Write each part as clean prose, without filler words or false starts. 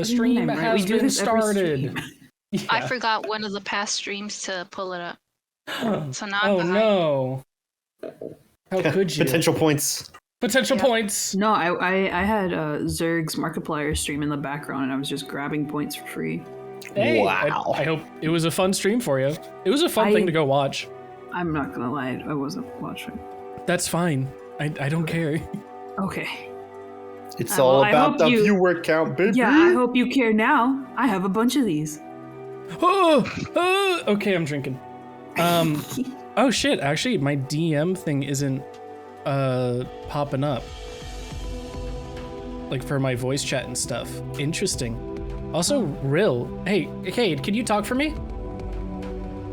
The stream has been started. Yeah. I forgot one of the past streams to pull it up. So now I'm behind. No. How could you? Potential points. Potential points. No, I had Zurg's Markiplier stream in the background, and I was just grabbing points for free. Hey, wow. I hope it was a fun stream for you. It was a fun thing to go watch. I'm not gonna lie, I wasn't watching. That's fine. I don't care. Okay. It's all about the viewer count, baby. Yeah, I hope you care now. I have a bunch of these. Okay, I'm drinking. Oh shit, actually my DM thing isn't popping up. Like for my voice chat and stuff. Interesting. Also, Rill. Hey, Cade, can you talk for me?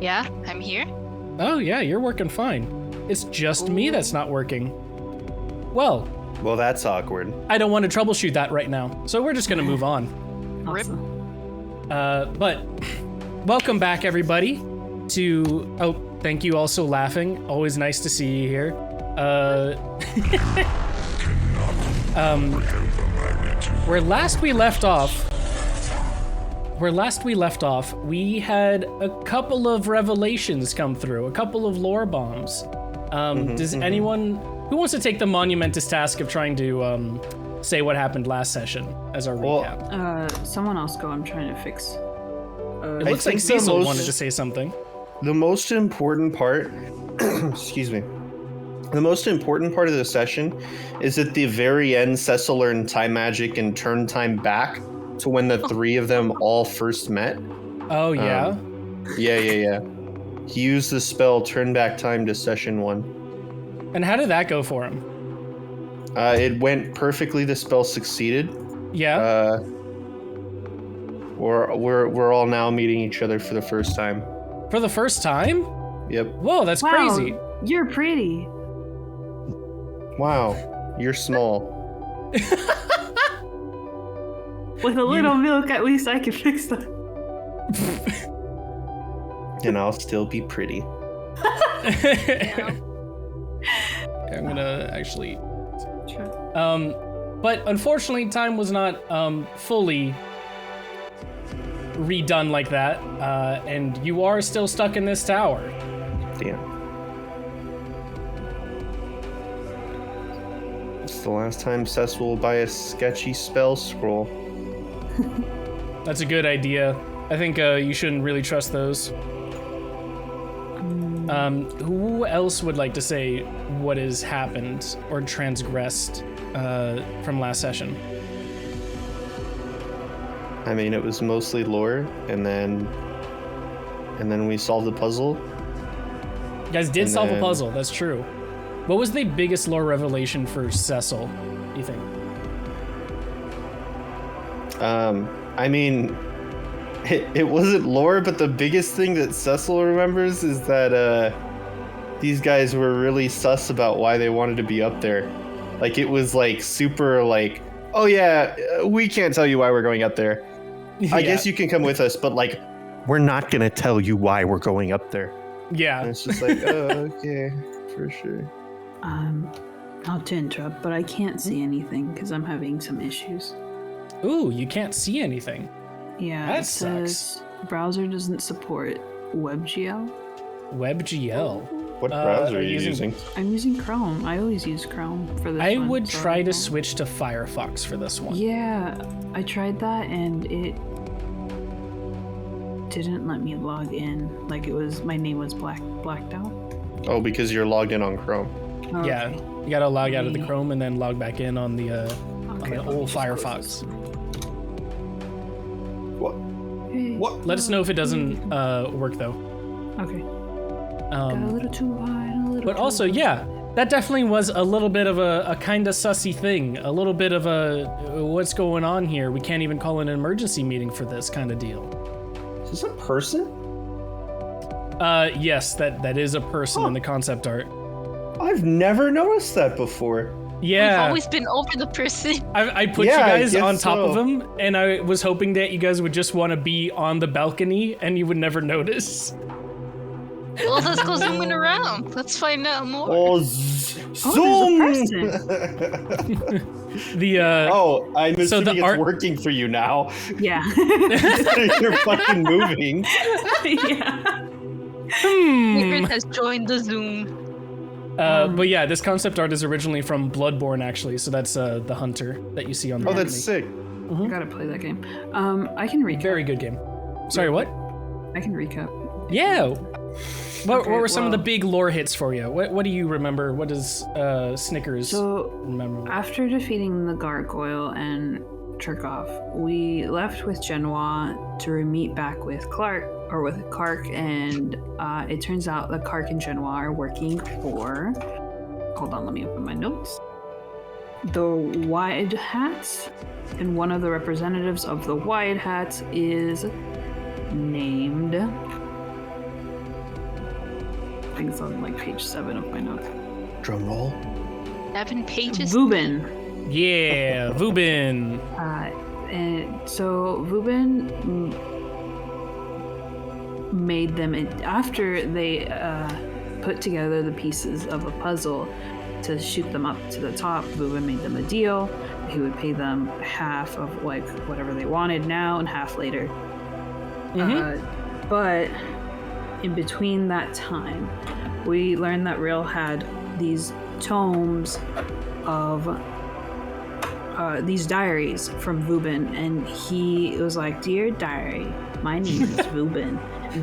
Yeah, I'm here. Oh yeah, you're working fine. It's just me that's not working. Well, that's awkward. I don't want to troubleshoot that right now, so we're just gonna move on. Awesome. But welcome back, everybody, to. Oh, thank you. Also laughing. Always nice to see you here. Where last we left off, we had a couple of revelations come through, a couple of lore bombs. Does anyone who wants to take the monumentous task of trying to say what happened last session as our recap? Someone else go. I'm trying to fix. It looks like Cecil wanted to say something. The most important part, excuse me. The most important part of the session is at the very end, Cecil learned time magic and turned time back to when the three of them all first met. Oh, yeah? Yeah. He used the spell Turn Back Time to session 1. And how did that go for him? It went perfectly. The spell succeeded. Yeah. We're all now meeting each other for the first time. For the first time? Yep. Whoa, that's crazy. You're pretty. Wow, you're small. With a little milk, at least I can fix that. And I'll still be pretty. I'm gonna actually. But unfortunately, time was not fully redone like that, and you are still stuck in this tower. Damn. It's the last time Cecil will buy a sketchy spell scroll. That's a good idea. I think you shouldn't really trust those. Who else would like to say what has happened or transgressed from last session? I mean, it was mostly lore, and then we solved the puzzle. You guys did solve a puzzle, that's true. What was the biggest lore revelation for Cecil, you think? I mean, it wasn't lore, but the biggest thing that Cecil remembers is that these guys were really sus about why they wanted to be up there. Like, it was like super like, oh yeah, we can't tell you why we're going up there. I guess you can come with us, but like, we're not gonna tell you why we're going up there. Yeah. And it's just like, oh, okay, for sure. Not to interrupt, but I can't see anything because I'm having some issues. Ooh, you can't see anything. Yeah, that it sucks. Says browser doesn't support WebGL. WebGL? What browser are you using? I'm using Chrome. I always use Chrome for this I one, would so try to switch to Firefox for this one. Yeah, I tried that and it didn't let me log in. Like my name was blacked out. Oh, because you're logged in on Chrome. Oh, Yeah, okay. you gotta log out of the Chrome and then log back in on the old Firefox. What? Let us know if it doesn't work though. Okay. Got a little too wide, a little But too also, wide. yeah, that definitely was a little bit of a kind of sussy thing. A little bit of a, what's going on here? We can't even call an emergency meeting for this kind of deal. Is this a person? Yes, that is a person in the concept art. I've never noticed that before. Yeah. We've always been over the person. I put you guys on top of him, and I was hoping that you guys would just want to be on the balcony, and you would never notice. Well, let's go zooming around. Let's find out more. Oh, zoom! There's a person. Oh, I'm So the assuming it's working for you now. Yeah. You're fucking moving. Yeah. Snickers has joined the Zoom. But yeah, this concept art is originally from Bloodborne, actually. So that's the hunter that you see on the Oh, that's sick. I gotta play that game. I can recap. Very good game. Sorry, what? I can recap. Yeah. What were some of the well- big lore hits for you? What do you remember? What does Snickers remember? After defeating the gargoyle and Cherkov, we left with Genoa to meet back with Kark, and it turns out that Kark and Genoa are working for. Hold on, let me open my notes. The Wide Hats, and one of the representatives of the Wide Hats is named. I think it's on like page 7 of my notes. Drum roll. 7 pages. Vubin. Yeah, Vubin. And so Vubin made them after they put together the pieces of a puzzle to shoot them up to the top. Vubin made them a deal. He would pay them half of like whatever they wanted now and half later. But in between that time, we learned that Rill had these tomes of these diaries from Vubin, and he was like, "Dear diary, my name is Vubin.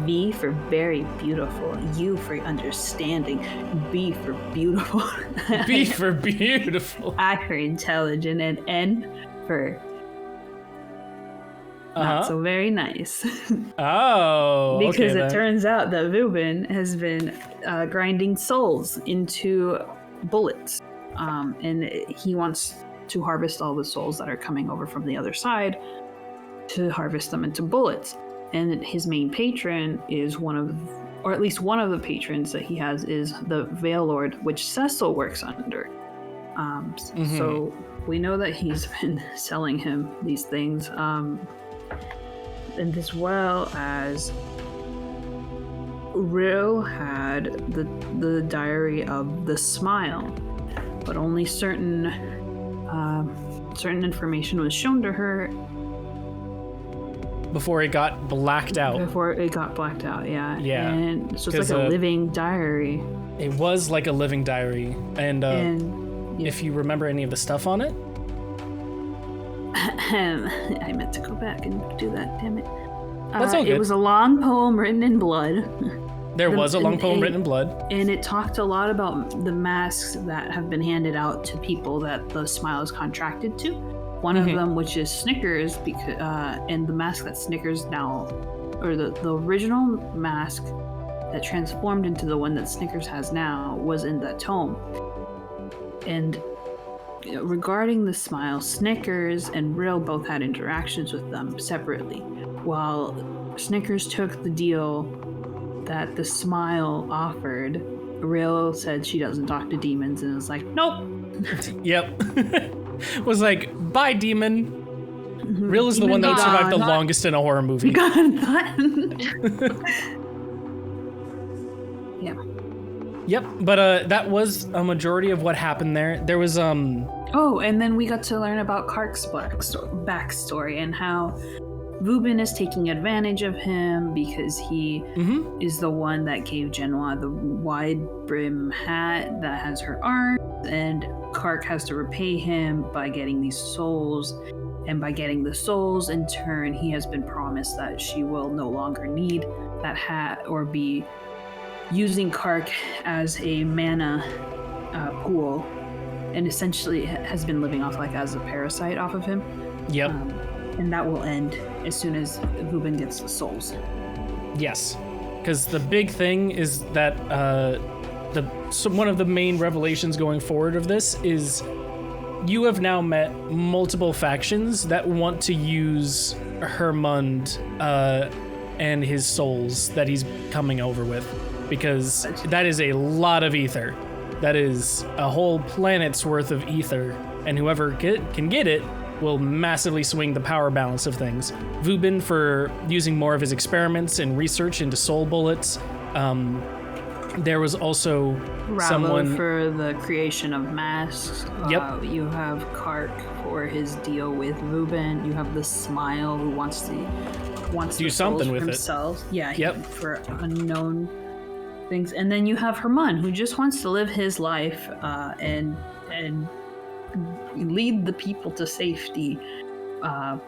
V for very beautiful, U for understanding, B for beautiful, B for beautiful. I for intelligent, and N for not so very nice." Oh, Because okay, it then. turns out that Vubin has been grinding souls into bullets, and he wants to harvest all the souls that are coming over from the other side to harvest them into bullets. And his main patron is or at least one of the patrons that he has is the Veil Lord, which Cecil works under. So we know that he's been selling him these things, and as well as Rill had the diary of the Smile, but only certain information was shown to her Before it got blacked out. before it got blacked out. Yeah. Yeah, And so it's 'cause, like a living diary. It was like a living diary. And And if you remember any of the stuff on it, I meant to go back and do that. Damn it. That's all good. It was a long poem written in blood. there The- was a long and- poem and- written in blood. And it talked a lot about the masks that have been handed out to people that the Smile is contracted to. One of them, which is Snickers, and the mask that Snickers now, or the original mask that transformed into the one that Snickers has now, was in that tome. And regarding the Smile, Snickers and Rill both had interactions with them separately. While Snickers took the deal that the Smile offered, Rill said she doesn't talk to demons and was like, nope. Yep. Was like, bye, demon. Rill is the one that would survive the longest in a horror movie. Yeah. Yep, but that was a majority of what happened there. There was Oh, and then we got to learn about Kark's backstory and how Vubin is taking advantage of him because he is the one that gave Genoa the wide brim hat that has her arms, and Kark has to repay him by getting these souls. And by getting the souls, in turn, he has been promised that she will no longer need that hat or be using Kark as a mana pool, and essentially has been living off like as a parasite off of him. Yep. And that will end as soon as Vubin gets the souls. Yes, because the big thing is that one of the main revelations going forward of this is you have now met multiple factions that want to use Hermund and his souls that he's coming over with, because that is a lot of ether. That is a whole planet's worth of ether, and whoever can get it will massively swing the power balance of things. Vubin for using more of his experiments and research into soul bullets, There was also Ravo someone for the creation of masks. Yep. You have Kark for his deal with Ruben. You have the Smile who wants Do the something souls with for it. himself. Yeah. Yep. For unknown things, and then you have Herman who just wants to live his life and lead the people to safety.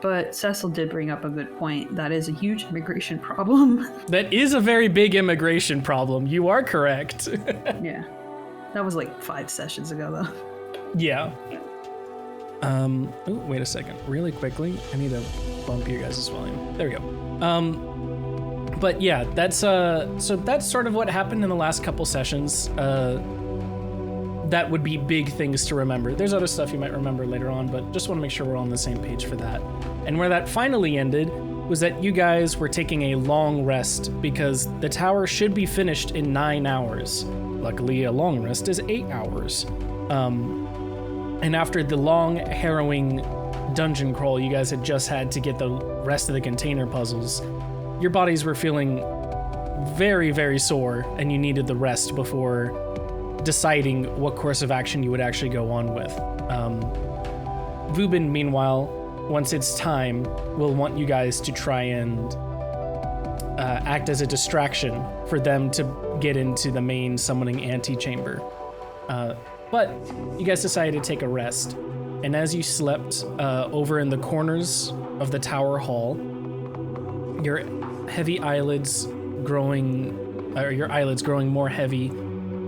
But Cecil did bring up a good point. That is a huge immigration problem. That is a very big immigration problem. You are correct. Yeah. That was like 5 sessions ago, though. Yeah. Oh, wait a second. Really quickly, I need to bump your guys' volume. There we go. But yeah, that's so that's sort of what happened in the last couple sessions. That would be big things to remember. There's other stuff you might remember later on, but just want to make sure we're on the same page for that. And where that finally ended was that you guys were taking a long rest because the tower should be finished in 9 hours. Luckily, a long rest is 8 hours. And after the long, harrowing dungeon crawl you guys had just had to get the rest of the container puzzles, your bodies were feeling very, very sore, and you needed the rest before deciding what course of action you would actually go on with. Vubin, meanwhile, once it's time, will want you guys to try and act as a distraction for them to get into the main summoning antechamber. But you guys decided to take a rest, and as you slept over in the corners of the tower hall, your eyelids growing more heavy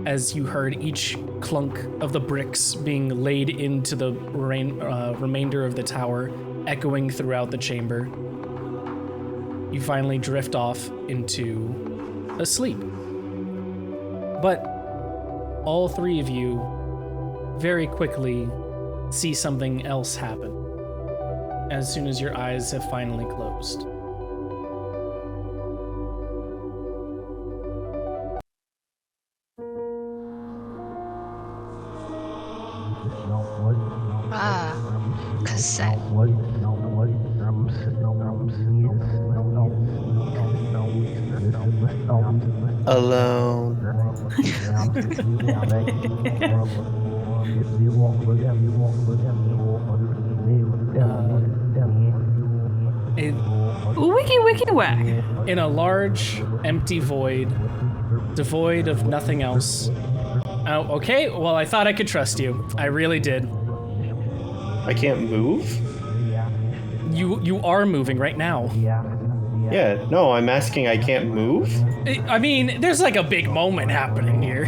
as you heard each clunk of the bricks being laid into the remainder of the tower, echoing throughout the chamber. You finally drift off into a sleep. But all 3 of you very quickly see something else happen as soon as your eyes have finally closed. Cassette. Alone. Wiki whack. In a large, empty void, devoid of nothing else. Oh, okay. Well, I thought I could trust you. I really did. I can't move? You are moving right now. Yeah, no, I'm asking I can't move? I mean, there's like a big moment happening here.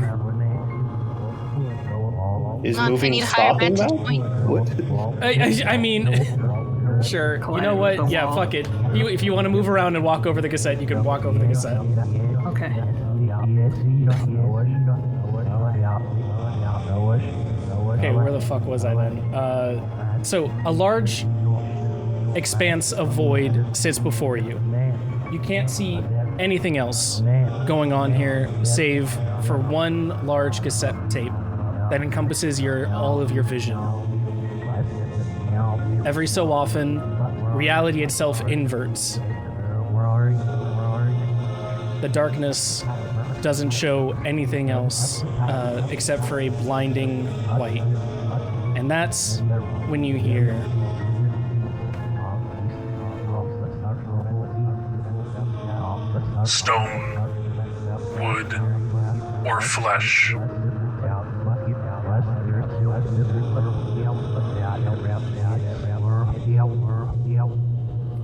Is Not if I moving need a higher stopping vantage now? point. What? I mean, sure. You know what? Yeah, fuck it. If you want to move around and walk over the cassette, you can walk over the cassette. Okay. Okay, where the fuck was I then? So, a large expanse of void sits before you. You can't see anything else going on here save for one large cassette tape that encompasses all of your vision. Every so often, reality itself inverts. The darkness doesn't show anything else except for a blinding white. And that's when you hear... Stone, wood, or flesh.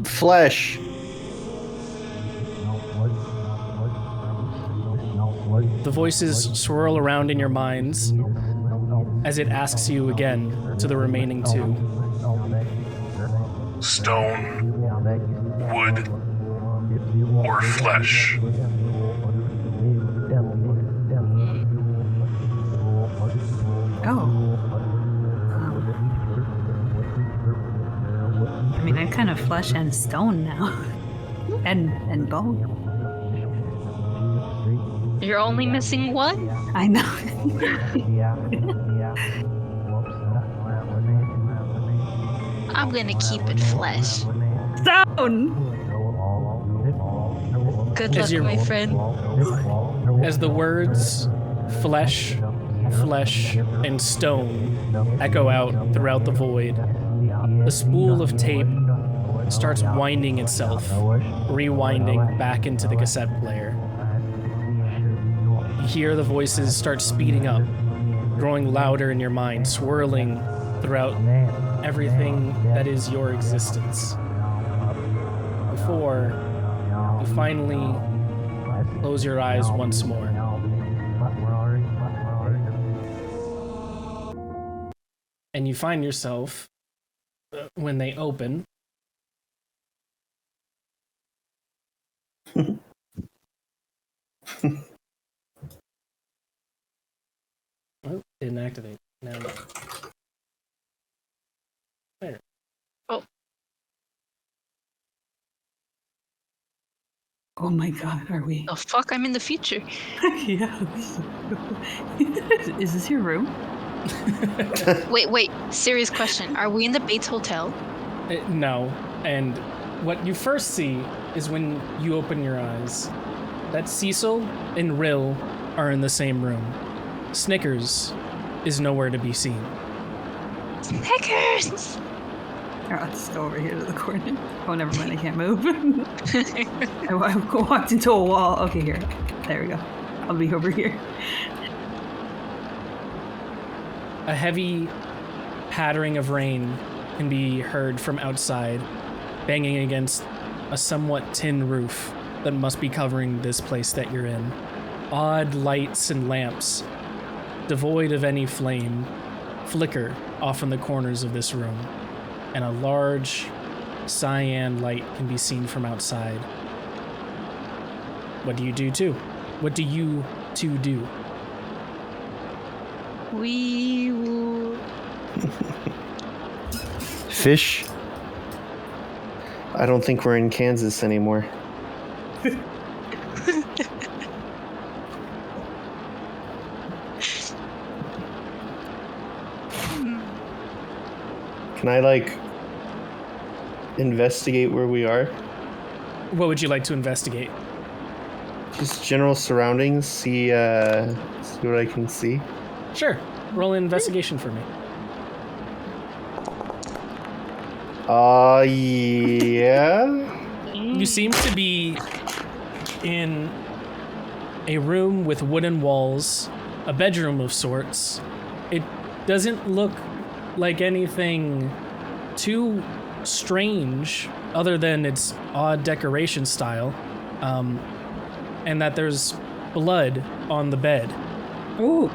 Flesh. The voices swirl around in your minds as it asks you again to the remaining 2. Stone, wood, or flesh. Oh. I mean, I'm kind of flesh and stone now. and bone. You're only missing one? I know. I'm gonna keep it flesh. Stone! Good luck, my friend. As the words flesh, flesh, and stone echo out throughout the void, the spool of tape starts winding itself, rewinding back into the cassette player. You hear the voices start speeding up, growing louder in your mind, swirling throughout everything that is your existence. Before you finally close your eyes once more. And you find yourself, when they open, oh, didn't activate. Now. There. Oh, Oh my god, are we? the fuck? I'm in the future. Yeah. Is this your room? Wait. Serious question. Are we in the Bates Hotel? No. And what you first see is when you open your eyes, that Cecil and Rill are in the same room. Snickers is nowhere to be seen. Snickers! Here, I'll just go over here to the corner. Oh, never mind, I can't move. I walked into a wall. Okay, here. There we go. I'll be over here. A heavy pattering of rain can be heard from outside, banging against a somewhat tin roof that must be covering this place that you're in. Odd lights and lamps, devoid of any flame, flicker off in the corners of this room, and a large cyan light can be seen from outside. What do you do too? What do you two do? We will... Fish? I don't think we're in Kansas anymore. Can I, investigate where we are? What would you like to investigate? Just general surroundings, see what I can see. Sure. Roll an investigation for me. Yeah? You seem to be in a room with wooden walls, a bedroom of sorts. It doesn't look like anything too strange other than its odd decoration style, and that there's blood on the bed. Ooh.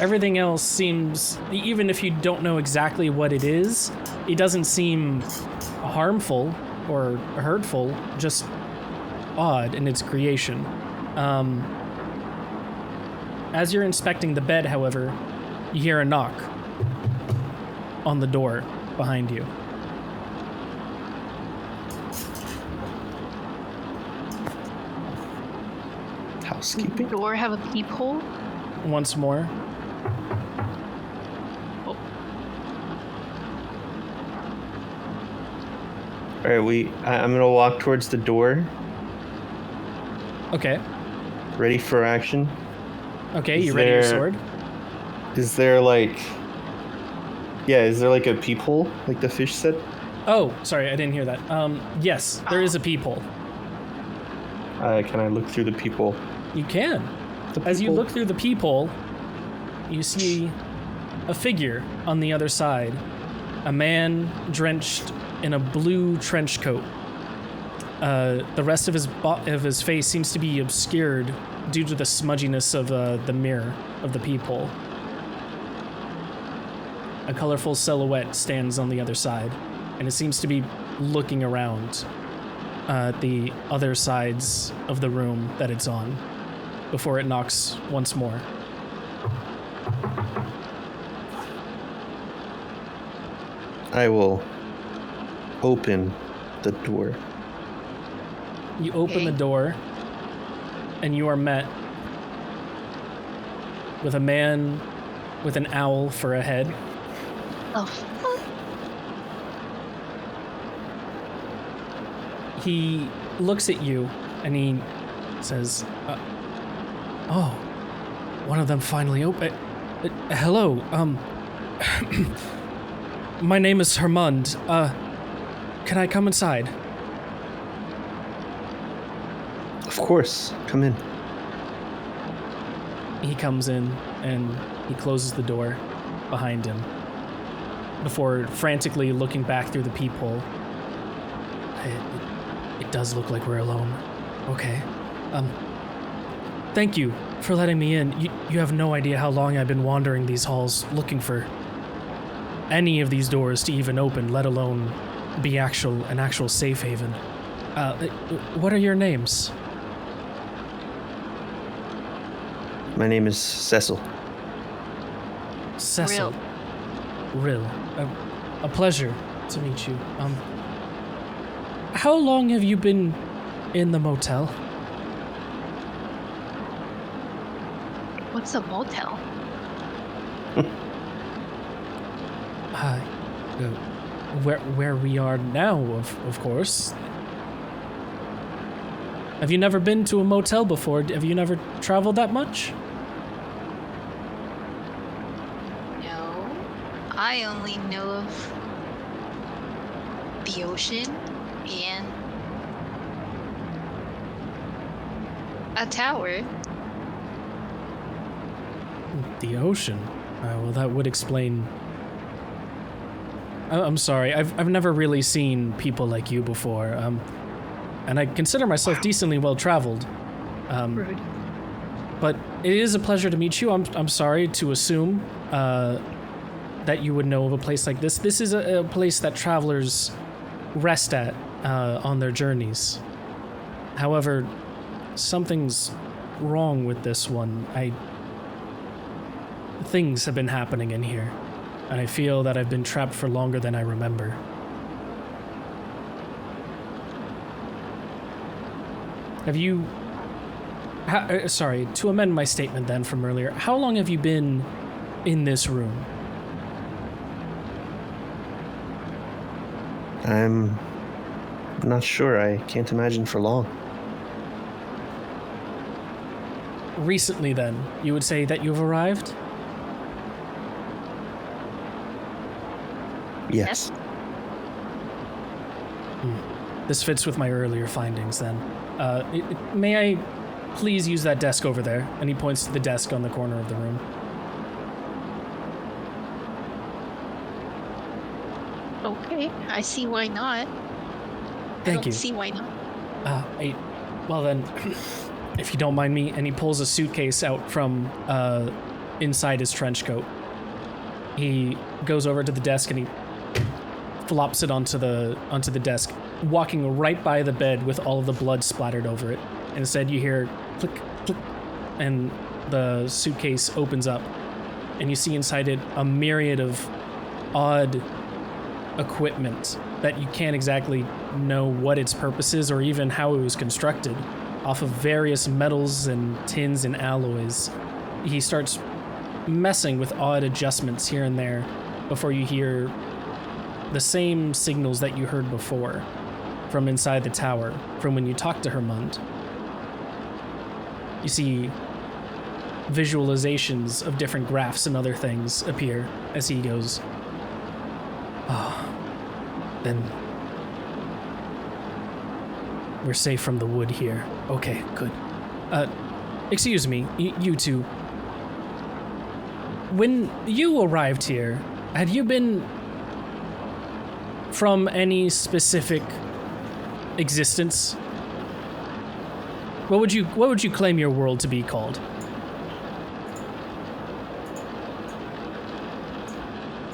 Everything else seems, even if you don't know exactly what it is, it doesn't seem harmful or hurtful, just odd in its creation. As you're inspecting the bed, however, you hear a knock on the door behind you. Housekeeping? Door have a peephole? Once more. Alright, I'm gonna walk towards the door. Okay. Ready for action. Okay, you ready your sword? Is there a peephole, like the fish said? Oh, sorry, I didn't hear that. Yes, there is a peephole. Can I look through the peephole? You can. As you look through the peephole, you see a figure on the other side. A man drenched in a blue trench coat. The rest of his face seems to be obscured due to the smudginess of the mirror of the peephole. A colorful silhouette stands on the other side, and it seems to be looking around the other sides of the room that it's on before it knocks once more. I will open the door. You open the door, and you are met with a man with an owl for a head. Oh, he looks at you and he says, "Oh, one of them finally opened. Hello, my name is Hermund. Can I come inside?" Of course, come in. He comes in and he closes the door behind him before frantically looking back through the peephole. It does look like we're alone. Okay. Thank you for letting me in. You have no idea how long I've been wandering these halls looking for any of these doors to even open, let alone be an actual safe haven. What are your names? My name is Cecil. Cecil. Rill. A pleasure to meet you. How long have you been in the motel? What's a motel? Where we are now, of course. Have you never been to a motel before? Have you never traveled that much? No. I only know of the ocean and a tower. The ocean? Well, that would explain... I'm sorry, I've never really seen people like you before, and I consider myself decently well-traveled. Rude. But it is a pleasure to meet you. I'm sorry to assume that you would know of a place like this. This is a place that travelers rest at on their journeys. However, something's wrong with this one. Things have been happening in here, and I feel that I've been trapped for longer than I remember. Have you... sorry, to amend my statement then from earlier, how long have you been in this room? I'm not sure. I can't imagine for long. Recently then, you would say that you've arrived? Yes. This fits with my earlier findings then. May I please use that desk over there? And he points to the desk on the corner of the room. Okay, I see why not. Thank I don't you. see why not. Well then, if you don't mind me, and he pulls a suitcase out from inside his trench coat. He goes over to the desk and he flops it onto the desk, walking right by the bed with all of the blood splattered over it. And instead you hear click, click, and the suitcase opens up, and you see inside it a myriad of odd equipment that you can't exactly know what its purpose is or even how it was constructed, off of various metals and tins and alloys. He starts messing with odd adjustments here and there before you hear the same signals that you heard before from inside the tower, from when you talked to Hermund. You see visualizations of different graphs and other things appear as he goes, then we're safe from the wood here. Okay, good. Excuse me, you two. When you arrived here, had you been from any specific existence? What would you claim your world to be called?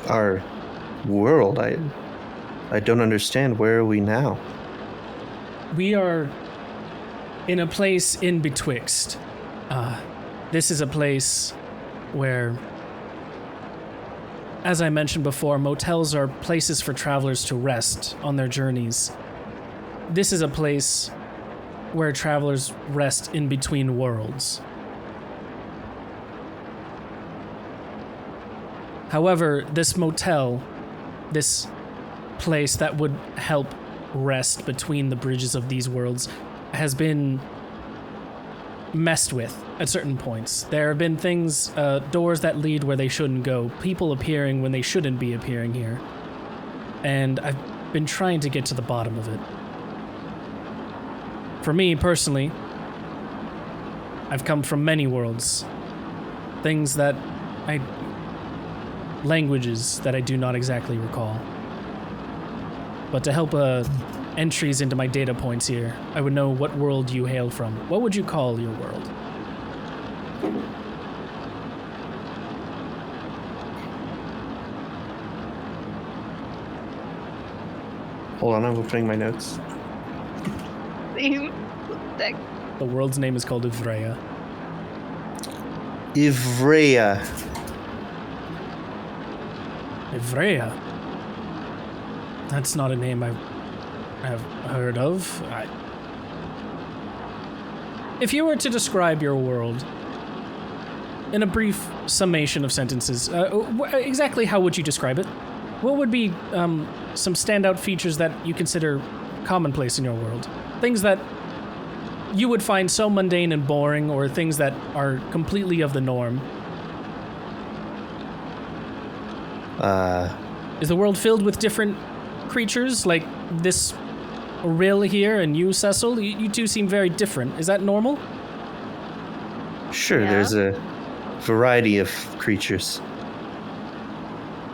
Our world? I don't understand. Where are we now? We are in a place in betwixt. This is a place where, as I mentioned before, motels are places for travelers to rest on their journeys. This is a place where travelers rest in between worlds. However, this motel, this place that would help rest between the bridges of these worlds has been messed with at certain points. There have been things, doors that lead where they shouldn't go, people appearing when they shouldn't be appearing here. And I've been trying to get to the bottom of it. For me, personally, I've come from many worlds. Things that languages that I do not exactly recall. But to help entries into my data points here, I would know what world you hail from. What would you call your world? Hold on, I'm opening my notes. The world's name is called Ivraia. Ivraia. Ivraia? That's not a name I have heard of. If you were to describe your world in a brief summation of sentences, exactly how would you describe it? What would be some standout features that you consider commonplace in your world? Things that you would find so mundane and boring, or things that are completely of the norm? Is the world filled with different creatures, like this Rill here and you, Cecil? You two seem very different. Is that normal? Sure, Yeah. there's a variety of creatures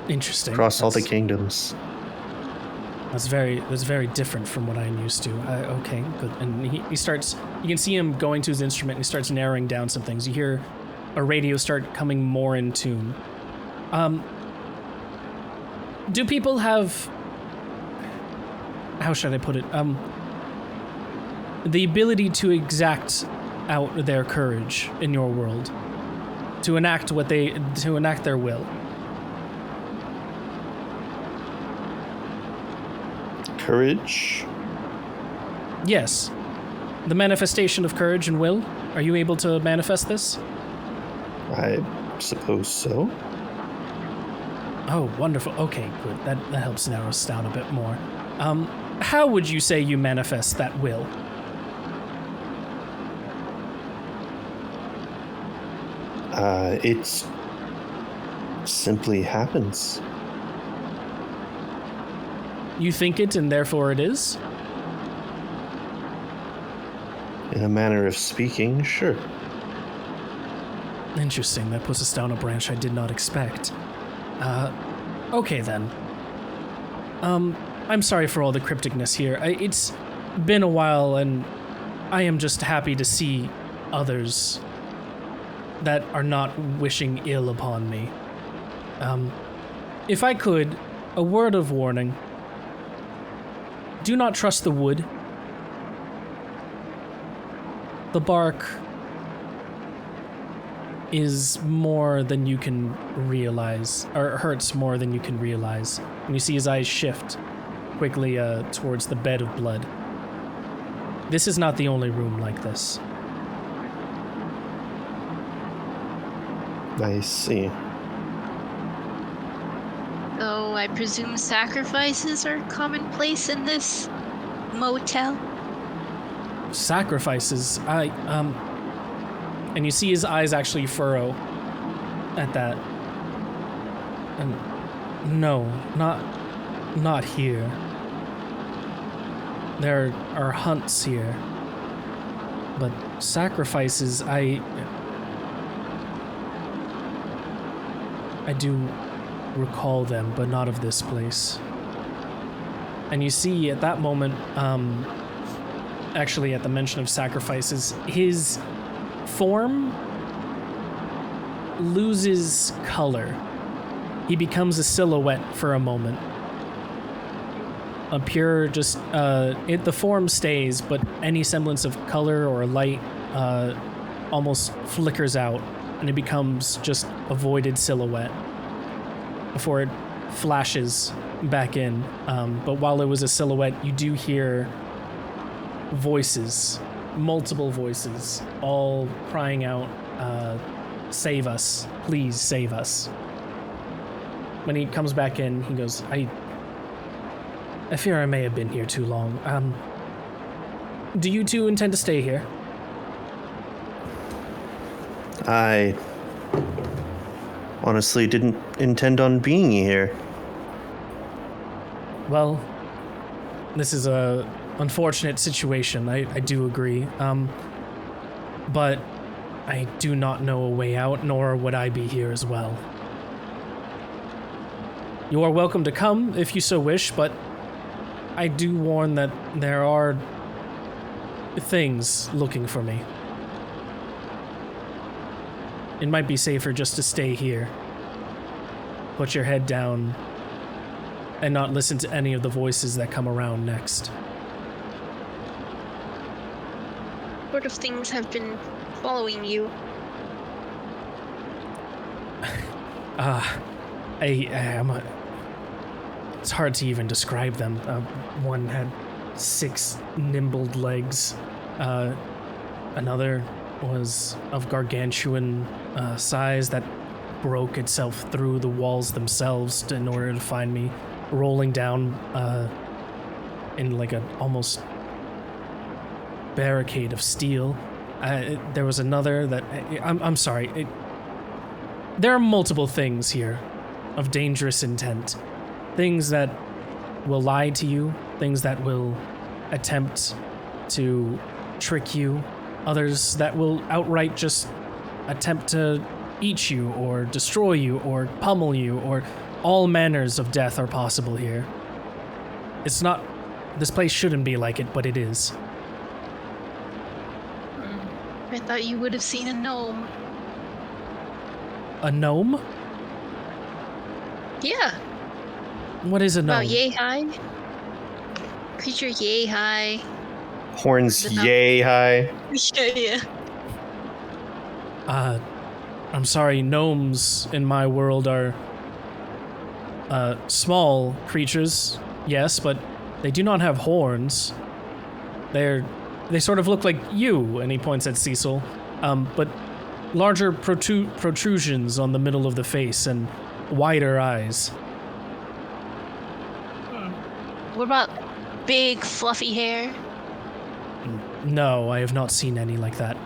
Interesting. across all the kingdoms. That's very different from what I'm used to. Okay, good. And he starts, you can see him going to his instrument and he starts narrowing down some things. You hear a radio start coming more in tune. Do people have, how should I put it? The ability to exact out their courage in your world, to enact their will? Courage? Yes. The manifestation of courage and will. Are you able to manifest this? I suppose so. Oh, wonderful. Okay, good. That helps narrow us down a bit more. How would you say you manifest that will? It simply happens. You think it and therefore it is? In a manner of speaking, sure. Interesting. That puts us down a branch I did not expect. Okay then. I'm sorry for all the crypticness here. It's been a while and I am just happy to see others that are not wishing ill upon me. If I could, a word of warning. Do not trust the wood. The bark is more than you can realize, or hurts more than you can realize. And you see his eyes shift quickly towards the bed of blood. This is not the only room like this. I see. So I presume sacrifices are commonplace in this motel? Sacrifices, and you see his eyes actually furrow at that. And no, not here. There are hunts here. But sacrifices, I do recall them, but not of this place. And you see at that moment, actually at the mention of sacrifices, his form loses color. He becomes a silhouette for a moment. A pure, just, the form stays, but any semblance of color or light almost flickers out, and it becomes just a voided silhouette before it flashes back in. But while it was a silhouette, you do hear voices, multiple voices, all crying out, save us, please save us. When he comes back in, he goes, I fear I may have been here too long. Do you two intend to stay here? I honestly didn't intend on being here. Well, this is a unfortunate situation, I do agree. But I do not know a way out, nor would I be here as well. You are welcome to come if you so wish, but I do warn that there are things looking for me. It might be safer just to stay here. Put your head down and not listen to any of the voices that come around next. What sort of things have been following you? It's hard to even describe them. One had 6 nimbled legs. Another was of gargantuan size that broke itself through the walls themselves in order to find me, rolling down in like an almost barricade of steel. There was another that... I'm sorry. There are multiple things here of dangerous intent. Things that will lie to you, things that will attempt to trick you, others that will outright just attempt to eat you or destroy you or pummel you, or all manners of death are possible here. It's not... This place shouldn't be like it, but it is. I thought you would have seen a gnome. A gnome? Yeah. What is a gnome? About yay high. Creature yay high. Horns yay high. Yeah. I'm sorry, gnomes in my world are small creatures, yes, but they do not have horns. They sort of look like you, and he points at Cecil, but larger protrusions on the middle of the face and wider eyes. What about big fluffy hair? No, I have not seen any like that.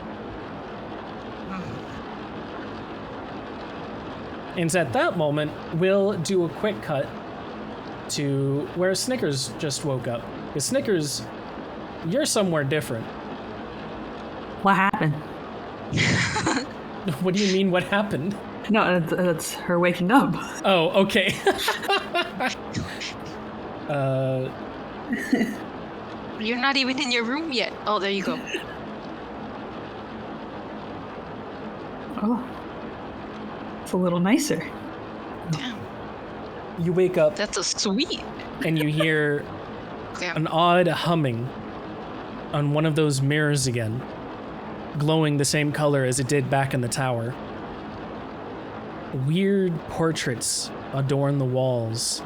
And at that moment, we'll do a quick cut to where Snickers just woke up. Because Snickers, you're somewhere different. What happened? What do you mean, what happened? No, that's her waking up. Oh, okay. You're not even in your room yet. Oh, there you go. Oh, it's a little nicer. Damn, You wake up that's a sweet. and you hear an odd humming on one of those mirrors again, glowing the same color as it did back in the tower. Weird portraits adorn the walls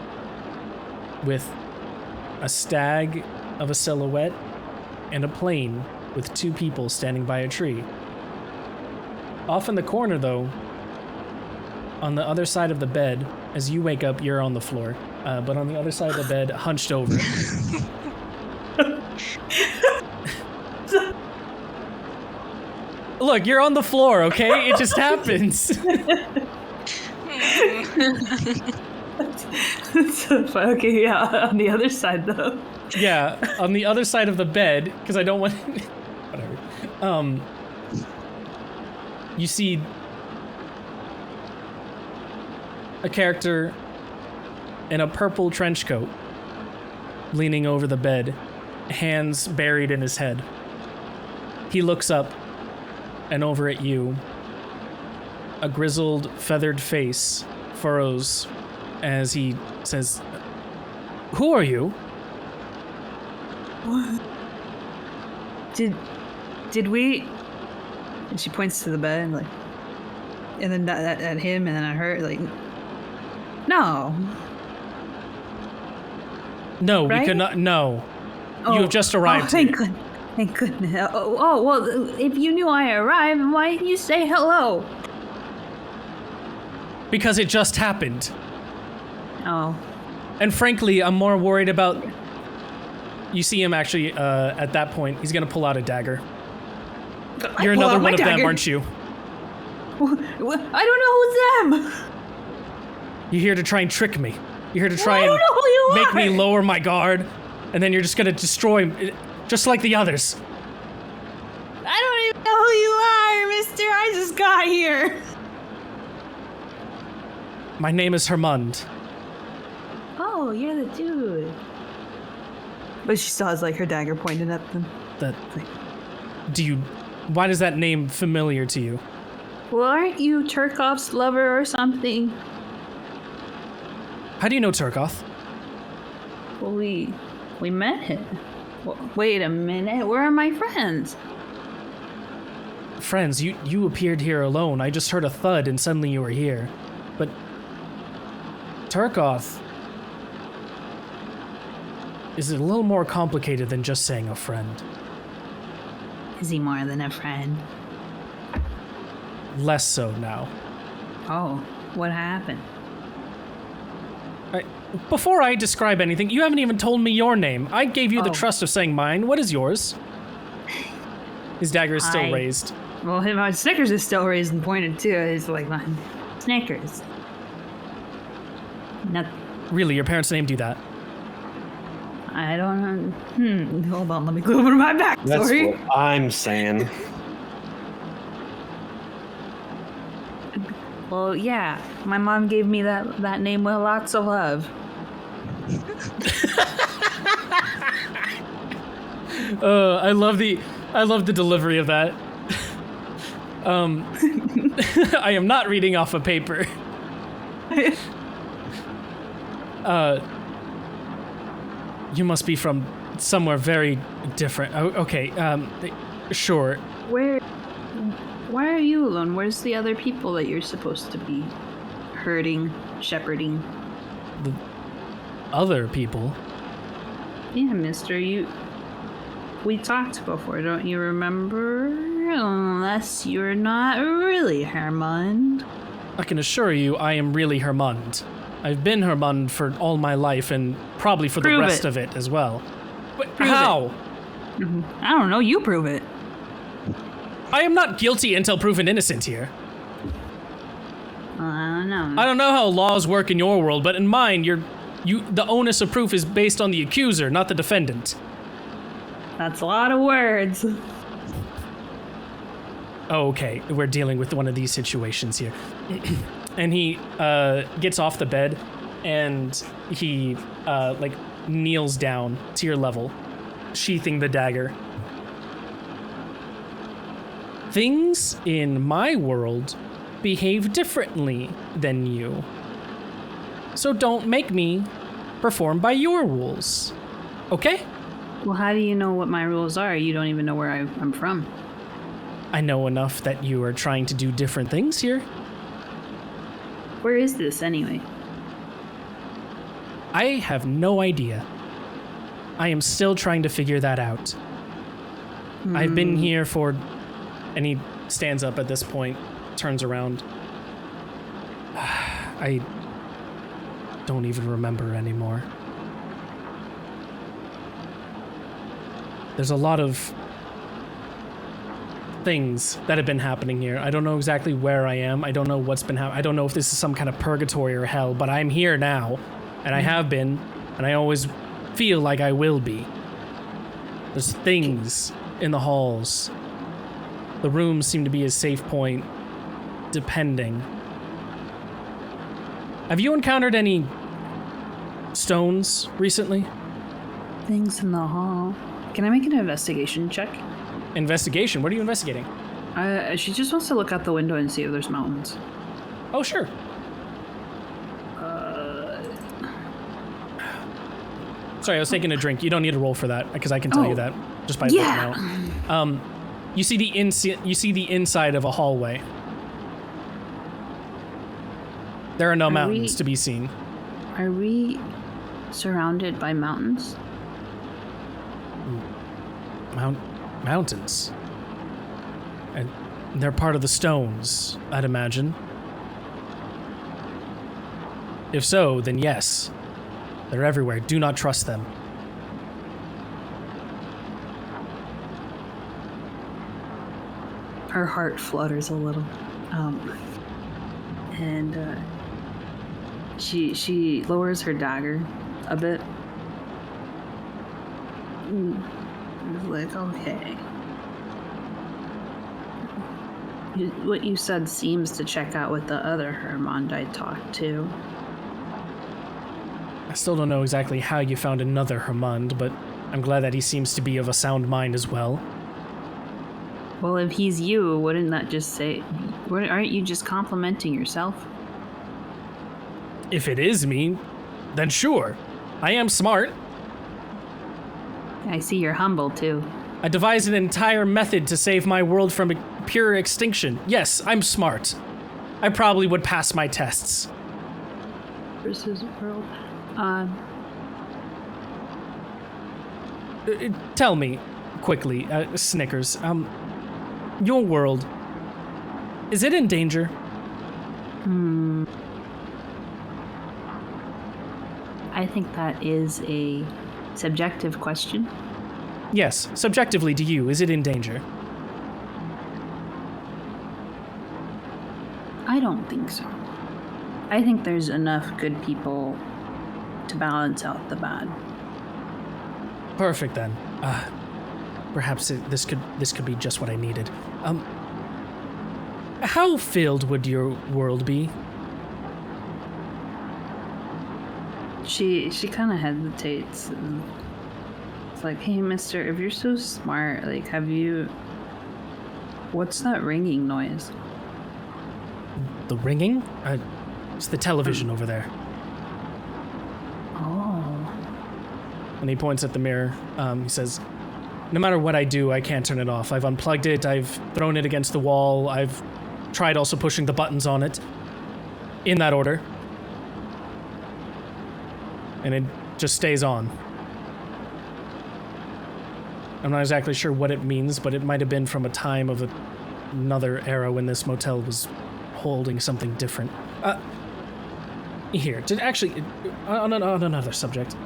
with a stag of a silhouette and a plane with 2 people standing by a tree. Off in the corner, though, on the other side of the bed, as you wake up, you're on the floor, but on the other side of the bed, hunched over. Look, you're on the floor, okay? It just happens. Okay, yeah, on the other side, though. Yeah, on the other side of the bed, because I don't want... Whatever. You see a character in a purple trench coat leaning over the bed, hands buried in his head. He looks up and over at you. A grizzled, feathered face furrows as he says, "Who are you?" What? Did we? And she points to the bed, like, and then at him, and then at her, like, no. No, Right? we could not. No, Oh, you have just arrived. Thank here. Thank goodness. Oh, well, if you knew I arrived, why didn't you say hello? Because it just happened. Oh. And frankly, I'm more worried about You see him actually, at that point, he's gonna pull out a dagger. I You're pull another out my one of them, dagger. aren't you? I don't know who's them. You're here to try and trick me. You're here to try I don't know who you and make me are. lower my guard, and then you're just gonna destroy me, just like the others. I don't even know who you are, mister. I just got here. My name is Hermund. Oh, you're the dude. But she still has like her dagger pointed at them. Why does that name familiar to you? Well, aren't you Turkov's lover or something? How do you know Turkoth? Well, we met him. Well, wait a minute. Where are my friends? Friends, you appeared here alone. I just heard a thud and suddenly you were here. But Turkoth is a little more complicated than just saying a friend. Is he more than a friend? Less so now. Oh, what happened? Before I describe anything, you haven't even told me your name. I gave you the trust of saying mine. What is yours? His dagger is still raised. Well, my Snickers is still raised and pointed too. It's like mine. Snickers. Nothing. Really, your parents named you that? I don't know. Hold on, let me go over to my back. That's Sorry. what I'm saying. Well, yeah. My mom gave me that name with lots of love. I love the delivery of that. I am not reading off a paper. You must be from somewhere very different. Oh, okay, sure. Why are you alone? Where's the other people that you're supposed to be herding, shepherding? The other people? Yeah, mister, we talked before, don't you remember? Unless you're not really Hermund. I can assure you I am really Hermund. I've been Hermund for all my life and probably for the Prove rest it. of it as well. But Prove how? I don't know, you prove it. I am not guilty until proven innocent here. I don't know. I don't know how laws work in your world, but in mine, the onus of proof is based on the accuser, not the defendant. That's a lot of words. Oh, okay, we're dealing with one of these situations here. And he gets off the bed and he kneels down to your level, sheathing the dagger. Things in my world behave differently than you. So don't make me perform by your rules. Okay? Well, how do you know what my rules are? You don't even know where I'm from. I know enough that you are trying to do different things here. Where is this anyway? I have no idea. I am still trying to figure that out. I've been here for... And he stands up at this point, turns around. I don't even remember anymore. There's a lot of things that have been happening here. I don't know exactly where I am. I don't know what's been happening. I don't know if this is some kind of purgatory or hell, but I'm here now, and I have been, and I always feel like I will be. There's things in the halls. The rooms seem to be a safe point, depending. Have you encountered any stones recently? Things in the hall. Can I make an investigation check? Investigation? What are you investigating? She just wants to look out the window and see if there's mountains. Oh, sure. Sorry, I was taking a drink. You don't need to roll for that, because I can tell you that just by looking out. You see the inside of a hallway. There are no mountains to be seen. Are we surrounded by mountains? Mountains. And they're part of the stones, I'd imagine. If so, then yes. They're everywhere. Do not trust them. Her heart flutters a little. And she lowers her dagger a bit. It's like, okay. What you said seems to check out with the other Hermond I talked to. I still don't know exactly how you found another Hermond, but I'm glad that he seems to be of a sound mind as well. Well, if he's you, wouldn't that just say... Aren't you just complimenting yourself? If it is me, then sure. I am smart. I see you're humble, too. I devised an entire method to save my world from pure extinction. Yes, I'm smart. I probably would pass my tests. Versus world. Tell me, quickly, Snickers, your world, is it in danger? I think that is a subjective question. Yes, subjectively to you, is it in danger? I don't think so. I think there's enough good people to balance out the bad. Perfect then. Perhaps this could be just what I needed. How filled would your world be? She kind of hesitates. And it's like, hey, mister, if you're so smart, like, what's that ringing noise? The ringing? It's the television over there. Oh. And he points at the mirror. He says, no matter what I do, I can't turn it off. I've unplugged it, I've thrown it against the wall, I've tried also pushing the buttons on it. In that order. And it just stays on. I'm not exactly sure what it means, but it might have been from a time of another era when this motel was holding something different. Here, on another subject.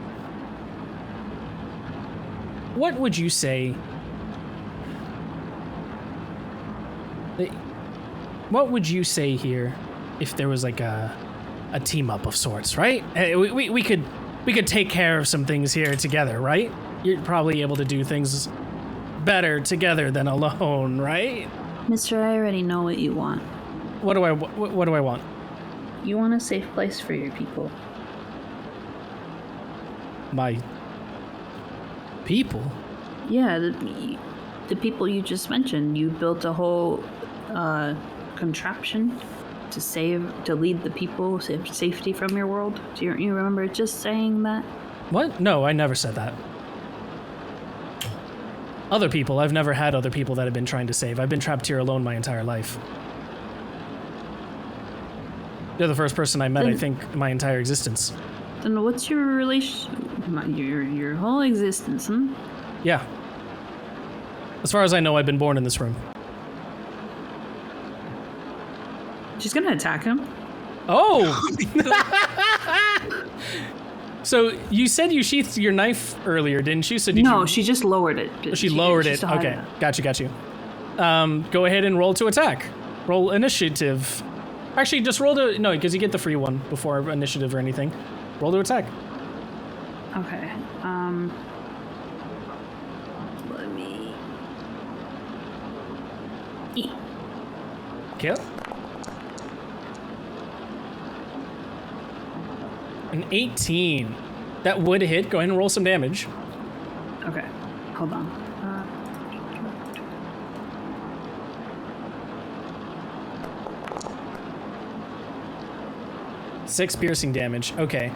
What would you say... What would you say here if there was like a team-up of sorts, right? We could take care of some things here together, right? You're probably able to do things better together than alone, right? Mister, I already know what you want. What do I want? You want a safe place for your people. My people? Yeah, the people you just mentioned. You built a whole contraption to lead the people to safety from your world. Do you remember just saying that? What? No, I never said that. Other people. I've never had other people that I've been trying to save. I've been trapped here alone my entire life. You're the first person I met, I think, in my entire existence. Then what's your relation? Your whole existence, huh? Yeah. As far as I know, I've been born in this room. She's gonna attack him. Oh! So you said you sheathed your knife earlier, didn't you? So she just lowered it. She lowered it. Okay, got you. Go ahead and roll to attack. Roll initiative. Actually, just roll to... No, because you get the free one before initiative or anything. Roll to attack. Okay. Let me... Kill. An 18. That would hit. Go ahead and roll some damage. Okay. Hold on. 6 piercing damage. Okay.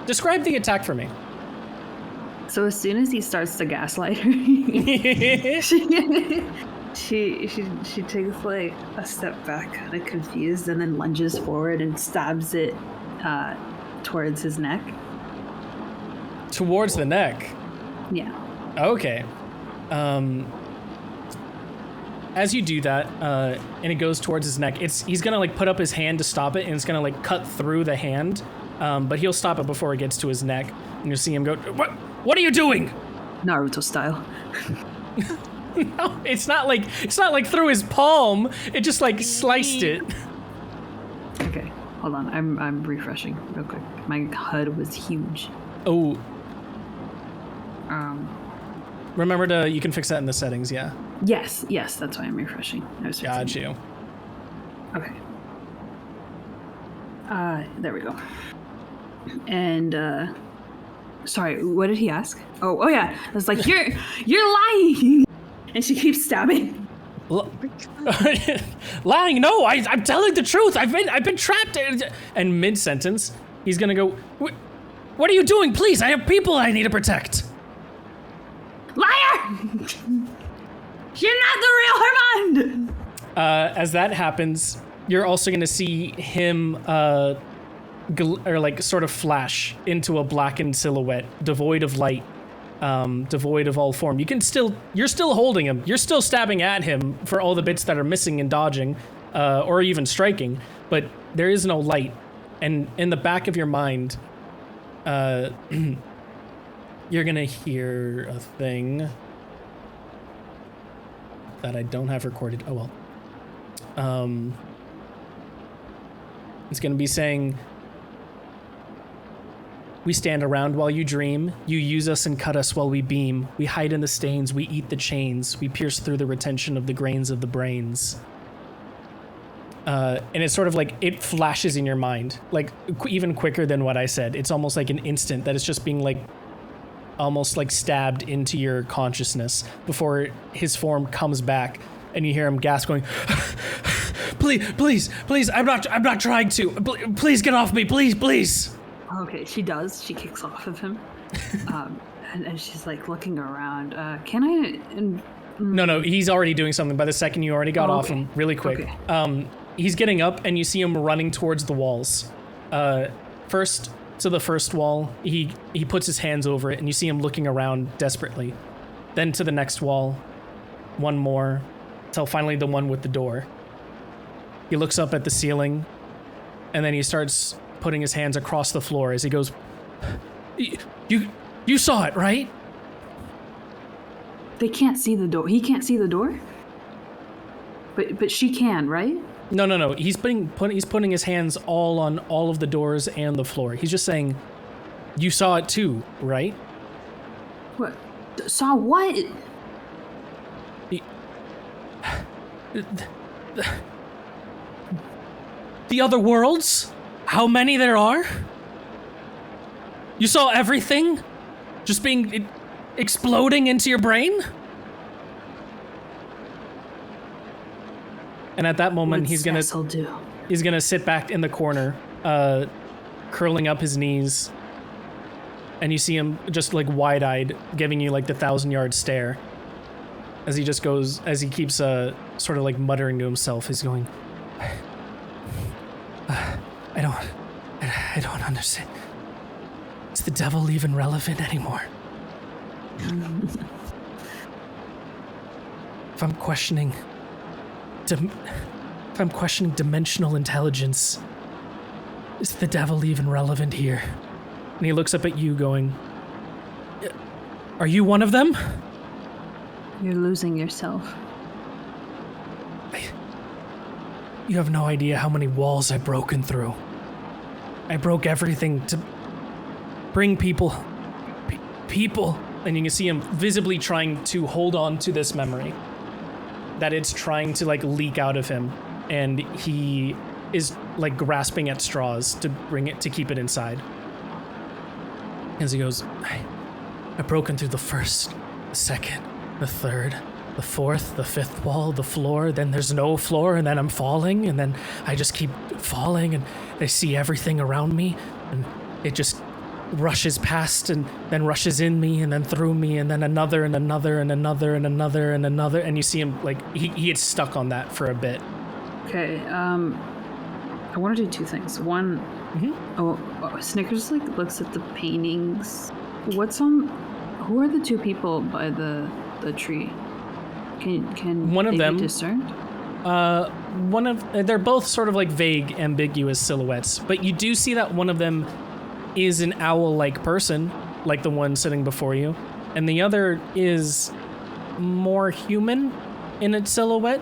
Describe the attack for me. So as soon as he starts to gaslight her, she takes like a step back, kind of confused, and then lunges forward and stabs it towards his neck. Towards the neck? Yeah. Okay. As you do that, and it goes towards his neck, he's gonna like put up his hand to stop it, and it's gonna like cut through the hand, but he'll stop it before it gets to his neck, and you'll see him go, What are you doing? Naruto style. No, it's not like through his palm. It just like sliced it. Okay, hold on. I'm refreshing real quick. My HUD was huge. Oh. Remember you can fix that in the settings, yeah. Yes, that's why I'm refreshing. I was Got fixing you. it. Okay. There we go. And sorry, what did he ask? Oh yeah. I was like, you're lying, and she keeps stabbing. Lying? No, I'm telling the truth. I've been trapped. And mid sentence, he's gonna go. What are you doing? Please, I have people I need to protect. Liar! You're not the real Hermond. As that happens, you're also gonna see him sort of flash into a blackened silhouette, devoid of light, devoid of all form. You're still holding him. You're still stabbing at him for all the bits that are missing and dodging, or even striking, but there is no light. And in the back of your mind, you're gonna hear a thing that I don't have recorded. Oh well. It's gonna be saying, "We stand around while you dream. You use us and cut us while we beam. We hide in the stains. We eat the chains. We pierce through the retention of the grains of the brains." And it's sort of like it flashes in your mind, like even quicker than what I said. It's almost like an instant that it's just being like almost like stabbed into your consciousness before his form comes back, and you hear him gasp, going, please, I'm not trying to. Please get off me, please. Okay, she does. She kicks off of him, and she's like looking around. Can I? No, he's already doing something. By the second you already got off him, really quick. Okay. He's getting up, and you see him running towards the walls. First to the first wall, he puts his hands over it, and you see him looking around desperately. Then to the next wall, one more, till finally the one with the door. He looks up at the ceiling, and then he starts putting his hands across the floor as he goes, You saw it, right? They can't see the door. He can't see the door? But she can, right? No. He's putting his hands all on all of the doors and the floor. He's just saying, you saw it too, right? What? Saw what? The other worlds? How many there are? You saw everything? Just being exploding into your brain? And at that moment, he's gonna sit back in the corner, curling up his knees, and you see him just like wide-eyed, giving you like the 1,000-yard stare, as he keeps sort of like muttering to himself. He's going, I don't understand. Is the devil even relevant anymore? If I'm questioning dimensional intelligence, is the devil even relevant here? And he looks up at you going, are you one of them? You're losing yourself. You have no idea how many walls I've broken through. I broke everything to bring people. And you can see him visibly trying to hold on to this memory. That it's trying to like leak out of him, and he is like grasping at straws to keep it inside. As he goes, I've broken through the first, the second, the third, the fourth, the fifth wall, the floor, then there's no floor, and then I'm falling, and then I just keep falling, and I see everything around me, and it just rushes past, and then rushes in me, and then through me, and then another, and another, and another, and another, and another, and you see him, like, he gets stuck on that for a bit. Okay, I want to do two things. One, Snickers, like, looks at the paintings. Who are the two people by the tree? Can one of they them be discerned? They're both sort of like vague, ambiguous silhouettes, but you do see that one of them is an owl-like person, like the one sitting before you, and the other is more human in its silhouette.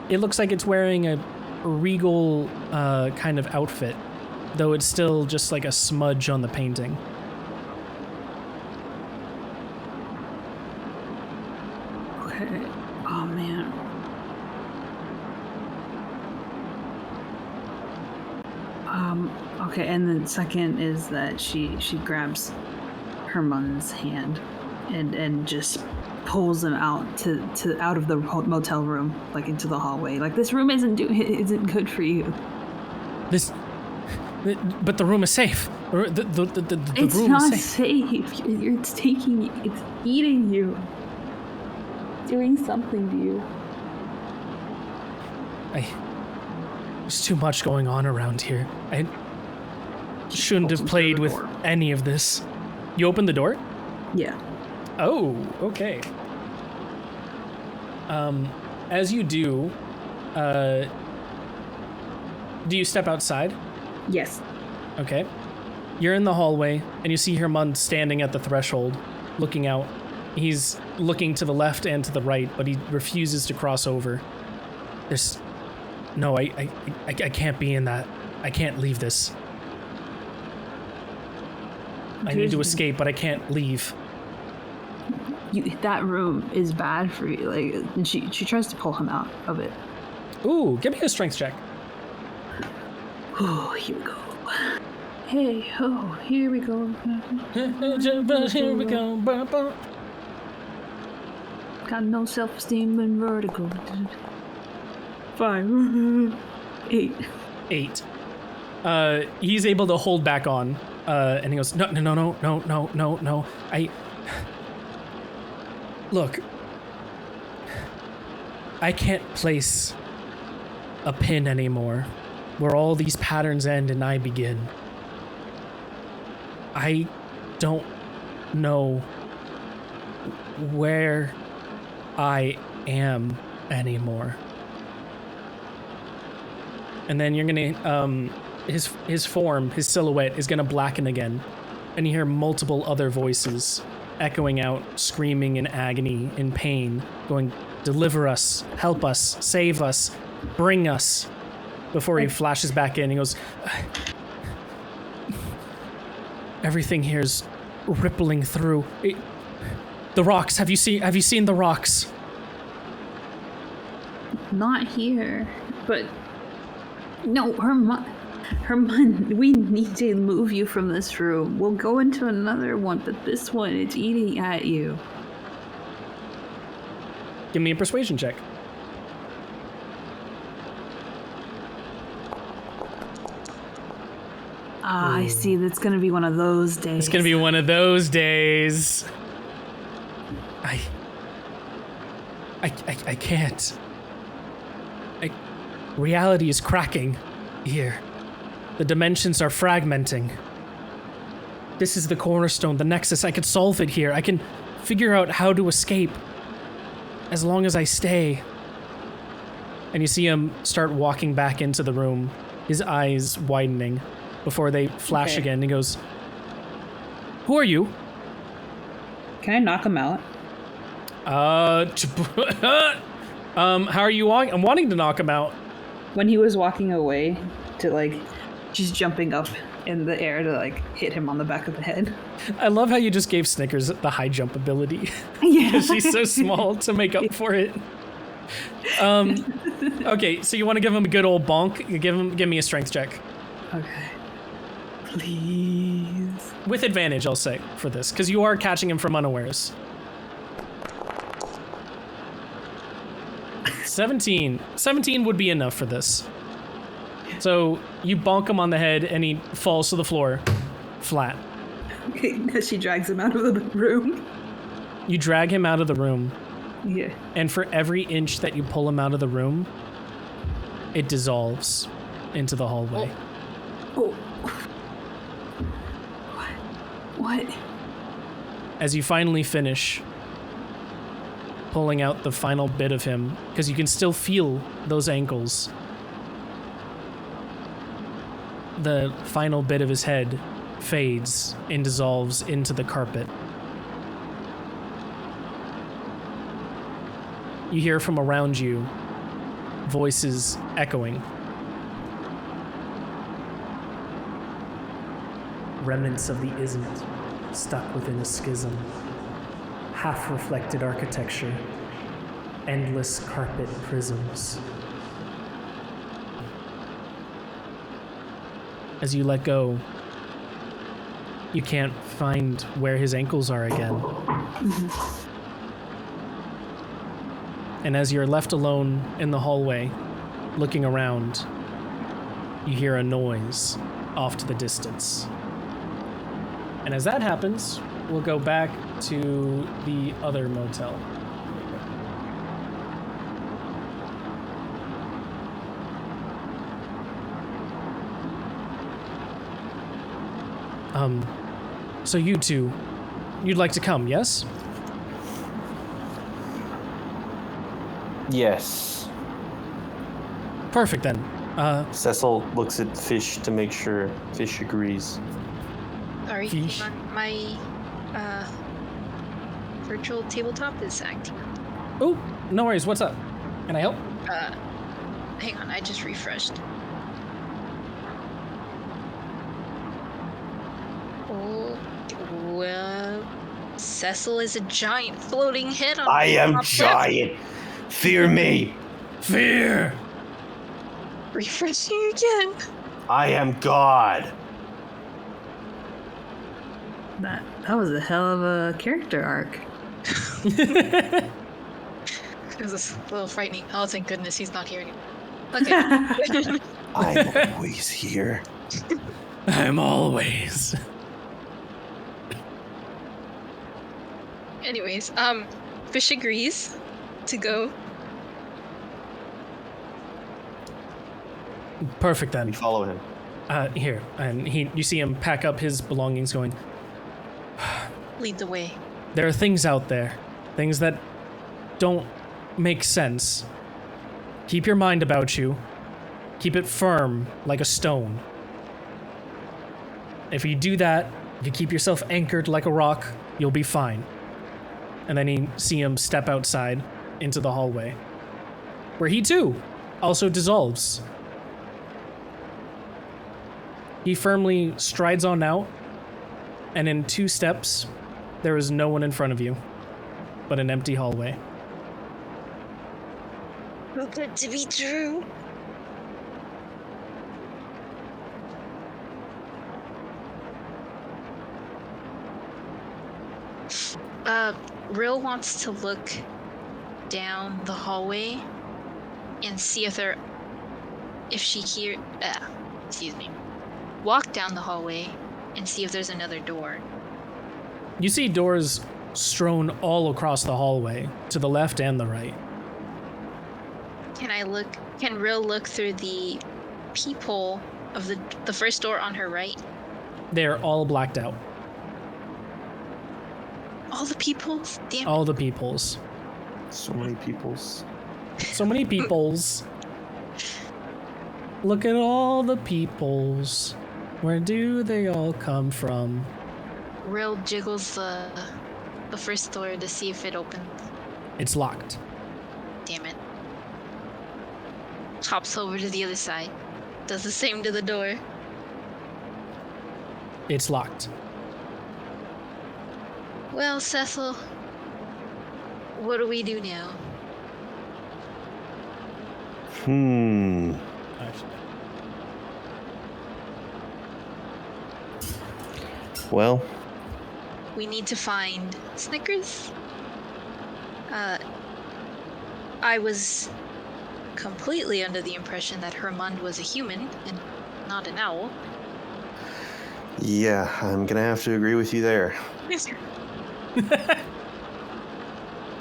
It looks like it's wearing a regal kind of outfit, though it's still just like a smudge on the painting. Okay. Oh man. Okay, and then second is that she grabs Herman's hand and just pulls him out to out of the motel room, like into the hallway. Like, this room isn't good for you. But the room is safe. The It's room not is safe. safe. It's eating you. Doing something to you. There's too much going on around here. I shouldn't have played with any of this. You opened the door? Yeah. Oh, okay. As you do you step outside? Yes. Okay. You're in the hallway, and you see Herman standing at the threshold, looking out. He's looking to the left and to the right, but he refuses to cross over. No, I can't be in that. I can't leave this. I need to escape, but I can't leave. That room is bad for you. Like, and she tries to pull him out of it. Ooh, give me a strength check. Oh, here we go. Hey, oh, here we go. Here we go. Got no self-esteem and vertigo. 5. 8. 8. He's able to hold back on, and he goes, no. Look, I can't place a pin anymore where all these patterns end and I begin. I don't know where I am anymore. And then you're gonna, his form, his silhouette is gonna blacken again, and you hear multiple other voices echoing out, screaming in agony, in pain, going, deliver us, help us, save us, bring us, before he flashes back in. He goes, everything here's rippling through. The rocks, have you seen the rocks? Not here, but no, Herman, we need to move you from this room. We'll go into another one, but this one, it's eating at you. Give me a persuasion check. I see. That's gonna be one of those days. It's gonna be one of those days. I can't. Reality is cracking here. The dimensions are fragmenting. This is the cornerstone, the nexus. I could solve it here. I can figure out how to escape as long as I stay. And you see him start walking back into the room, his eyes widening before they flash again. He goes, who are you? Can I knock him out? How are you walking? I'm wanting to knock him out. When he was walking away, to like, just jumping up in the air to like hit him on the back of the head. I love how you just gave Snickers the high jump ability. Yeah. Because she's so small to make up for it. Okay, so you want to give him a good old bonk? Give me a strength check. Okay. Please. With advantage, I'll say, for this, because you are catching him from unawares. 17. 17 would be enough for this. So you bonk him on the head and he falls to the floor, flat. Okay, as she drags him out of the room. You drag him out of the room. Yeah. And for every inch that you pull him out of the room, it dissolves into the hallway. Oh. What? As you finally finish pulling out the final bit of him, because you can still feel those ankles, the final bit of his head fades and dissolves into the carpet. you hear from around you voices echoing. Remnants of the isn't stuck within a schism. Half-reflected architecture. Endless carpet prisms. As you let go, you can't find where his ankles are again. And as you're left alone in the hallway, looking around, you hear a noise off to the distance. And as that happens, we'll go back to the other motel. So you two, you'd like to come, yes? Yes. Perfect then. Cecil looks at Fish to make sure Fish agrees. Sorry, Fish. hang on. My virtual tabletop is acting. Oh, no worries. What's up? Can I help? Hang on, I just refreshed. Oh, well, Cecil is a giant floating head on I am top left. giant. Fear me. Fear! Refreshing again. I am God. That was a hell of a character arc. It was a little frightening. Oh, thank goodness he's not here anymore. Okay. I'm always here. I'm always. Anyways, Fish agrees to go. Perfect We then. follow him. Here, and you see him pack up his belongings going, Lead the way. there are things out there, things that don't make sense. Keep your mind about you. Keep it firm like a stone. If you do that, if you keep yourself anchored like a rock, you'll be fine. And then you see him step outside into the hallway, where he too also dissolves. He firmly strides on out, and in 2 steps, there is no one in front of you, but an empty hallway. Too good to be true. Rill wants to look down the hallway and see if she hear, walk down the hallway and see if there's another door. You see doors strewn all across the hallway, to the left and the right. Can Rill look through the peephole of the first door on her right? They're all blacked out. All the peepholes? Damn. All the peoples. So many peoples. So many peoples. Look at all the peoples. Where do they all come from? Rill jiggles the first door to see if it opens. It's locked. Damn it. Hops over to the other side. Does the same to the door. It's locked. Well, Cecil, what do we do now? Well, We need to find Snickers. I was completely under the impression that Hermund was a human and not an owl. yeah, I'm gonna have to agree with you there.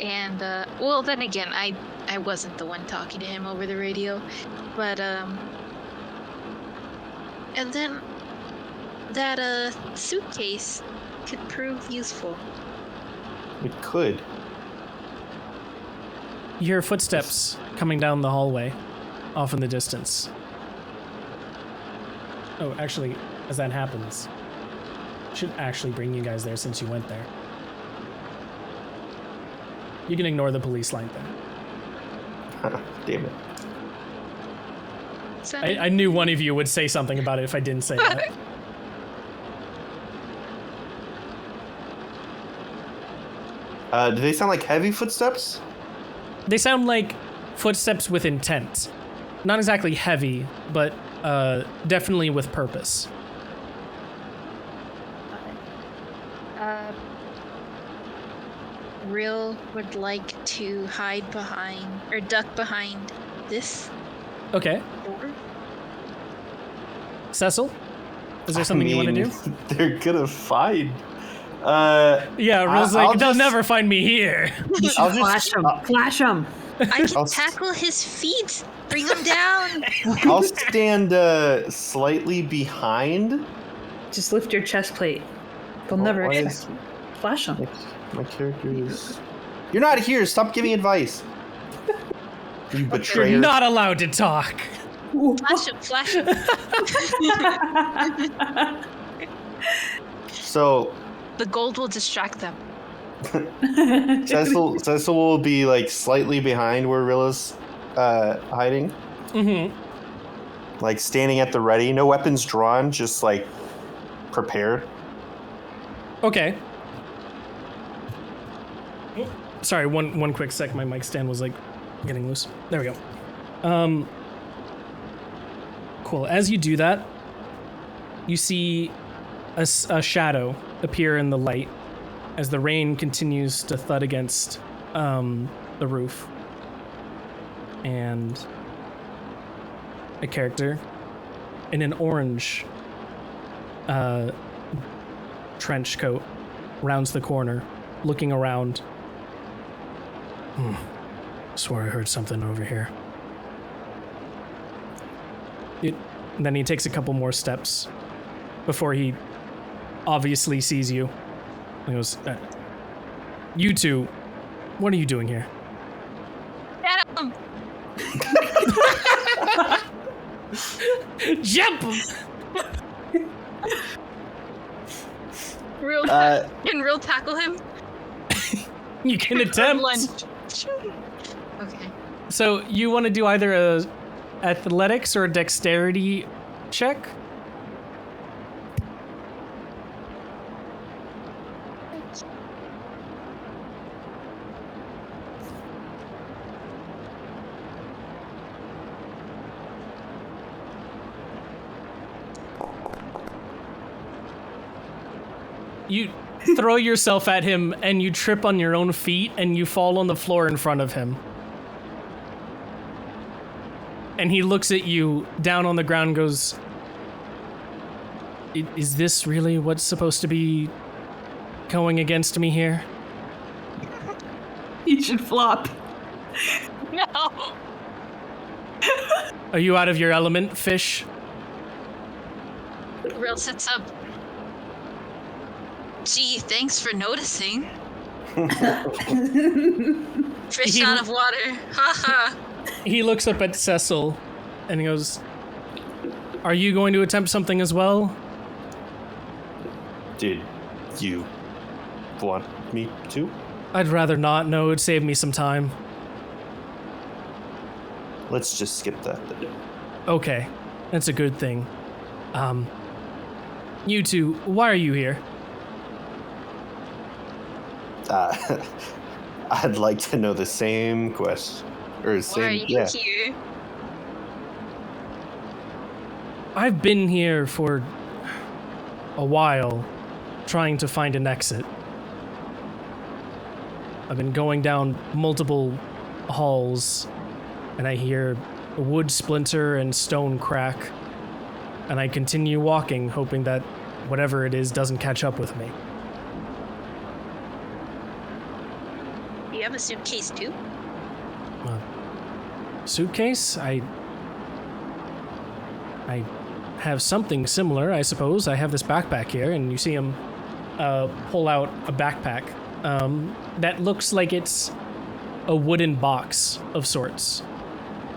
And, well, then again, I wasn't the one talking to him over the radio. But, and then that, suitcase could prove useful. It could. You hear footsteps coming down the hallway, off in the distance. Oh, actually, as that happens, should actually bring you guys there since you went there. You can ignore the police line thing. Damn it. I knew one of you would say something about it if I didn't say that. Do they sound like heavy footsteps? They sound like footsteps with intent. Not exactly heavy, but definitely with purpose. Real would like to hide behind, or duck behind this Okay. door. Cecil? Is there something you want to do? They're gonna find. Yeah, Real's I'll like, they'll just- never find me here. I'll Flash him. Flash him. I can I'll- tackle his feet. Bring him down. I'll stand slightly behind. Just lift your chest plate. They'll Well, never why check. is- Flash him. My character is. You're not here. Stop giving advice. You You're betrayer. not allowed to talk. Flash him. Flash him. So The gold will distract them. Cecil will be like slightly behind where Rilla's hiding, Mm-hmm. like standing at the ready, no weapons drawn, just like prepared. Okay. Sorry, one quick sec. My mic stand was like getting loose. There we go. Cool. As you do that, you see a shadow appear in the light as the rain continues to thud against the roof. And a character in an orange trench coat rounds the corner, looking around. Swore I heard something over here. Then he takes a couple more steps before he obviously sees you. He goes, you two, what are you doing here? Get him. Jump! Real. Can Real tackle him? You can attempt. Lunge. Okay. So you want to do either a athletics or a dexterity check? You throw yourself at him and you trip on your own feet and you fall on the floor in front of him. And he looks at you down on the ground and goes, is this really what's supposed to be going against me here? You should flop. No. Are you out of your element, fish? Real sits up. Gee, thanks for noticing. Fish out of water. Haha. He looks up at Cecil and he goes, are you going to attempt something as well? Did you want me to? I'd rather not. No, it'd save me some time. Let's just skip that. Okay, that's a good thing. You two, why are you here? I'd like to know the same question. Or same, Why are you yeah. here? I've been here for a while, trying to find an exit. I've been going down multiple halls, and I hear a wood splinter and stone crack, and I continue walking, hoping that whatever it is doesn't catch up with me. You have a suitcase too? Suitcase? I have something similar, I suppose. I have this backpack here, and you see him pull out a backpack that looks like it's a wooden box of sorts.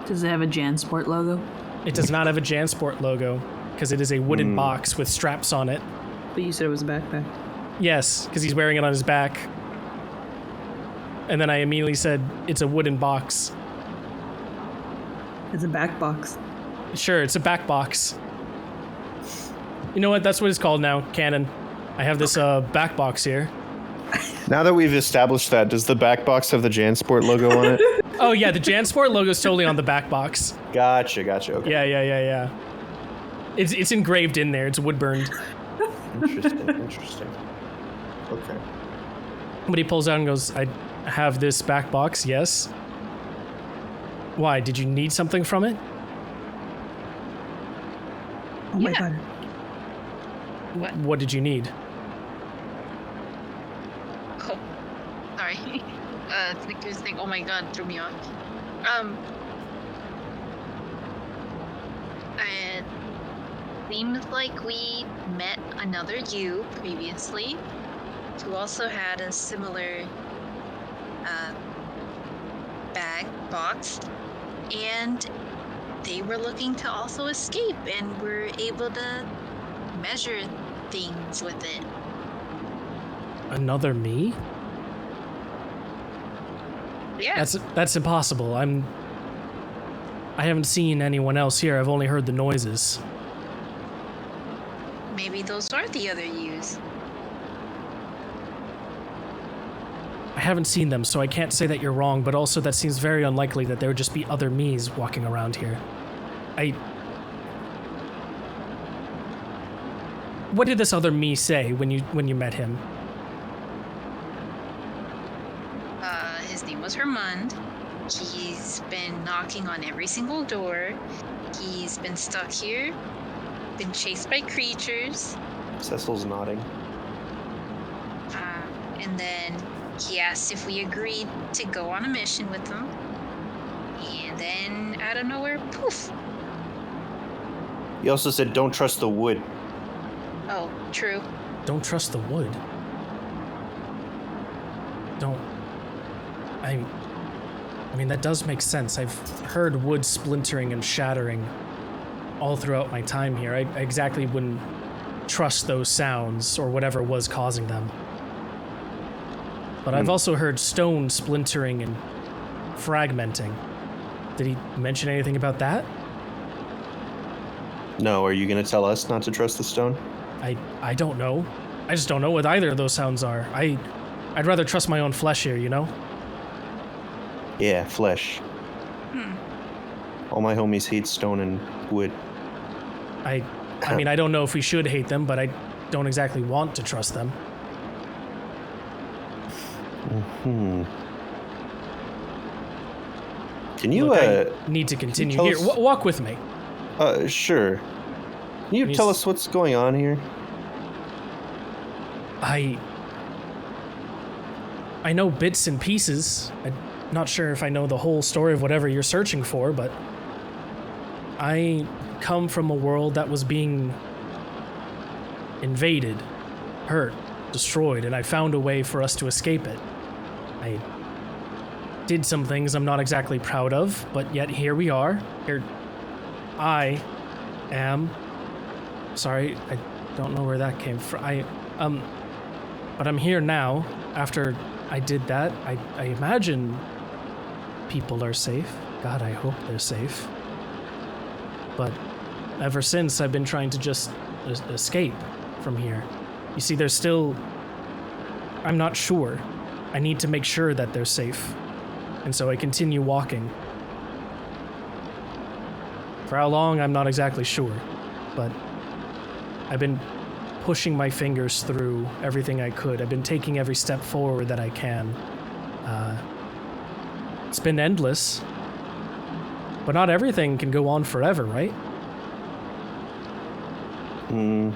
Does it have a JanSport logo? It does not have a JanSport logo, because it is a wooden box with straps on it. But you said it was a backpack. Yes, because he's wearing it on his back. And then I immediately said, it's a wooden box. It's a back box. Sure, it's a back box. You know what? That's what it's called now, Canon. I have this back box here. Now that we've established that, does the back box have the JanSport logo on it? Oh yeah, the JanSport logo is totally on the back box. Gotcha. Okay. Yeah. It's engraved in there. It's wood burned. Interesting. Okay. But he pulls out and goes, I have this back box, yes. Why? Did you need something from it? Oh my god. What did you need? Oh, sorry. Snickers thing. Oh my god, threw me off. It seems like we met another you previously, who also had a similar bag box, and they were looking to also escape, and were able to measure things with it. Another me? Yeah. That's impossible. I haven't seen anyone else here. I've only heard the noises. Maybe those are the other yous. I haven't seen them, so I can't say that you're wrong, but also that seems very unlikely that there would just be other me's walking around here. What did this other me say when you met him? His name was Hermund. He's been knocking on every single door. He's been stuck here, been chased by creatures. Cecil's nodding. And then he asked if we agreed to go on a mission with him. And then, out of nowhere, poof. He also said, "Don't trust the wood." Oh, true. Don't trust the wood. I mean, that does make sense. I've heard wood splintering and shattering all throughout my time here. I exactly wouldn't trust those sounds or whatever was causing them. But I've also heard stone splintering and fragmenting. Did he mention anything about that? No, are you going to tell us not to trust the stone? I don't know. I just don't know what either of those sounds are. I'd rather trust my own flesh here, you know? Yeah, flesh. All my homies hate stone and wood. I mean, I don't know if we should hate them, but I don't exactly want to trust them. Can you, Look, I need to continue here. Walk with me. Sure. Can you tell us what's going on here? I know bits and pieces. I'm not sure if I know the whole story of whatever you're searching for, but I come from a world that was being invaded, hurt, destroyed, and I found a way for us to escape it. I did some things I'm not exactly proud of, but yet here we are. Here I am. Sorry, I don't know where that came from. But I'm here now. After I did that, I imagine people are safe. God, I hope they're safe. But ever since, I've been trying to just escape from here. You see, there's still... I'm not sure. I need to make sure that they're safe. And so I continue walking. For how long, I'm not exactly sure. But I've been pushing my fingers through everything I could. I've been taking every step forward that I can. It's been endless. But not everything can go on forever, right? And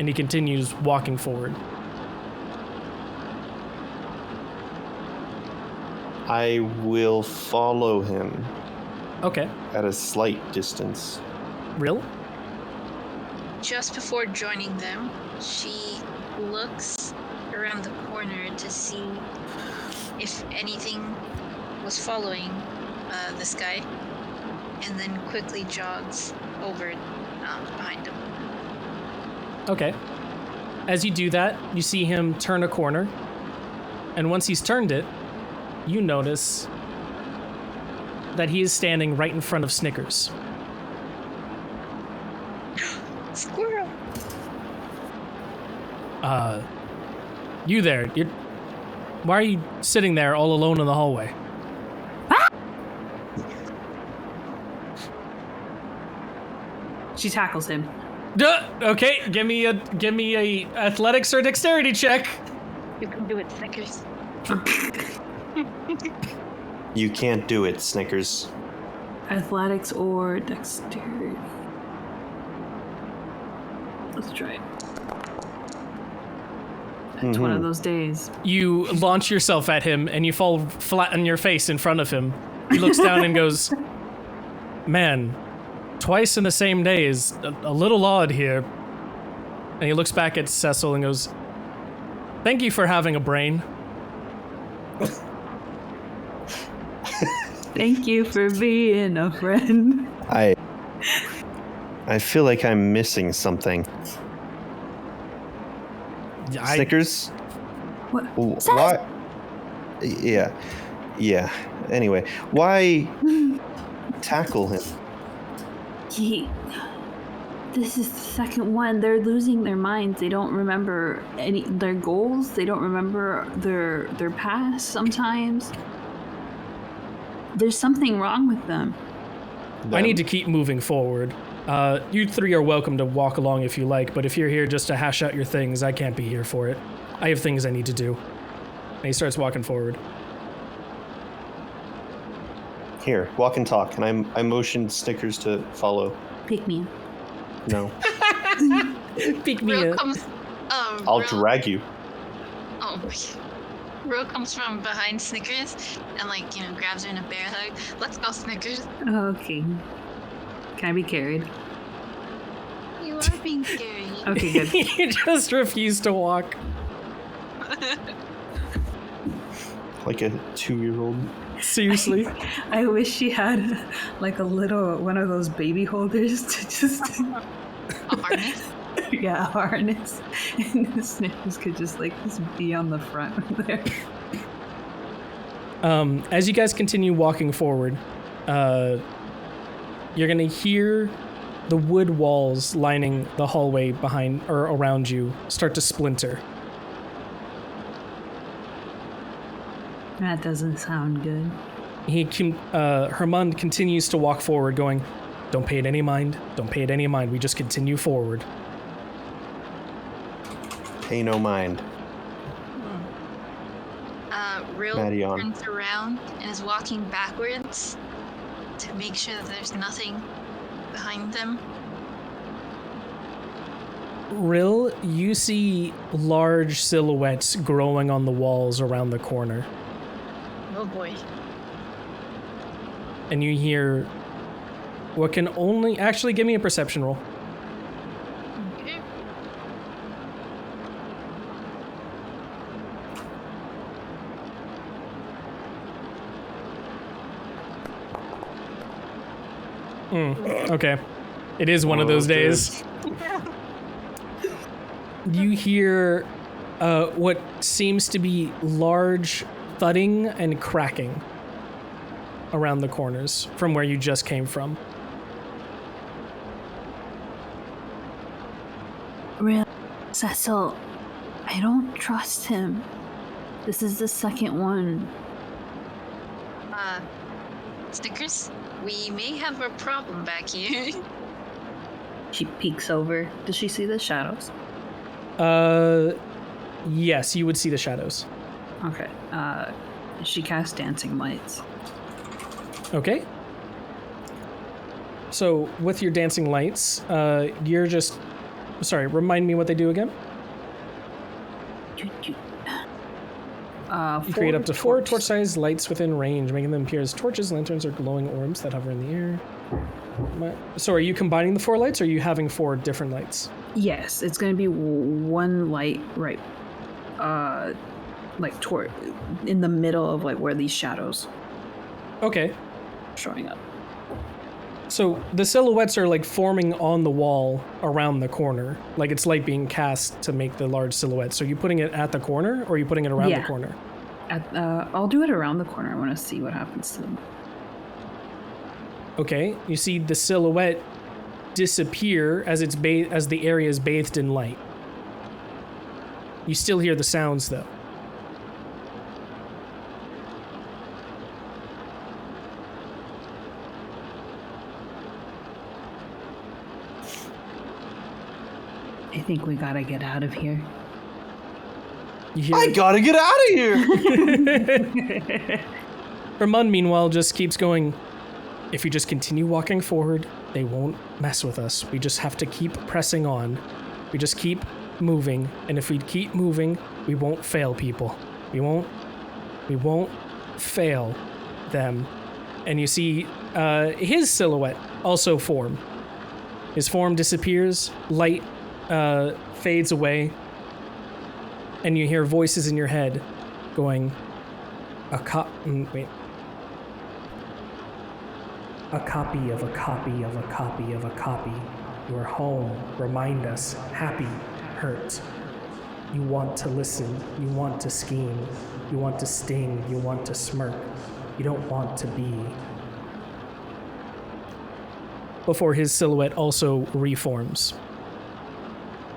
he continues walking forward. I will follow him. Okay. At a slight distance. Real? Just before joining them, she looks around the corner to see if anything was following this guy, and then quickly jogs over behind him. Okay. As you do that, you see him turn a corner, and once he's turned it, you notice that he is standing right in front of Snickers. Squirrel. You there? Why are you sitting there all alone in the hallway? She tackles him. Okay, give me a athletics or dexterity check. You can do it, Snickers. You can't do it, Snickers. Athletics or dexterity. Let's try it. It's one of those days. You launch yourself at him and you fall flat on your face in front of him. He looks down and goes, "Man, twice in the same day is a little odd here." And he looks back at Cecil and goes, "Thank you for having a brain." Thank you for being a friend. I feel like I'm missing something. Snickers? What? Why? Yeah. Anyway, why tackle him? This is the second one. They're losing their minds. They don't remember their goals. They don't remember their past sometimes. There's something wrong with them. I need to keep moving forward. You three are welcome to walk along if you like, but if you're here just to hash out your things, I can't be here for it. I have things I need to do. And he starts walking forward. Here, walk and talk, and I motioned Snickers to follow. Pick me. No. Pick me Real up. comes. I'll Real- drag you. Oh. Ro comes from behind Snickers and grabs her in a bear hug. Let's go, Snickers. Okay. Can I be carried? You are being scary. Okay, good. He just refused to walk. Like a 2-year-old. Seriously. I wish she had like a little one of those baby holders to just A harness. a harness, and the Snickers could just be on the front there. As you guys continue walking forward, you're gonna hear the wood walls lining the hallway behind or around you start to splinter. That doesn't sound good. Hermund continues to walk forward, going, "Don't pay it any mind. Don't pay it any mind. We just continue forward." Pay no mind. Real Marion. turns around and is walking backwards to make sure that there's nothing behind them. Rill, you see large silhouettes growing on the walls around the corner, Oh boy. and you hear what can only actually give me a perception roll. Okay. Okay. It is one of those days. You hear what seems to be large thudding and cracking around the corners from where you just came from. Real Cecil, I don't trust him. This is the second one. Snickers, we may have a problem back here. She peeks over. Does she see the shadows? Yes, you would see the shadows. Okay. She casts dancing lights. Okay. So with your dancing lights, you're just... Sorry, remind me what they do again? You create up to 4 torch-sized lights within range, making them appear as torches, lanterns, or glowing orbs that hover in the air. So are you combining the 4 lights, or are you having 4 different lights? Yes, it's going to be one light right, toward in the middle of where these shadows Okay. showing up. So the silhouettes are forming on the wall around the corner. It's light being cast to make the large silhouette. So are you putting it at the corner, or are you putting it around the corner? I'll do it around the corner. I want to see what happens to them. Okay, you see the silhouette disappear as as the area is bathed in light. You still hear the sounds though. I think we gotta get out of here. You hear I gotta get out of here! Ramon, meanwhile, just keeps going. If you just continue walking forward, they won't mess with us. We just have to keep pressing on. We just keep moving. And if we keep moving, we won't fail people. We won't fail them. And you see his silhouette also form. His form disappears, light fades away, and you hear voices in your head going, a copy of a copy of a copy of a copy. Your home, remind us, happy, hurt. You want to listen, you want to scheme, you want to sting, you want to smirk. You don't want to be. Before his silhouette also reforms.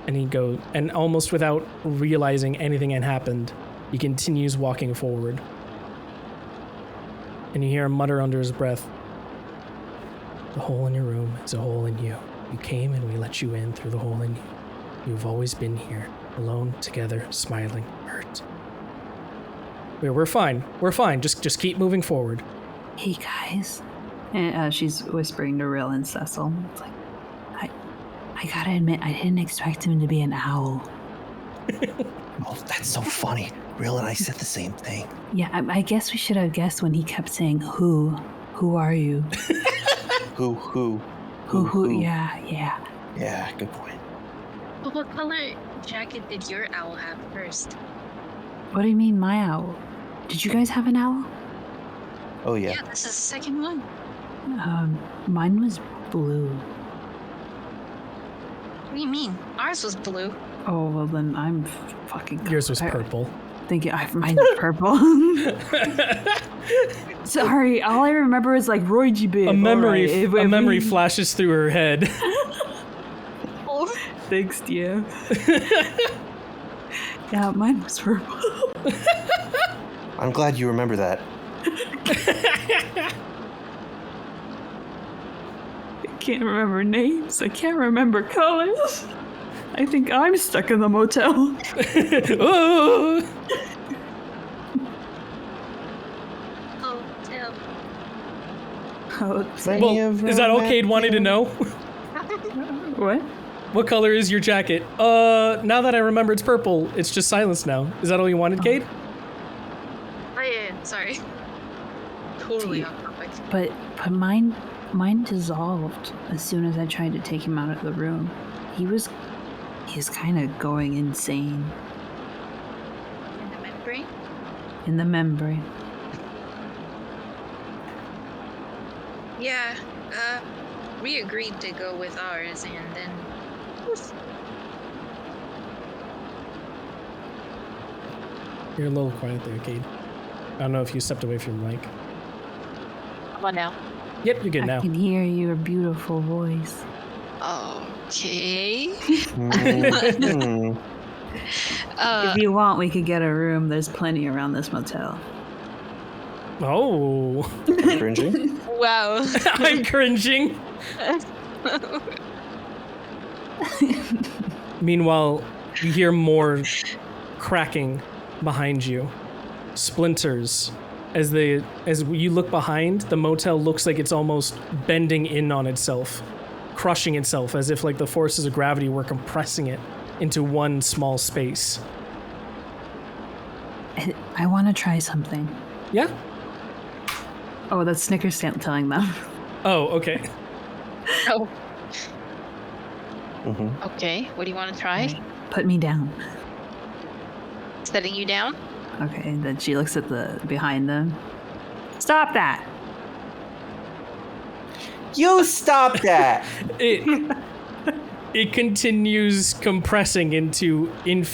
And he goes, and almost without realizing anything had happened, he continues walking forward. And you hear him mutter under his breath, the hole in your room is a hole in you. You came and we let you in through the hole in you. You've always been here, alone, together, smiling, hurt. We're fine. We're fine. Just keep moving forward. Hey guys. And she's whispering to Rill and Cecil. It's like, I gotta admit, I didn't expect him to be an owl. Oh, that's so funny. Real and I said the same thing. Yeah, I guess we should have guessed when he kept saying, who are you? Who? Yeah. Yeah, good point. But what color jacket did your owl have first? What do you mean, my owl? Did you guys have an owl? Oh, yeah. Yeah, this is the second one. Mine was blue. What do you mean? Ours was blue. Oh, well then I'm fucking... Yours was purple. Thank you. Mine's purple. Sorry, all I remember is like Roy G. Biv. A memory flashes through her head. Oh. Thanks, dear. Yeah, mine was purple. I'm glad you remember that. I can't remember names. I can't remember colors. I think I'm stuck in the motel. Oh. Oh, damn. Well, is that all Cade wanted to know? What? What color is your jacket? Now that I remember it's purple, it's just silence now. Is that all you wanted, Cade? Oh, yeah, sorry. Totally off topic. But mine dissolved as soon as I tried to take him out of the room. He was kind of going insane. In the membrane? In the membrane. Yeah, we agreed to go with ours, and then... Oof. You're a little quiet there, Cade. I don't know if you stepped away from your mic. How about now? Yep, you're good now. I can hear your beautiful voice. Okay. Mm. If you want, we could get a room. There's plenty around this motel. Oh. Cringing? Wow. I'm cringing. Meanwhile, you hear more cracking behind you. Splinters. As you look behind, the motel looks like it's almost bending in on itself, crushing itself, as if like the forces of gravity were compressing it into one small space. I want to try something. Yeah? Oh, that's Snickers telling them. Oh, okay. Oh, Mm-hmm. okay. What do you want to try? Put me down. Setting you down? Okay, and then she looks at the behind them. Stop that! You stop that! It continues compressing into an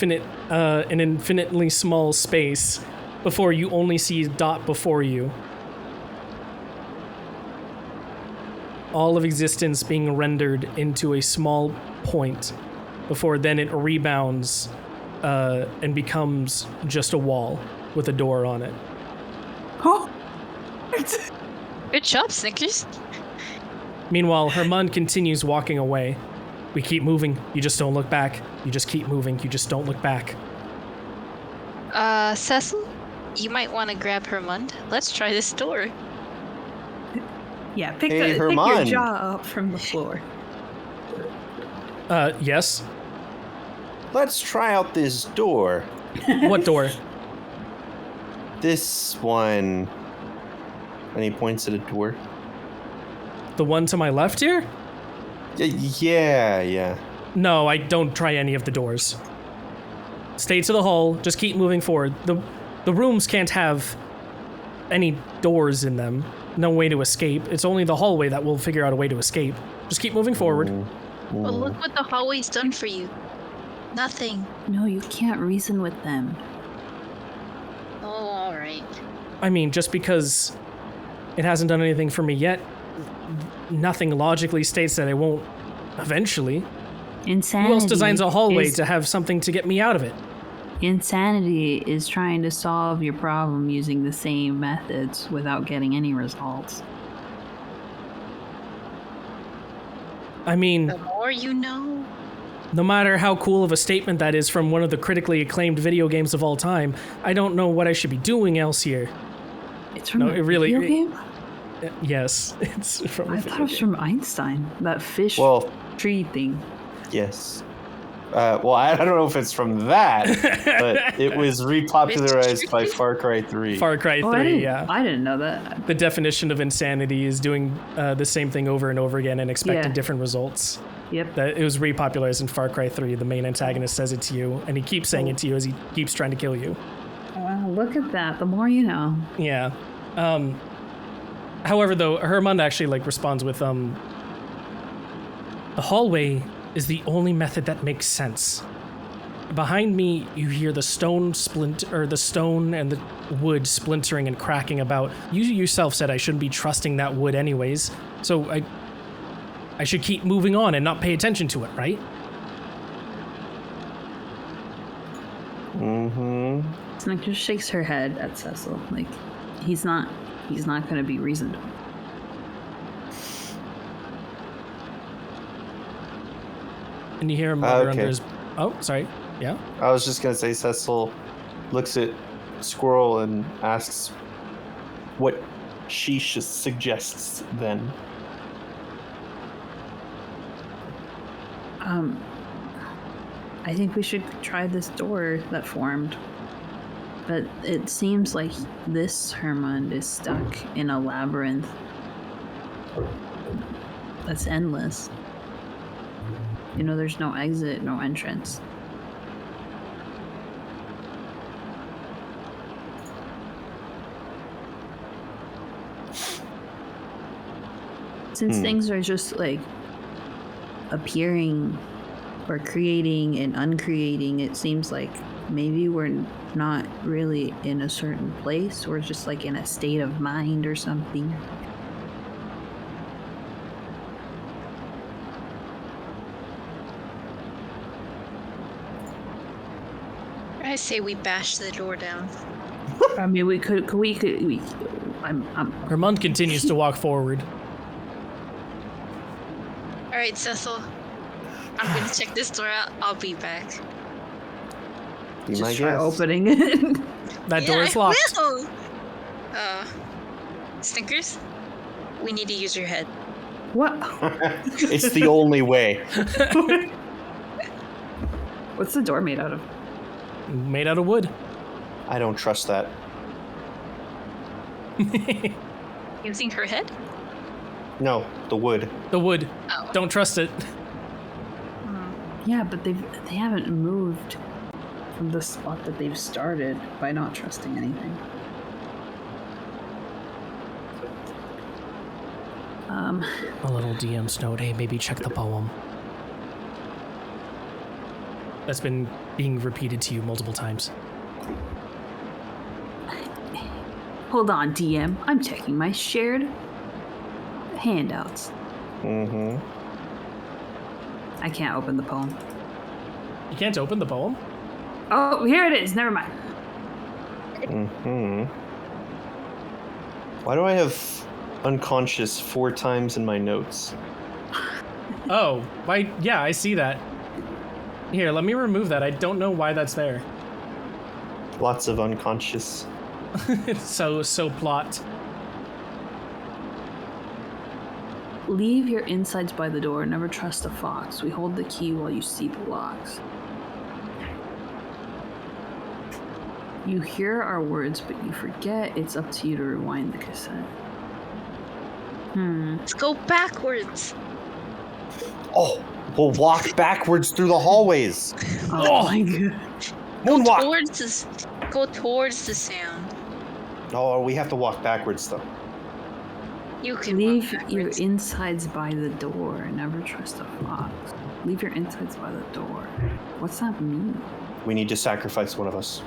infinitely small space before you only see a dot before you. all of existence being rendered into a small point before then it rebounds and becomes just a wall with a door on it. Oh! Good job, Snickers. Meanwhile, Hermund continues walking away. We keep moving, you just don't look back. You just keep moving, you just don't look back. Cecil, you might want to grab Hermund. Let's try this door. Yeah, pick Hey, your Hermund. jaw up from the floor. Yes? Let's try out this door. What door? This one. And he points at a door. The one to my left here? Yeah. No, I don't try any of the doors. Stay to the hall, just keep moving forward. The rooms can't have any doors in them. No way to escape. It's only the hallway that will figure out a way to escape. Just keep moving forward. But look what the hallway's done for you. Nothing. No, you can't reason with them. Oh, alright. I mean, just because it hasn't done anything for me yet, nothing logically states that it won't eventually. Insanity. Who else designs a hallway is- to have something to get me out of it? Insanity is trying to solve your problem using the same methods without getting any results. I mean, The more you know. no matter how cool of a statement that is from one of the critically acclaimed video games of all time, I don't know what I should be doing else here. It's from No, a it really- video game? Yes, it's from a I video thought it was game. from Einstein. That fish Well, tree thing. yes. Well, I don't know if it's from that, but it was repopularized by Far Cry 3. Far Cry 3, yeah. I didn't know that. The definition of insanity is doing the same thing over and over again and expecting Yeah. different results. Yep. That it was repopularized in Far Cry 3. The main antagonist says it to you, and he keeps saying it to you as he keeps trying to kill you. Wow, look at that. The more you know. Yeah. However, though, Hermund actually responds with the hallway is the only method that makes sense. Behind me, you hear the stone and the wood splintering and cracking about. You yourself said I shouldn't be trusting that wood anyways, so I should keep moving on and not pay attention to it, right? Mm-hmm. Snick just shakes her head at Cecil. Like, he's not gonna be reasoned with. And you hear him mutter Okay. under his... Oh, sorry. Yeah? I was just going to say Cecil looks at Squirrel and asks what she suggests then. I think we should try this door that formed. But it seems like this Hermund is stuck in a labyrinth that's endless. You know, there's no exit, no entrance. Since things are just appearing or creating and uncreating, it seems like maybe we're not really in a certain place. We're just in a state of mind or something. I say we bash the door down. I mean, we could. I'm Hermund continues to walk forward. Alright, Cecil. I'm gonna check this door out. I'll be back. Be my just try guest. opening it. That door is locked. I will. Snickers? We need to use your head. What? It's the only way. What's the door made out of? Made out of wood. I don't trust that. Using her head? No, the wood. The wood. Oh. Don't trust it. Yeah, but they haven't moved from the spot that they've started by not trusting anything. A little DM's note. Hey, maybe check the poem. That's been being repeated to you multiple times. Hold on, DM. I'm checking my shared handouts. Mm-hmm. I can't open the poem. You can't open the poem? Oh, here it is. Never mind. Mm-hmm. Why do I have unconscious 4 times in my notes? Oh, why? Yeah, I see that. Here, let me remove that. I don't know why that's there. Lots of unconscious. It's so plot. Leave your insides by the door. Never trust a fox. We hold the key while you see the locks. You hear our words, but you forget. It's up to you to rewind the cassette. Let's go backwards. Oh, we'll walk backwards through the hallways. Oh my god. Moonwalk. Go towards the sound. Oh, we have to walk backwards though. You can Leave walk your backwards. insides by the door. Never trust a fox. Leave your insides by the door. What's that mean? We need to sacrifice one of us.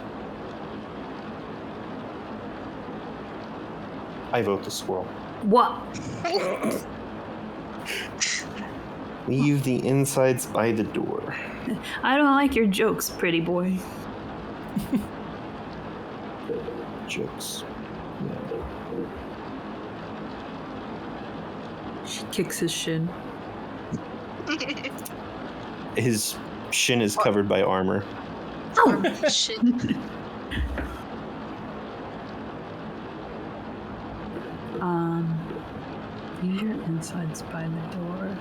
I vote the squirrel. What? Leave the insides by the door. I don't like your jokes, pretty boy. Jokes. She kicks his shin. His shin is covered by armor. Oh, shit. Leave your insides by the door.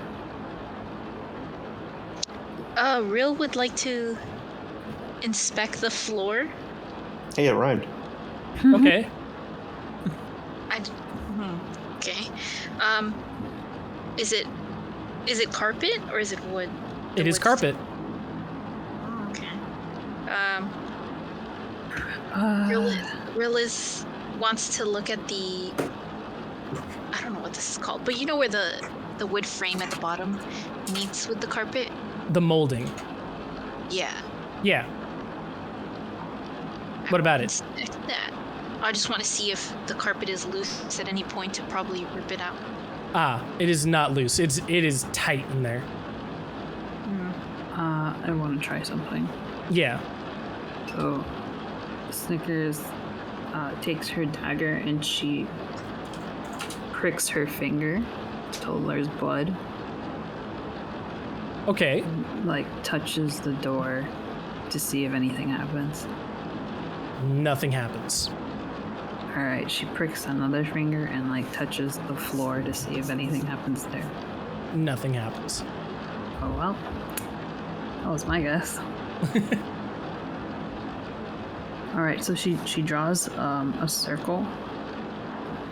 Real would like to inspect the floor. Hey, it rhymed. Okay. Okay. Is it carpet or is it wood? It is carpet. Oh, okay. Uh, Real wants to look at the. I don't know what this is called, but you know where the wood frame at the bottom meets with the carpet? The molding. Yeah. Yeah. What about it? Inspect that. I just want to see if the carpet is loose at any point to probably rip it out. Ah, it is not loose. It is tight in there. I want to try something. Yeah. So, Snickers takes her dagger and she pricks her finger till there's blood. Okay. Like, touches the door to see if anything happens. Nothing happens. Alright, she pricks another finger and, like, touches the floor to see if anything happens there. Nothing happens. Oh, well. That was my guess. Alright, so she draws a circle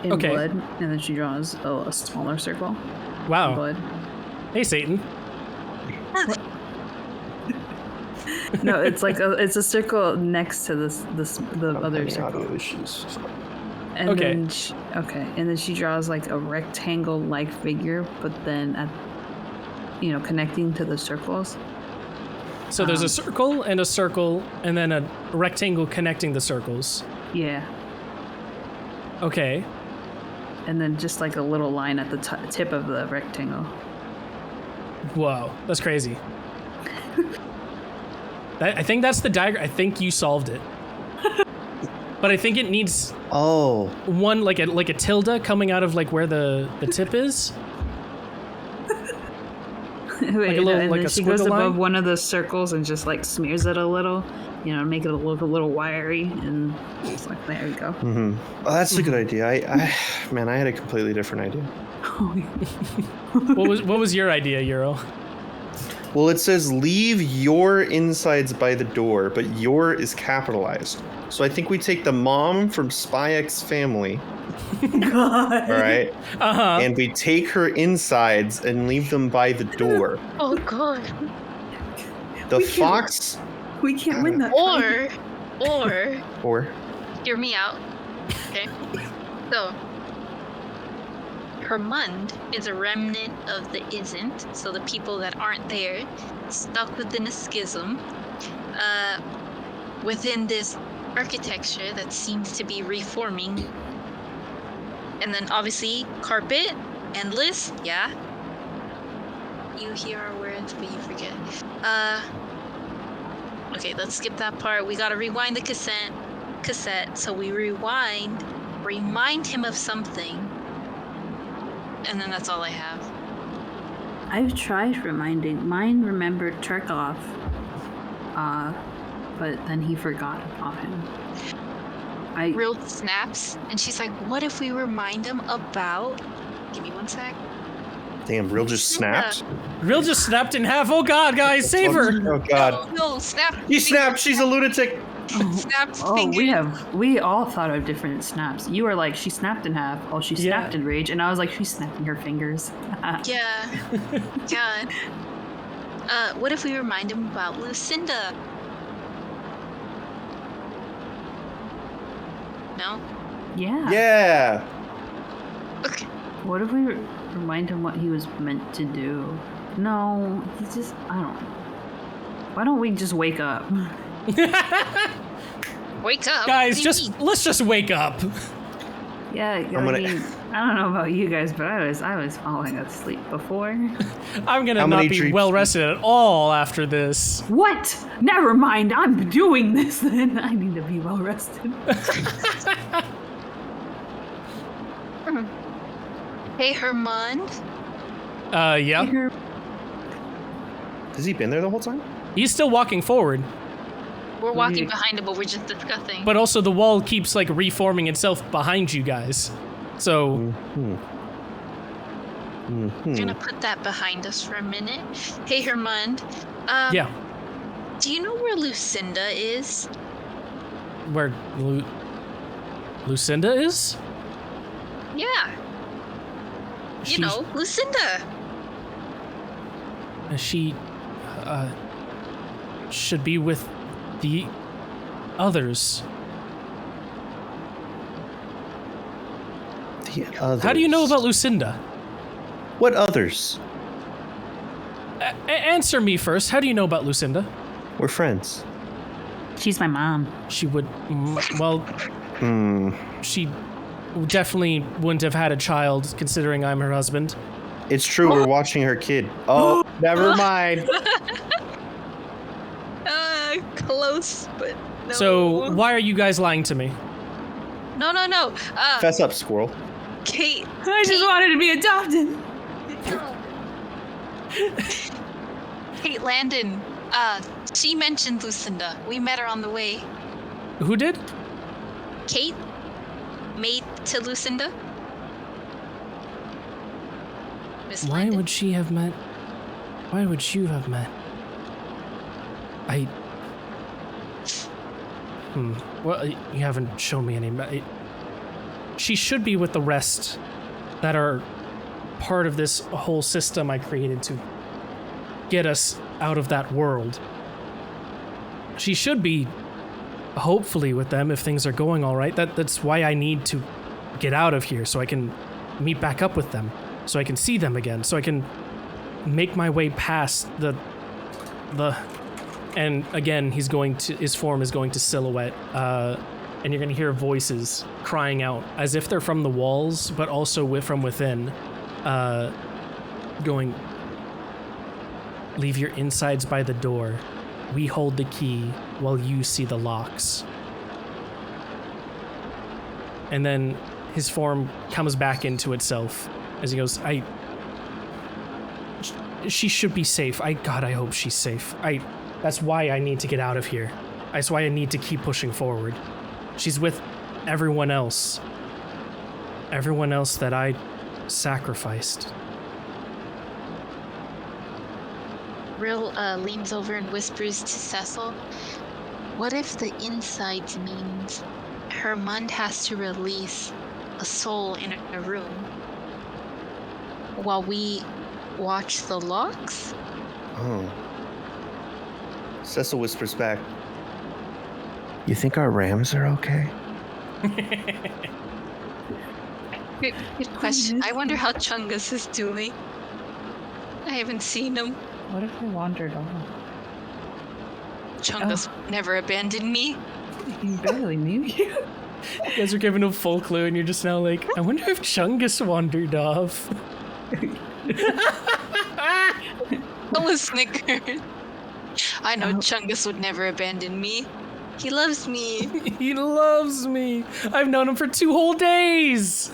in Okay. blood, and then she draws a smaller circle in Wow. blood. Hey, Satan. No, it's like it's a circle next to the other circle. Audio issues. And Okay. then and then she draws like a rectangle-like figure, but then connecting to the circles. So there's a circle, and then a rectangle connecting the circles. Yeah, Okay. and then just like a little line at the tip of the rectangle. Whoa, that's crazy. I think that's the diagram. I think you solved it. But I think it needs one like a tilde coming out of like where the tip is. Wait, a little- and like then a she goes squiggle above line? one of the circles and just like smears it a little, make it look a little wiry, and just like there we go. Mm-hmm. Oh, that's a good idea. I had a completely different idea. What was your idea, Euro? Well, it says leave your insides by the door, but your is capitalized. So I think we take the mom from Spy X Family, God. all right, Uh-huh. and we take her insides and leave them by the door. Oh god. The fox, We can't win that. Or or hear me out. Okay. So her mund is a remnant of the isn't, so the people that aren't there, stuck within a schism, within this architecture that seems to be reforming. And then obviously carpet, endless, yeah. You hear our words, but you forget. Okay, let's skip that part. We gotta rewind the cassette. So we remind him of something, and then that's all I have. I've tried reminding. Mine remembered Turkov, but then he forgot about him. Real snaps, and she's like, "What if we remind him about?" Give me 1 sec. Damn, Real just snapped? Real just snapped in half. Oh god, guys, save her! Oh god. No, snap. He snapped, she's a lunatic! Snap. Oh, finger. we all thought of different snaps. You were like, she snapped in half. Oh, she snapped in rage, and I was like, she's snapping her fingers. Yeah. God. What if we remind him about Lucinda? No? Yeah. Yeah! Okay. What if we remind him what he was meant to do? No, he's just, I don't know. Why don't we just wake up? Wake up. Guys, let's just wake up. Yeah, I mean, I don't know about you guys, but I was falling asleep before. I'm gonna not be well rested at all after this. What? Never mind, I'm doing this then. I need to be well rested. Hey, Hermond. Yeah. Has he been there the whole time? He's still walking forward. We're walking behind him, but we're just discussing. But also the wall keeps like reforming itself behind you guys. So We're gonna put that behind us for a minute. Hey, Hermond. yeah. Do you know where Lucinda is? Where Lucinda is? Yeah. You know, Lucinda. She should be with the others. The others? How do you know about Lucinda? What others? Answer me first. How do you know about Lucinda? We're friends. She's my mom. She would, she definitely wouldn't have had a child, considering I'm her husband. It's true, we're watching her kid. Oh, never mind. Close, but no. So, why are you guys lying to me? No. Fess up, squirrel. Kate. I just wanted to be adopted. Kate Landon. She mentioned Lucinda. We met her on the way. Who did? Kate? Maid to Lucinda? Miss Why Landon? would she have met? Why would you have met? Well, you haven't shown me any. She should be with the rest that are part of this whole system I created to get us out of that world. She should be, hopefully, with them if things are going all right. That's why I need to get out of here, so I can meet back up with them, so I can see them again, so I can make my way past the. And again, his form is going to silhouette, and you're going to hear voices crying out, as if they're from the walls, but also from within, going, "Leave your insides by the door. We hold the key while you see the locks." And then his form comes back into itself as he goes, she should be safe. God, I hope she's safe. That's why I need to get out of here. That's why I need to keep pushing forward. She's with everyone else. Everyone else that I sacrificed. Rill leans over and whispers to Cecil, "What if the insides means Hermond has to release a soul in a room while we watch the locks?" Oh. Cecil whispers back, "You think our rams are okay?" Good question. I wonder how Chungus is doing. I haven't seen him. What if we wandered off? Chungus never abandoned me. He barely knew you. You guys are giving a full clue, and you're just now like, I wonder if Chungus wandered off. Oh, Snickers. I know Chungus would never abandon me. He loves me. He loves me. I've known him for 2 whole days.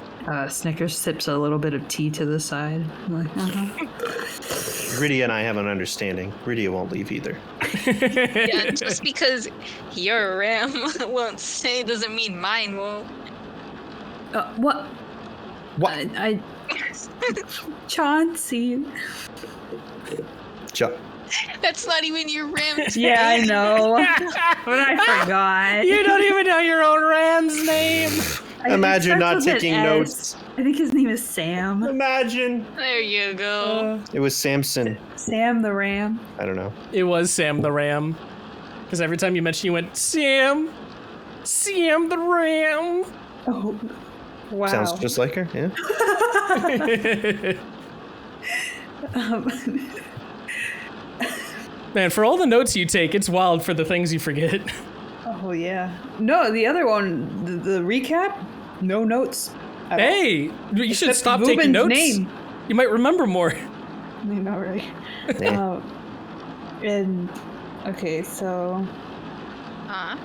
Snickers sips a little bit of tea to the side. Like, Rydia and I have an understanding. Rydia won't leave either. Yeah, just because your ram won't stay doesn't mean mine won't. What? What? I Chauncey. That's not even your ram's Yeah, I name. know. But I forgot. You don't even know your own ram's name. Imagine It not starts with taking an notes. S. I think his name is Sam. Imagine. There you go. It was Samson. Sam the Ram. I don't know. It was Sam the Ram. Because every time you mentioned, you went, Sam the Ram. Oh, wow. Sounds just like her, yeah. Man, for all the notes you take, it's wild for the things you forget. Oh, yeah. No, the other one, the recap, no notes. at all. Hey, you should Except stop taking Ruben's notes. name. You might remember more. I know, right? Yeah. And, okay, so... Huh?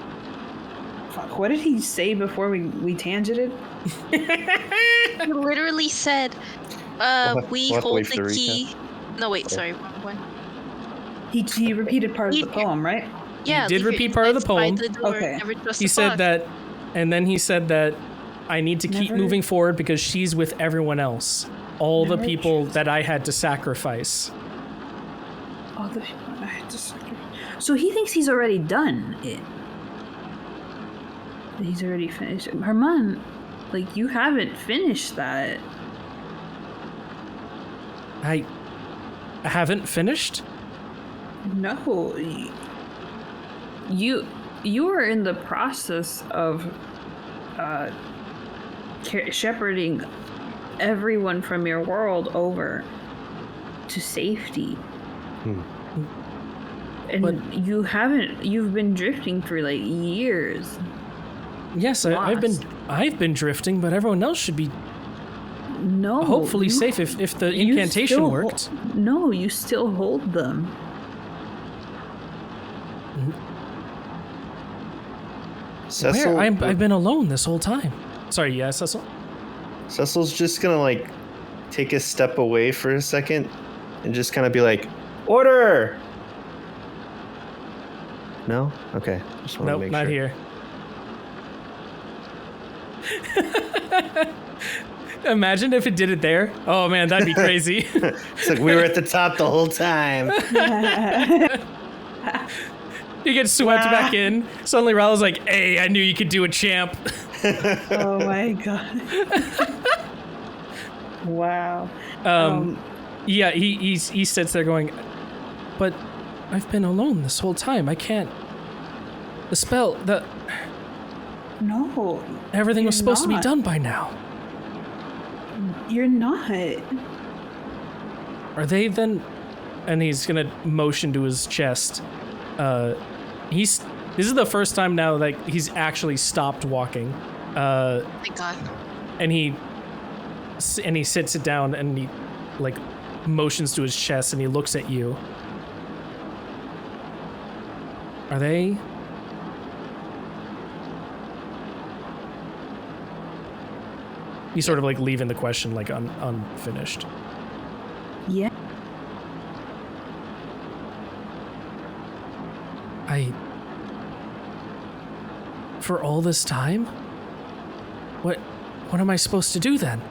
Fuck, what did he say before we tangented? He literally said, We'll have we to hold wait for the the key. No, wait, sorry, wrong one. He repeated part of the He- poem, right? Yeah, did leave your repeat part of the insides by poem. the door, Okay. never trust He a said fox. that, and then he said that I need to keep Never- moving forward because she's with everyone else. All the Never people trust- that I had to sacrifice. All the people I had to sacrifice. So he thinks he's already done it. He's already finished. Herman, like, you haven't finished that. I haven't finished? No. You are in the process of shepherding everyone from your world over to safety. And But- you've been drifting for like years. Yes, I've been drifting, but everyone else should be No. hopefully you- safe if the you incantation still worked. No, you still hold them. Cecil, Where? I've been alone this whole time. Sorry, yeah, Cecil? Cecil's just gonna like take a step away for a second and just kind of be like, "Order!" No? Okay. Just want to Nope, make not sure. here. Imagine if it did it there. Oh man, that'd be crazy. It's like we were at the top the whole time. You get swept back in. Suddenly Raul's like, hey, I knew you could do a champ. Oh my god. Wow. Yeah, he sits there going, but I've been alone this whole time. I can't. The spell, No. everything was You're supposed to be not. done by now. You're not. Are they then? And he's gonna motion to his chest. This is the first time now that he's actually stopped walking. Thank God. And he sits it down and he like motions to his chest and he looks at you. Are they? You sort of like leaving the question like unfinished. Yeah. For all this time? What am I supposed to do then?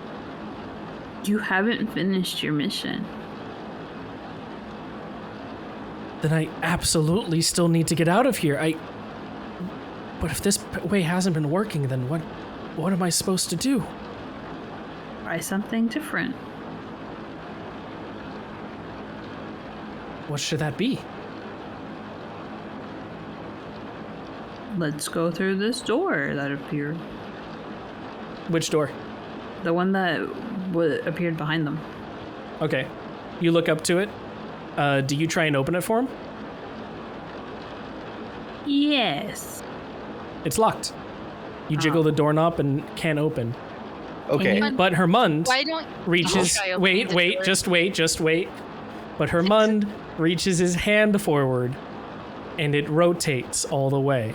You haven't finished your mission. Then I absolutely still need to get out of here. But if this way hasn't been working, then what am I supposed to do? Try something different. What should that be? Let's go through this door that appeared. Which door? The one that appeared behind them. Okay. You look up to it. Do you try and open it for him? Yes. It's locked. You jiggle the doorknob and can't open. Okay. But Hermund Why don't reaches. try opening Wait, the door? just wait. But Hermund reaches his hand forward, and it rotates all the way.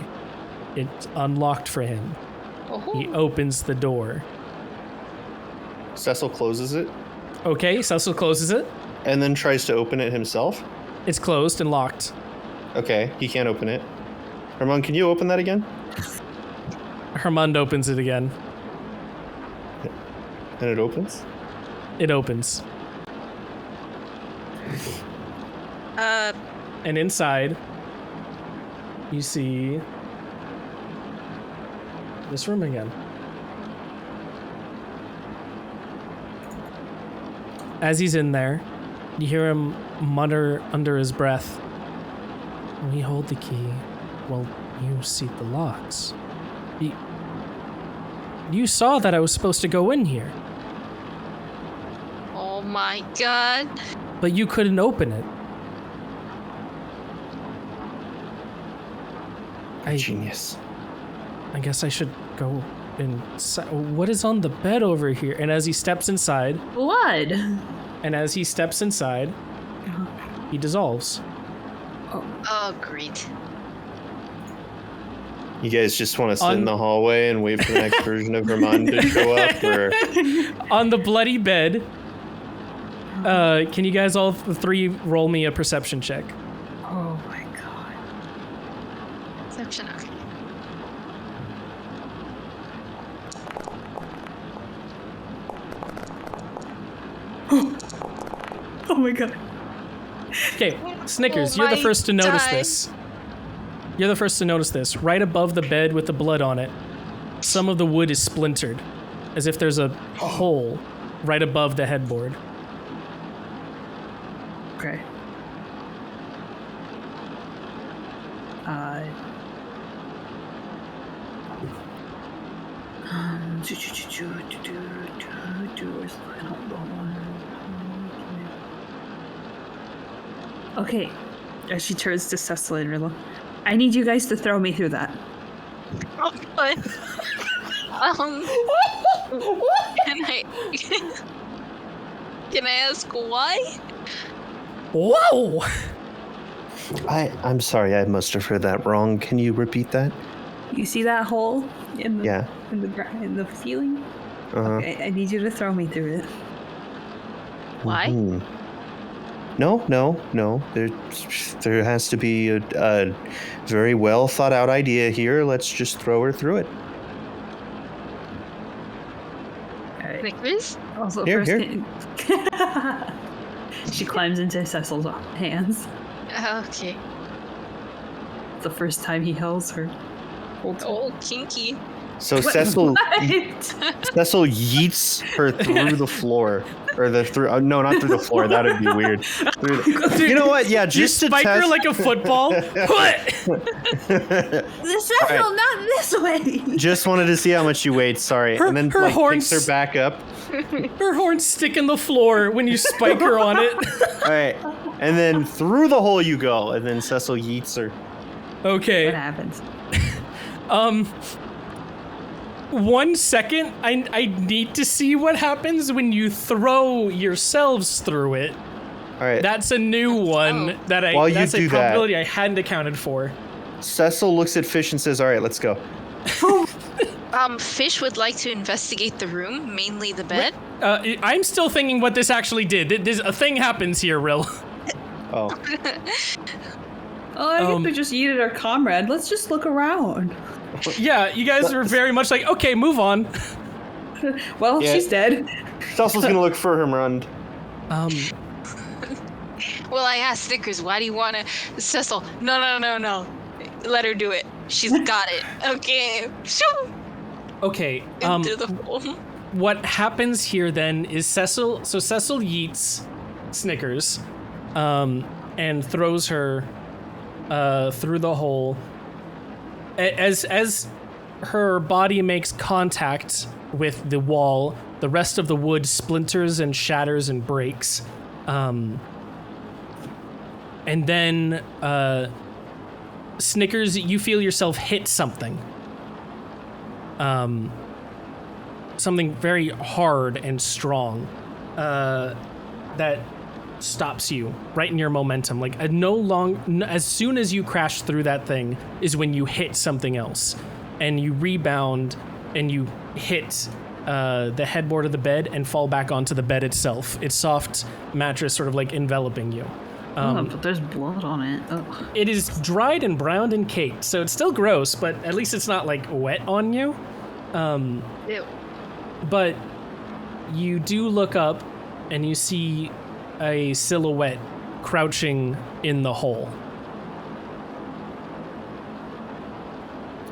It's unlocked for him. He opens the door. Cecil closes it. Okay, Cecil closes it. And then tries to open it himself. It's closed and locked. Okay, he can't open it. Herman, can you open that again? Hermund opens it again. And it opens? It opens. And inside, you see this room again. As he's in there, you hear him mutter under his breath, "We hold the key while you seat the locks. You saw that I was supposed to go in here, Oh my god. but you couldn't open it. Genius. I guess I should go inside. What is on the bed over here?" And as he steps inside, Blood. He dissolves. Oh, great. You guys just want to sit in the hallway and wait for the next version of Herman to show up? Or... On the bloody bed, can you guys all three roll me a perception check? Oh my god. Perception, okay. Oh my god. Okay, Snickers, Oh you're the my first to notice die. this. You're the first to notice this. Right above the bed with the blood on it, some of the wood is splintered, as if there's a hole right above the headboard. Okay. Okay. As she turns to Cecil and Rilla, I need you guys to throw me through that. Oh, what? Can I ask why? Whoa! I'm sorry, I must have heard that wrong. Can you repeat that? You see that hole in the Yeah. in the ceiling? Uh-huh. Okay, I need you to throw me through it. Why? Mhm. No. There has to be a very well thought out idea here. Let's just throw her through it. All right. Snickers? Also, Here. She climbs into Cecil's hands. Okay. It's the first time he holds her. Oh, kinky. So Cecil What? Cecil yeets her through the floor. Or no, not through the floor. That would be weird. You know what? Yeah, You just to spike her test. like a football? What? Cecil, Alright. not this way! Just wanted to see how much you weighed. Sorry, Her- and then her like horns- picks her back up. Her horns stick in the floor when you spike her on it. All right, and then through the hole you go, and then Cecil yeets her. Okay. What happens? 1 second. I need to see what happens when you throw yourselves through it. All right, That's a new one that While you that's a do that- probability I hadn't accounted for. Cecil looks at Fish and says, "All right, let's go." Fish would like to investigate the room, mainly the bed. I'm still thinking what this actually did. A thing happens here, Rill. Oh, Oh, I think we just yeeted our comrade. Let's just look around. Yeah, you guys were very much like, okay, move on. Well, Yeah. she's dead. Cecil's gonna look for Hermund. Well, I asked Snickers, why do you want to... Cecil, no. Let her do it. She's got it. Okay. Shoo! Okay. Into the hole. What happens here then is Cecil yeets Snickers, and throws her through the hole. As her body makes contact with the wall, the rest of the wood splinters and shatters and breaks. And then Snickers, you feel yourself hit something. Something very hard and strong that stops you right in your momentum. Like as soon as you crash through that thing is when you hit something else, and you rebound and you hit the headboard of the bed and fall back onto the bed itself. Its soft mattress sort of like enveloping you. But there's blood on it. Ugh. It is dried and browned and caked, so it's still gross, but at least it's not like wet on you. Ew. But you do look up and you see a silhouette crouching in the hole.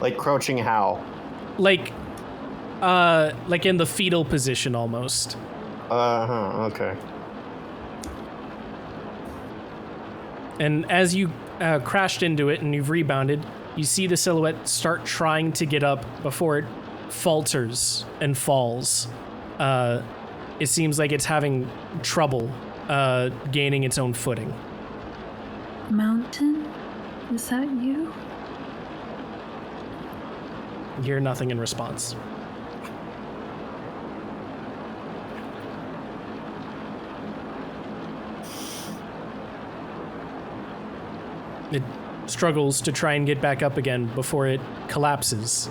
Like crouching how? Like in the fetal position almost. Okay. And as you crashed into it and you've rebounded, you see the silhouette start trying to get up before it falters and falls. It seems like it's having trouble gaining its own footing. Mountain? Is that you? You hear nothing in response. It struggles to try and get back up again before it collapses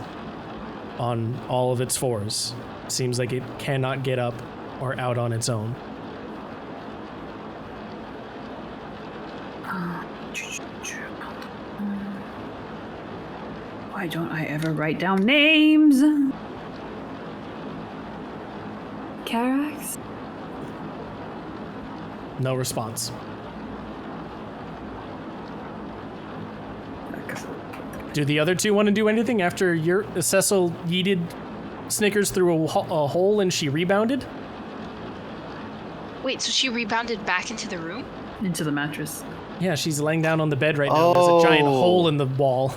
on all of its fours. Seems like it cannot get up or out on its own. Why don't I ever write down names? Carax? No response. Do the other two want to do anything after Cecil yeeted Snickers through a hole and she rebounded? Wait, so she rebounded back into the room? Into the mattress. Yeah, she's laying down on the bed right now. There's a giant hole in the wall.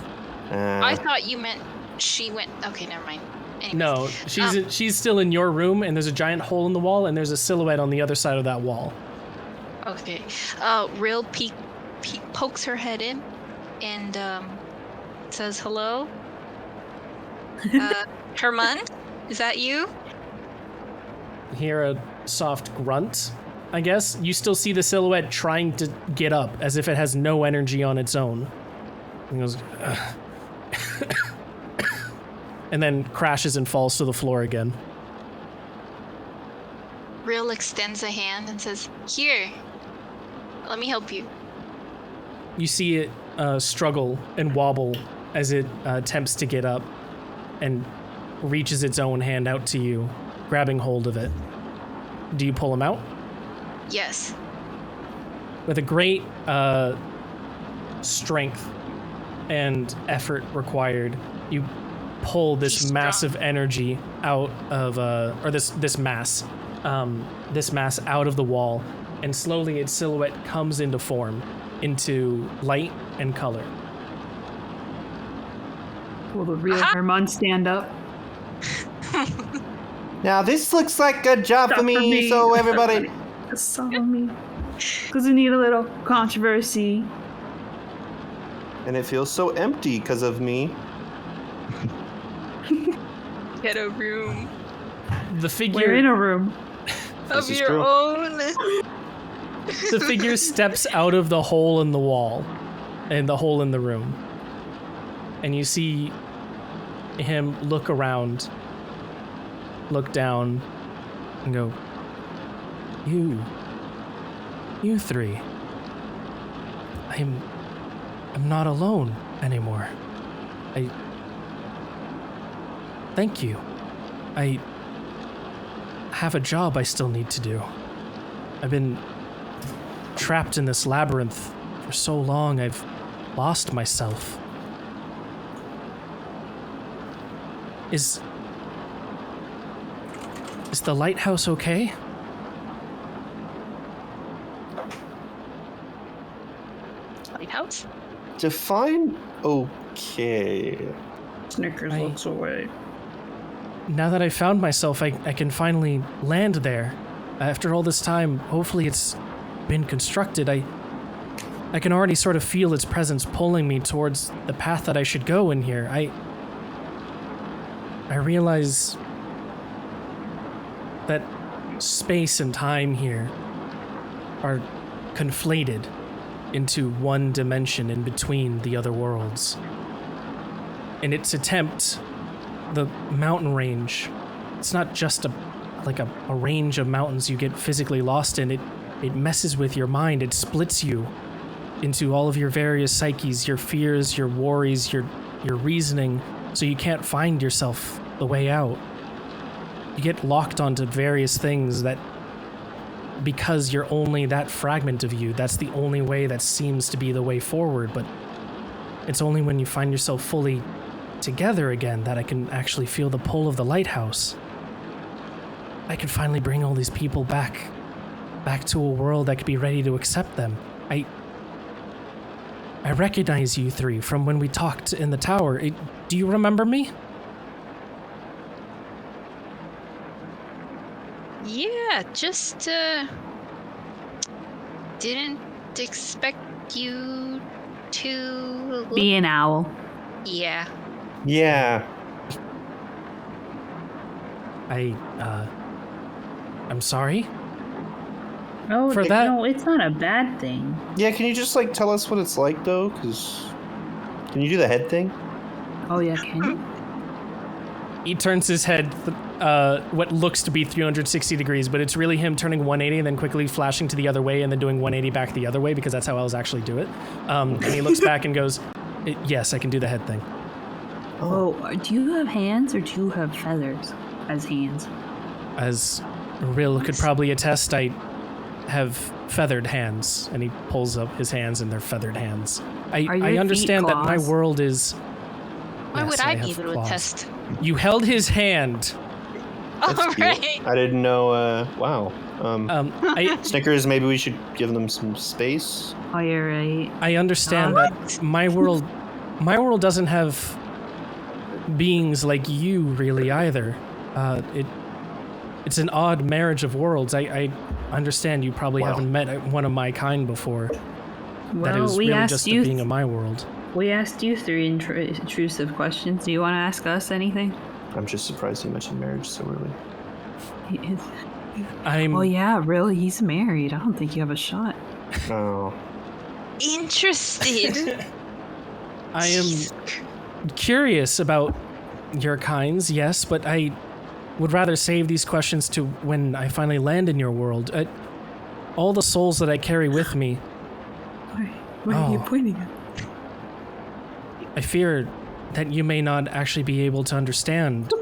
I thought you meant she went... Okay, never mind. Anyways, No, she's still in your room, and there's a giant hole in the wall, and there's a silhouette on the other side of that wall. Okay. Real pokes her head in and says hello. Hermund, is that you? You hear a soft grunt, I guess. You still see the silhouette trying to get up, as if it has no energy on its own. And goes, and then crashes and falls to the floor again. Real extends a hand and says, "Here, let me help you." You see it struggle and wobble as it attempts to get up and reaches its own hand out to you, grabbing hold of it. Do you pull him out? Yes. With a great strength and effort required, you pull this massive energy out of, or this mass out of the wall, and slowly its silhouette comes into form, into light and color. Will the real Hermund stand up? Now this looks like a job for me, so everybody... Just follow me. Because we need a little controversy. And it feels so empty because of me. Get a room The figure... We're in a room. of your own. The figure steps out of the hole in the wall and the hole in the room. And you see him look around, look down, and go, You three. I'm not alone anymore. Thank you. I have a job I still need to do. I've been trapped in this labyrinth for so long, I've lost myself. Is the lighthouse okay? Lighthouse? Define okay. Snickers looks away. Now that I found myself, I can finally land there. After all this time, hopefully it's been constructed. I can already sort of feel its presence pulling me towards the path that I should go in here. I realize that space and time here are conflated into one dimension in between the other worlds. In its attempt, the mountain range, it's not just a range of mountains you get physically lost in. It messes with your mind. It splits you into all of your various psyches, your fears, your worries, your reasoning, so you can't find yourself the way out. You get locked onto various things that, because you're only that fragment of you, that's the only way that seems to be the way forward, but it's only when you find yourself fully together again that I can actually feel the pull of the lighthouse. I can finally bring all these people back to a world that could be ready to accept them. I recognize you three from when we talked in the tower. Do you remember me? Yeah, just didn't expect you to Be an owl. Yeah. Yeah. I'm sorry. Oh, For that- no, it's not a bad thing. Yeah, can you just, like, tell us what it's like, though? Because... Can you do the head thing? Oh, yeah, can you? He turns his head, what looks to be 360 degrees, but it's really him turning 180 and then quickly flashing to the other way and then doing 180 back the other way, because that's how elves actually do it. And he looks back and goes, yes, I can do the head thing. Oh, do you have hands or do you have feathers as hands? As Rill could probably attest, I have feathered hands, and he pulls up his hands and they're feathered hands. Are your I understand feet that my claws? world is... Why Yes, would I be have able to claws. attest? You held his hand. All That's cute. right. I didn't know, wow. I Snickers, maybe we should give them some space? Oh, you're right. I understand that my world doesn't have beings like you really either. It's an odd marriage of worlds. I understand you probably Wow. haven't met one of my kind before. That it was Well, we really asked just a you. being of my world. We asked you three intrusive questions. Do you want to ask us anything? I'm just surprised you mentioned marriage so early. He is. I'm Oh yeah, really? He's married. I don't think you have a shot. Oh. Interested. I am curious about your kinds, yes, but I would rather save these questions to when I finally land in your world. All the souls that I carry with me, What are you Oh. pointing at? I fear that you may not actually be able to understand.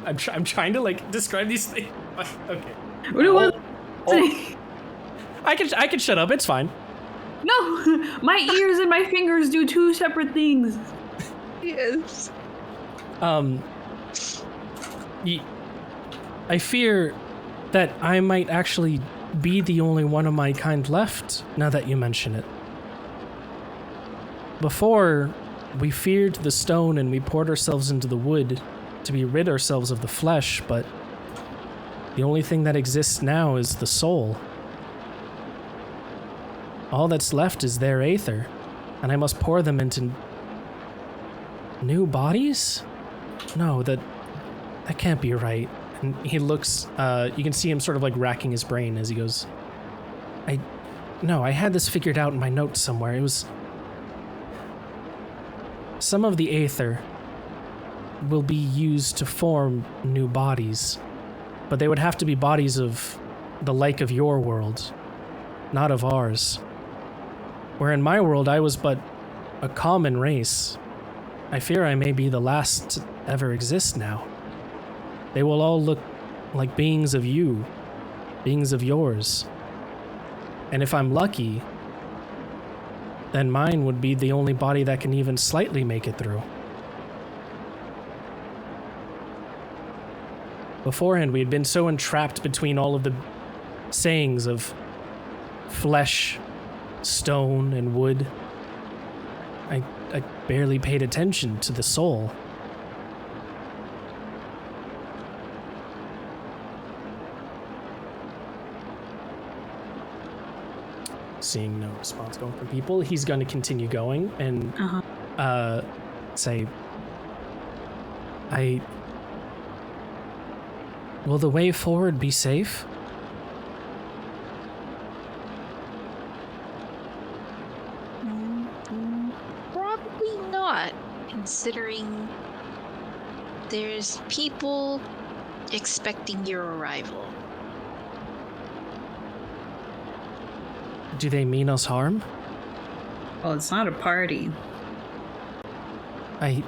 I'm trying to like describe these things. Okay. What do you want? I can shut up. It's fine. No, my ears and my fingers do two separate things. Yes. I fear that I might actually be the only one of my kind left, now that you mention it. Before, we feared the stone and we poured ourselves into the wood to be rid ourselves of the flesh, but the only thing that exists now is the soul. All that's left is their aether, and I must pour them into new bodies? No, that can't be right. And he looks, you can see him sort of like racking his brain as he goes, I had this figured out in my notes somewhere. It was, some of the aether will be used to form new bodies, but they would have to be bodies of the like of your world, not of ours. Where in my world I was but a common race. I fear I may be the last to ever exist now. They will all look like beings of you, beings of yours. And if I'm lucky, then mine would be the only body that can even slightly make it through. Beforehand, we had been so entrapped between all of the sayings of flesh, stone, and wood. I barely paid attention to the soul. Seeing no response going from people, he's going to continue going and say, will the way forward be safe? considering there's people expecting your arrival. Do they mean us harm? Well, it's not a party. I've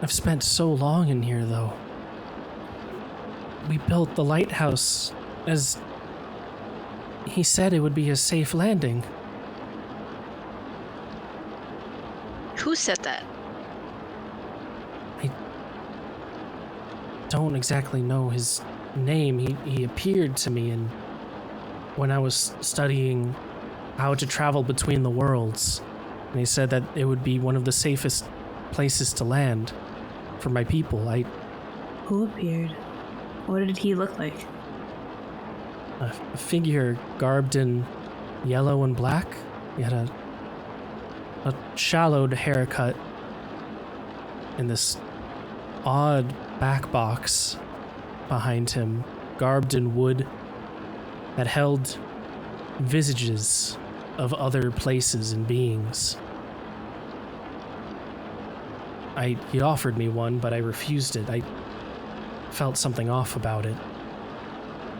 spent so long in here, though. We built the lighthouse as he said it would be a safe landing. Who said that? I don't exactly know his name. He appeared to me when I was studying how to travel between the worlds. And he said that it would be one of the safest places to land for my people. Who appeared? What did he look like? A figure garbed in yellow and black. He had a shallowed haircut and this odd back box behind him, garbed in wood that held visages of other places and beings. He offered me one, but I refused it. I felt something off about it.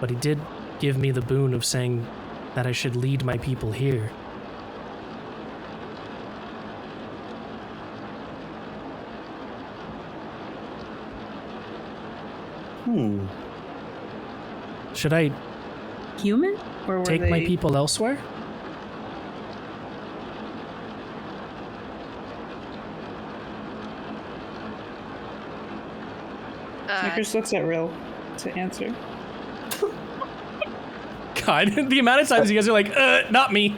But he did give me the boon of saying that I should lead my people here. Should I Human? Or were take they... my people elsewhere? Snickers looks at Real to answer. God, the amount of times you guys are like, not me.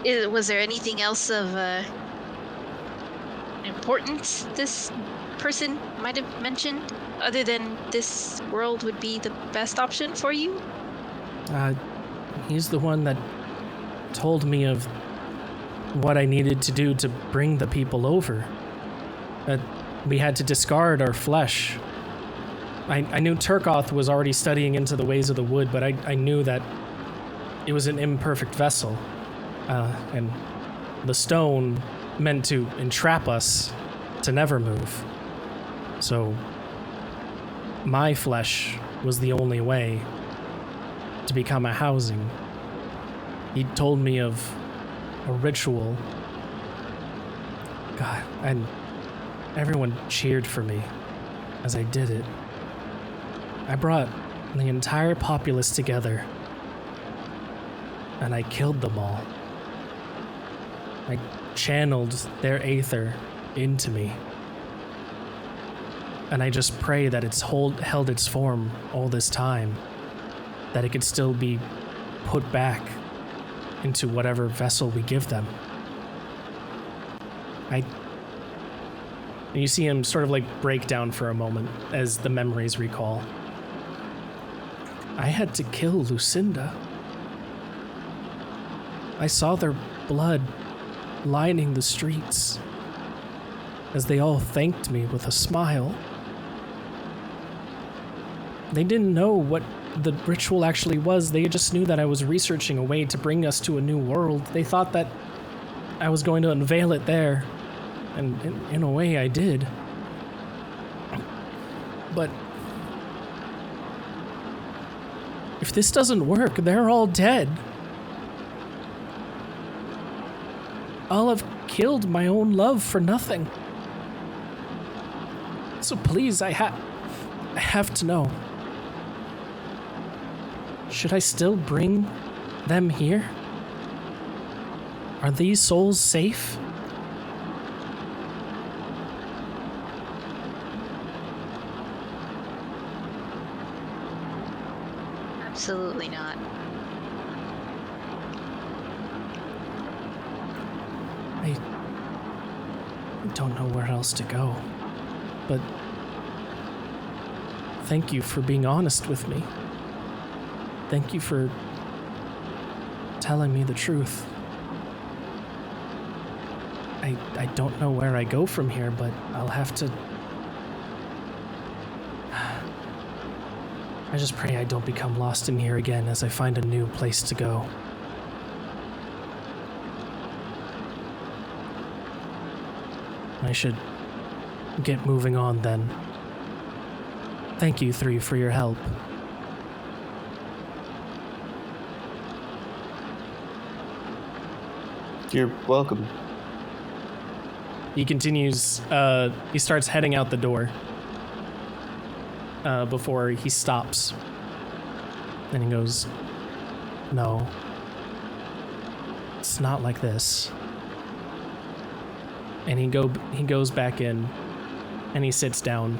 Was there anything else of importance this person might have mentioned, other than this world would be the best option for you? He's the one that told me of what I needed to do to bring the people over. That we had to discard our flesh. I knew Turkoth was already studying into the ways of the wood, but I knew that it was an imperfect vessel. And the stone meant to entrap us to never move. So my flesh was the only way to become a housing. He told me of a ritual. God, and everyone cheered for me as I did it. I brought the entire populace together, and I killed them all. I channeled their aether into me. And I just pray that it's held its form all this time, that it could still be put back into whatever vessel we give them. You see him sort of like break down for a moment as the memories recall. I had to kill Lucinda. I saw their blood lining the streets as they all thanked me with a smile. They didn't know what the ritual actually was. They just knew that I was researching a way to bring us to a new world. They thought that I was going to unveil it there. And in a way, I did. But if this doesn't work, they're all dead. I'll have killed my own love for nothing. So please, I have to know. Should I still bring them here? Are these souls safe? Absolutely not. I don't know where else to go, but thank you for being honest with me. Thank you for telling me the truth. I don't know where I go from here, but I'll have to... I just pray I don't become lost in here again as I find a new place to go. I should get moving on then. Thank you three for your help. You're welcome. He continues, he starts heading out the door before he stops. And he goes, no, it's not like this. And he goes back in and he sits down.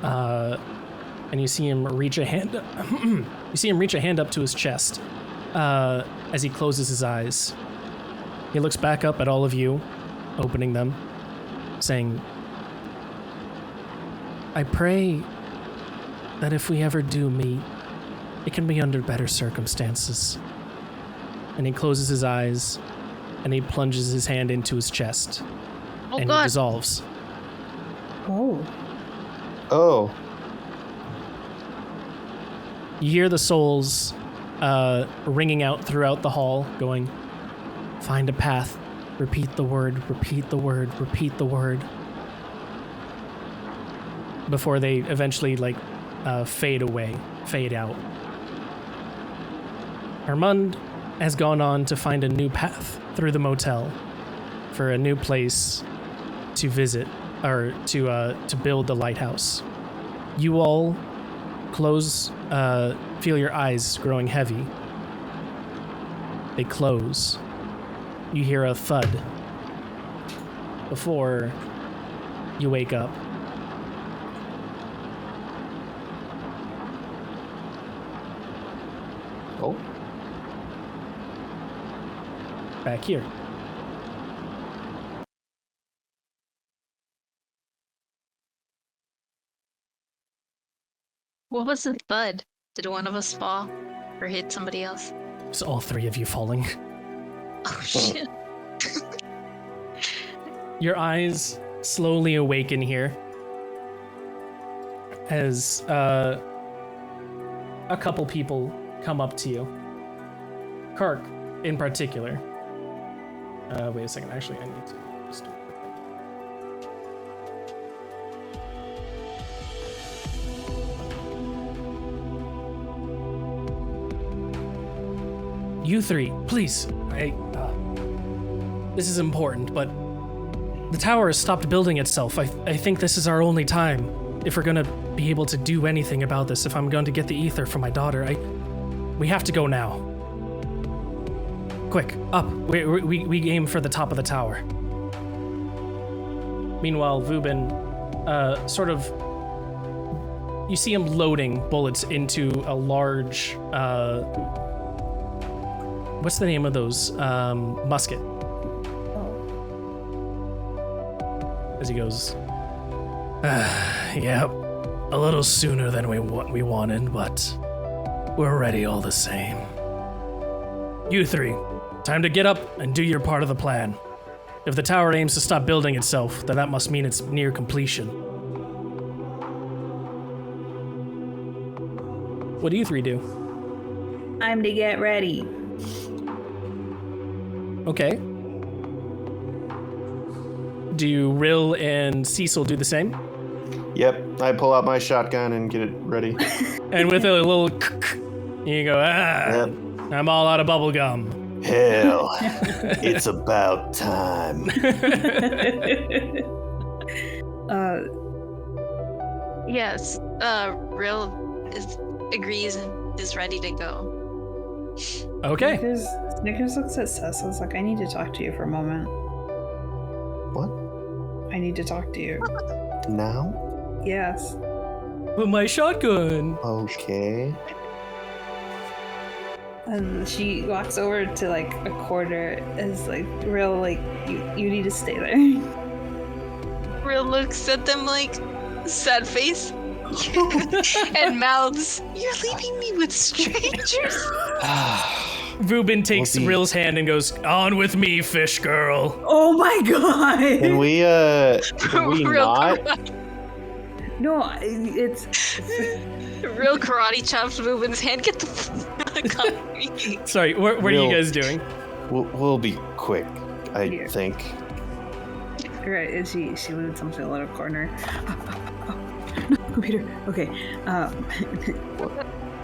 And you see him reach a hand up to his chest as he closes his eyes. He looks back up at all of you, opening them, saying, I pray that if we ever do meet, it can be under better circumstances. And he closes his eyes, and he plunges his hand into his chest, and God. he dissolves. Oh. Oh. You hear the souls ringing out throughout the hall, going, find a path, repeat the word, repeat the word, repeat the word. Before they eventually, fade away, fade out. Armand has gone on to find a new path through the motel for a new place to visit, or to build the lighthouse. You all feel your eyes growing heavy. They close. You hear a thud before you wake up. Oh. Back here. What was the thud? Did one of us fall or hit somebody else? It's all three of you falling. Oh shit. Your eyes slowly awaken here as a couple people come up to you. Kirk, in particular. Wait a second. Actually, I need to just do it. You three, please. This is important, but the tower has stopped building itself. I think this is our only time. If we're gonna be able to do anything about this, if I'm going to get the ether for my daughter, we have to go now. Quick, up. We aim for the top of the tower. Meanwhile, Vubin, you see him loading bullets into a large, what's the name of those? Musket. As he goes, yep, a little sooner than we wanted, but we're ready all the same. You three, time to get up and do your part of the plan. If the tower aims to stop building itself, then that must mean it's near completion. What do you three do? Time to get ready. Okay. Do Rill and Cecil do the same? Yep, I pull out my shotgun and get it ready. And with a little you go, Yep. I'm all out of bubble gum. Hell, it's about time. Yes. Rill agrees and is ready to go. Okay. Snickers looks at Cecil. It's like, I need to talk to you for a moment. What? I need to talk to you. Now? Yes. With my shotgun. Okay. And she walks over to like a corner as like real like you need to stay there. Rill looks at them like sad face and mouths, "You're leaving me with strangers?" Vubin takes Rill's hand and goes, on with me, fish girl. Oh my god! Can we Real not? No, it's Real karate chops Vubin's hand. Get the fuck off me. Sorry, what are you guys doing? We'll be quick, I think. Right, and she moves into a little corner. No, computer. Okay.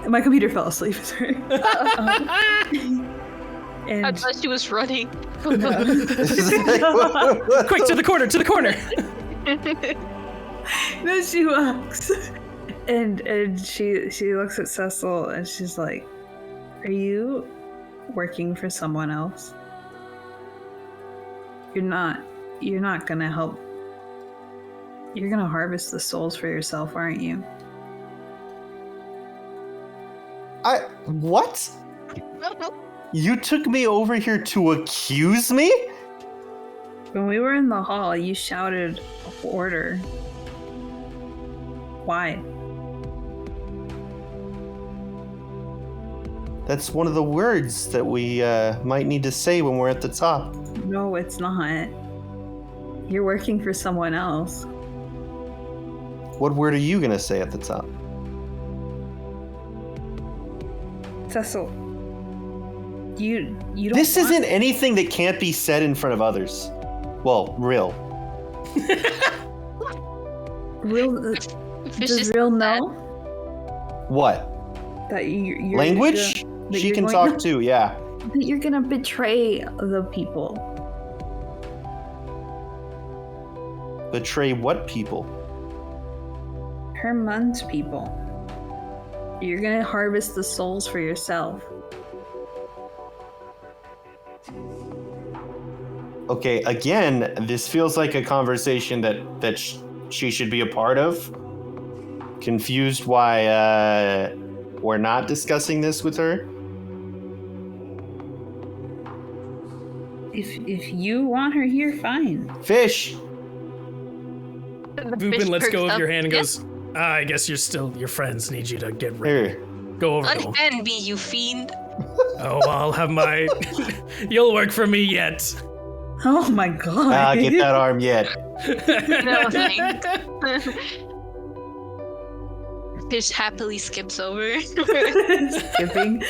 My computer fell asleep. Sorry. And I thought she was running. Quick, to the corner, to the corner. then she walks, and she looks at Cecil and she's like, "Are you working for someone else? You're not gonna help. You're gonna harvest the souls for yourself, aren't you?" What? You took me over here to accuse me? When we were in the hall, you shouted order. Why? That's one of the words that we might need to say when we're at the top. No, it's not. You're working for someone else. What word are you gonna say at the top? Cecil, you don't. This isn't anything that can't be said in front of others. Well, real. Real. Fish Does is Real sad. know What? that you're Language? that She you're can going talk too, yeah. that you're gonna betray the people? Betray what people? Herman's people. You're gonna harvest the souls for yourself. Okay, again, this feels like a conversation that she should be a part of. Confused why we're not discussing this with her. If you want her here, fine. Fish! The fish Vupin lets go perks of your up. hand and Yes. goes, I guess your friends need you to get ready. Here. Go over to them. Unhand me, you fiend. Oh, I'll have my... You'll work for me yet. Oh my god. Get that arm yet. No thanks. Fish happily skips over. Skipping.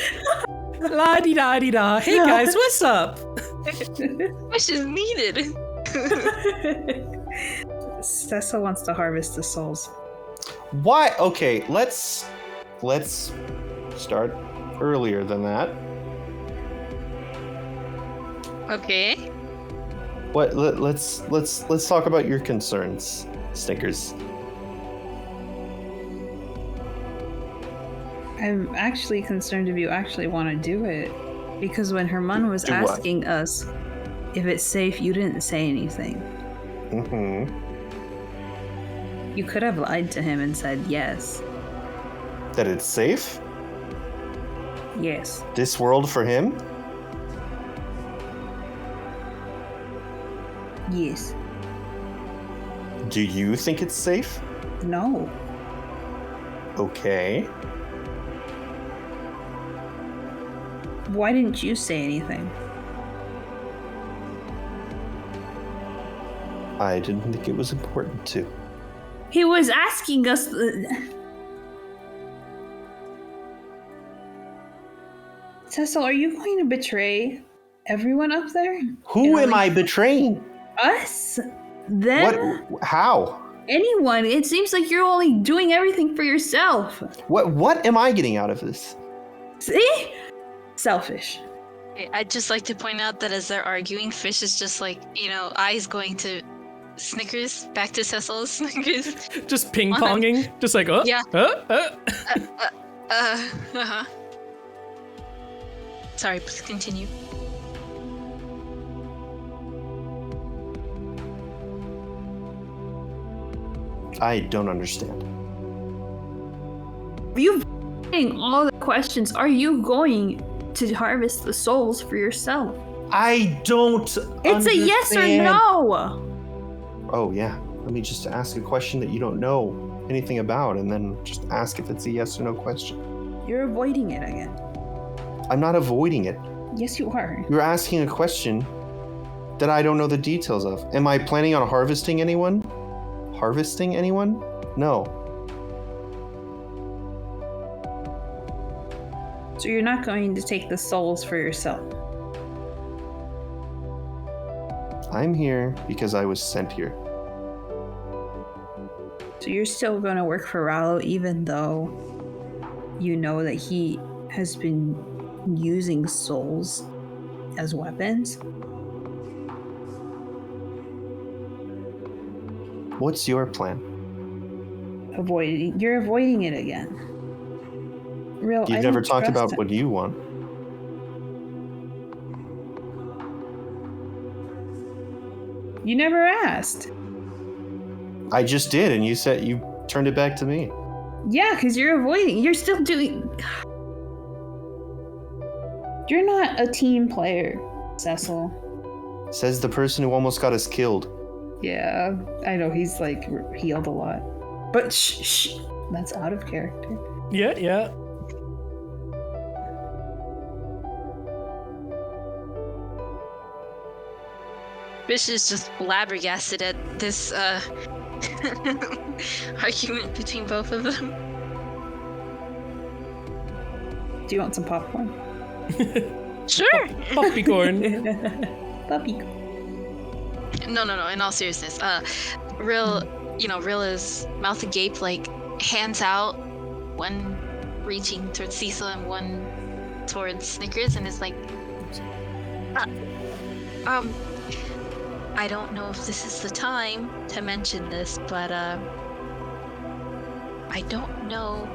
La-di-da-di-da. Hey guys, what's up? Fish is needed. Cecil wants to harvest the souls. Why? Okay, let's start earlier than that. Okay. What? Let's talk about your concerns, Snickers. I'm actually concerned if you actually want to do it. Because when Herman was Do what? asking us if it's safe, you didn't say anything. Mm-hmm. You could have lied to him and said yes. That it's safe? Yes. This world for him? Yes. Do you think it's safe? No. Okay. Why didn't you say anything? I didn't think it was important to. He was asking us. Cecil, are you going to betray everyone up there? Who am I betraying? Us? Them? What? How? Anyone? It seems like you're only doing everything for yourself. What am I getting out of this? See? Selfish. Okay, I'd just like to point out that as they're arguing, Fish is just like, eyes going to Snickers, back to Cecil's Snickers. Just ping-ponging. Just like, oh, Yeah. uh. Sorry, please continue. I don't understand. You asking all the questions. Are you going to harvest the souls for yourself? I don't It's a yes or understand. no. Oh, yeah. Let me just ask a question that you don't know anything about and then just ask if it's a yes or no question. You're avoiding it again. I'm not avoiding it. Yes, you are. You're asking a question that I don't know the details of. Am I planning on harvesting anyone? Harvesting anyone? No. So you're not going to take the souls for yourself. I'm here because I was sent here. So you're still gonna work for Rallo even though you know that he has been using souls as weapons? What's your plan? You're avoiding it again. You've I never don't talked trust about him. what you want. You never asked. I just did, and you said you turned it back to me. Yeah, because you're avoiding. You're still doing. You're not a team player, Cecil. Says the person who almost got us killed. Yeah, I know he's like healed a lot, but shh, that's out of character. Yeah. Bish is just flabbergasted at this argument between both of them. Do you want some popcorn? Sure. Popcorn. Puppy. No. In all seriousness, Rill is mouth agape, like hands out, one reaching towards Cecil and one towards Snickers, and is like, I don't know if this is the time to mention this, but I don't know.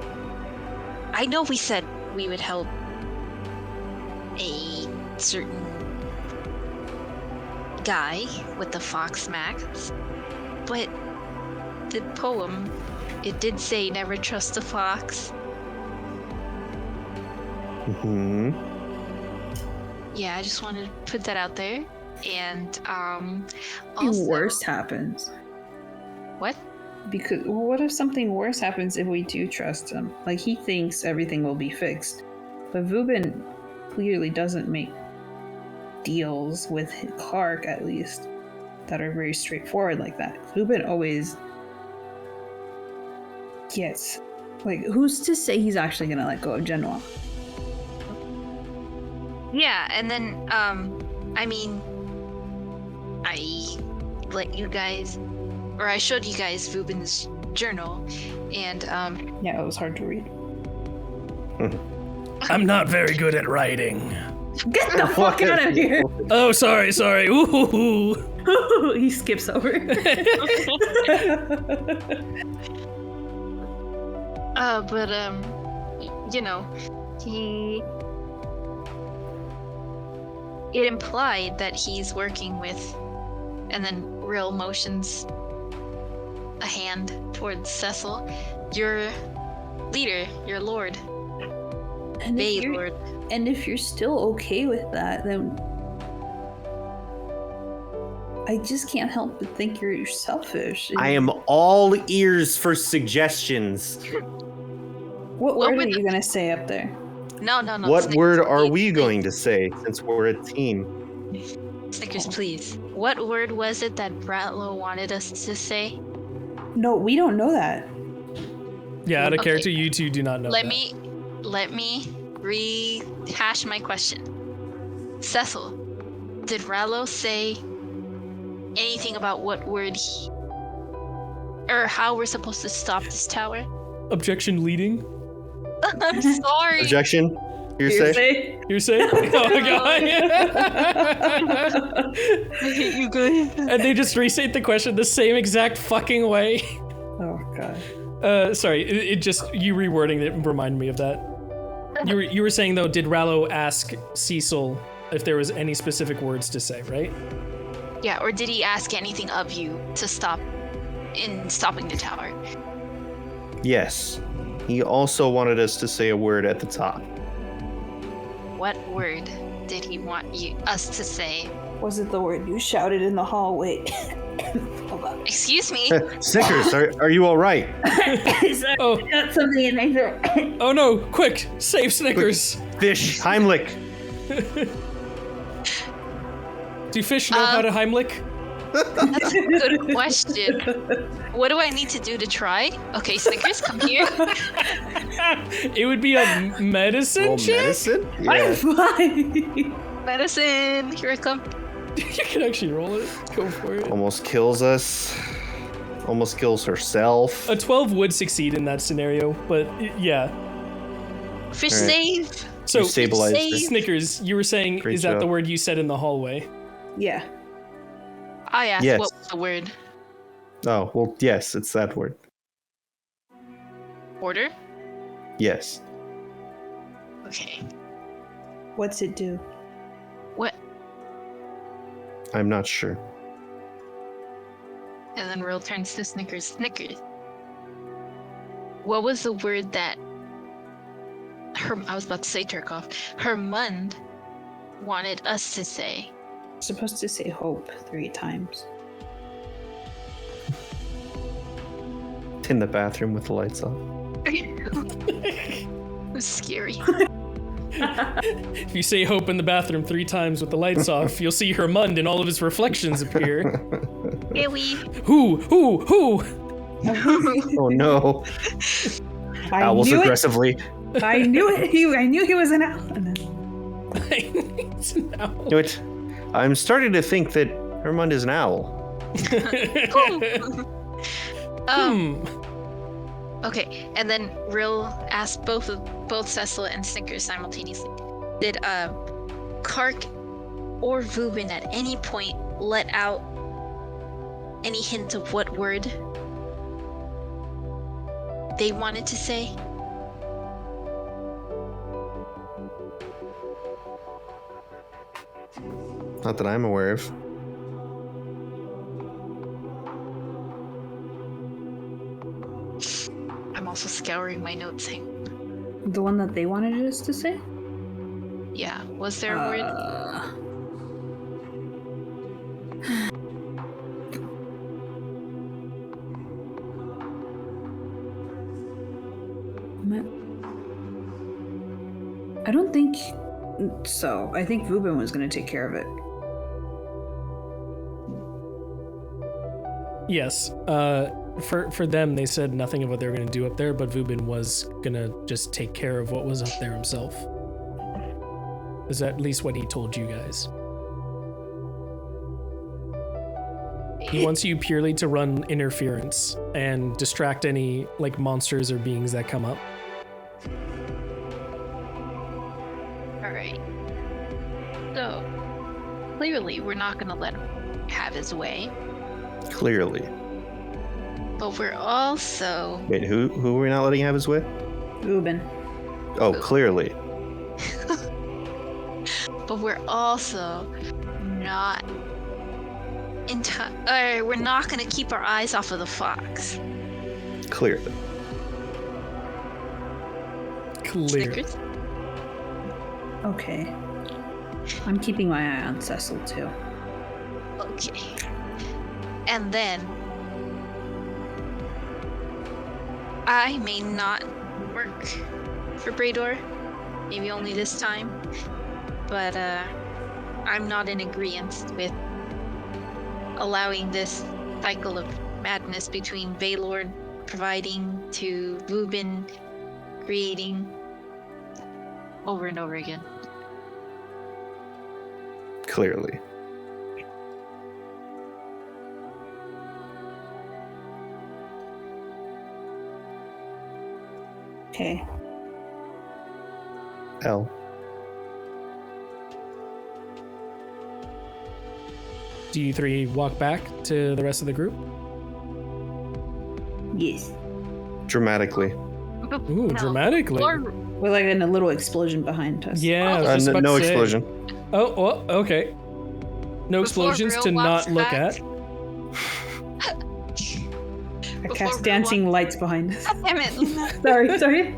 I know we said we would help a certain guy with the fox max, but the poem, it did say never trust a fox. Mm-hmm. Yeah, I just wanted to put that out there. And Something worse happens. What? Because what if something worse happens if we do trust him? Like he thinks everything will be fixed, but Vubin clearly doesn't make deals with Clark, at least, that are very straightforward like that. Vubin always gets, like, who's to say he's actually gonna let go of Genoa? Yeah, and then I mean, I let you guys, or I showed you guys Vubin's journal, and Yeah, it was hard to read. I'm not very good at writing. Get the fuck out of here! Oh, sorry. Ooh. He skips over. But it implied that he's working with, and then Rill motions a hand towards Cecil, your leader, your lord, Bay Lord. And if you're still okay with that, then I just can't help but think you're selfish. I am all ears for suggestions. What word are you gonna say up there? No. What Snickers, word are please. we going to say since we're a team? Snickers, please. What word was it that Bratlow wanted us to say? No, we don't know that. Yeah, out of Okay. character, you two do not know Let that. me rehash my question. Cecil, did Rallo say anything about what word or how we're supposed to stop this tower? Objection leading. I'm sorry. Objection? Hearsay? Hearsay? Oh my god. I hate you guys. And they just restate the question the same exact fucking way. Oh god. Sorry, it just, you rewording it reminded me of that. You were saying though, did Rallo ask Cecil if there was any specific words to say, right? Yeah, or did he ask anything of you to stop in stopping the tower? Yes. He also wanted us to say a word at the top. What word did he want us to say? Was it the word you shouted in the hallway? Hold on. Excuse me? Snickers, are you all right? Sorry, Oh. I got something in my throat. Oh no, quick, save Snickers. Fish, Heimlich. Do fish know how to Heimlich? That's a good question. What do I need to do to try? Okay, Snickers, come here. It would be a medicine Well, check? medicine? I'm Yeah. fine. Medicine, here I come. You can actually roll it. Go for it. Almost kills us. Almost kills herself. A 12 would succeed in that scenario, but yeah. Fish All right. save. So, You stabilized her. Snickers, you were saying, Great is that the job. word you said in the hallway? Yeah. I asked Yes. what was the word. Oh, well, yes, it's that word. Order? Yes. Okay. What's it do? What? I'm not sure. And then Rill turns to Snickers. Snickers. What was the word that I was about to say Turkov. Hermund wanted us to say? Supposed to say hope 3 times. In the bathroom with the lights off. It was scary. If you say hope in the bathroom 3 times with the lights off, you'll see Hermund and all of his reflections appear. Really? Who? Oh no. I Owls knew aggressively. it. I knew it. I knew he was an owl. It's an owl. You know what? I'm starting to think that Hermund is an owl. Okay, and then Rill asked both Cecil and Snickers simultaneously. Did Kark or Vubin at any point let out any hint of what word they wanted to say? Not that I'm aware of. I'm also scouring my notes. The one that they wanted us to say? Yeah, was there a word? I don't think so. I think Vubin was going to take care of it. Yes. For them, they said nothing of what they were going to do up there, but Vubin was going to just take care of what was up there himself. Is at least what he told you guys. He wants you purely to run interference and distract any like monsters or beings that come up. Alright. So, clearly we're not gonna let him have his way. Clearly. But we're also... Wait, who are we not letting have his way? Vubin. Oh, clearly. But we're also not... we're not gonna keep our eyes off of the fox. Clearly. Clear. Snickers? Okay. I'm keeping my eye on Cecil too. Okay. And then... I may not work for Brador. Maybe only this time. But, I'm not in agreement with allowing this cycle of madness between Valor providing to Vubin creating over and over again. Clearly. Okay. L. Do you 3 walk back to the rest of the group? Yes. Dramatically. Ooh, dramatically. With like a little explosion behind us. Yeah, I was just about No to say. explosion. Oh, well, okay. No explosions Real to walks not look back. at. I Before cast we dancing walk- lights behind us. Damn it. sorry.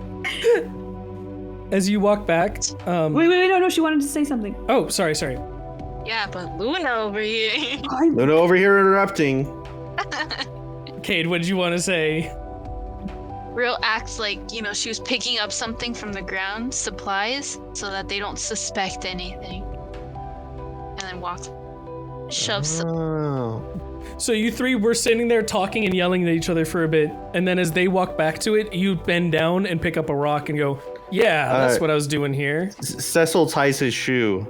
As you walk back, Wait, no, she wanted to say something. oh, sorry. Yeah, but Luna over here. Luna over here interrupting. Cade, what did you want to say? Real acts like, she was picking up something from the ground, supplies, so that they don't suspect anything. And then shoves some. Oh. So you 3 were sitting there talking and yelling at each other for a bit, and then as they walk back to it, you bend down and pick up a rock and go, yeah, that's what I was doing here. Cecil ties his shoe.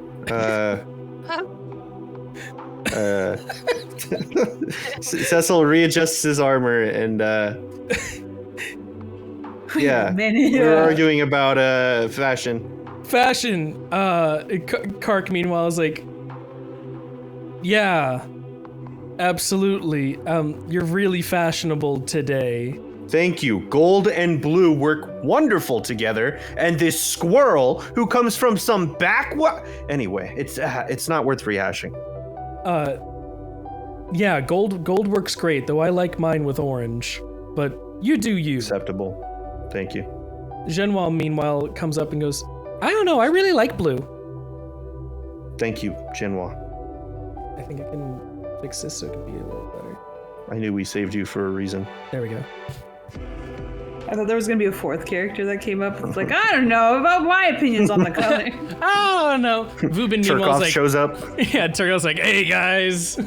Cecil readjusts his armor and yeah, we're arguing about fashion. Fashion. Kark, meanwhile, is like, yeah, absolutely. You're really fashionable today. Thank you. Gold and blue work wonderful together, and this squirrel who comes from some anyway, it's not worth rehashing. Yeah, gold works great, though I like mine with orange. But you do you. Acceptable. Thank you. Genoa, meanwhile, comes up and goes, I don't know, I really like blue. Thank you, Genoa. I think I can fix this so it can be a little better. I knew we saved you for a reason. There we go. I thought there was gonna be a fourth character that came up. It's like, I don't know about my opinions on the color. I don't know. Vubin meanwhile like, shows up. Yeah, Turgov's like, hey guys,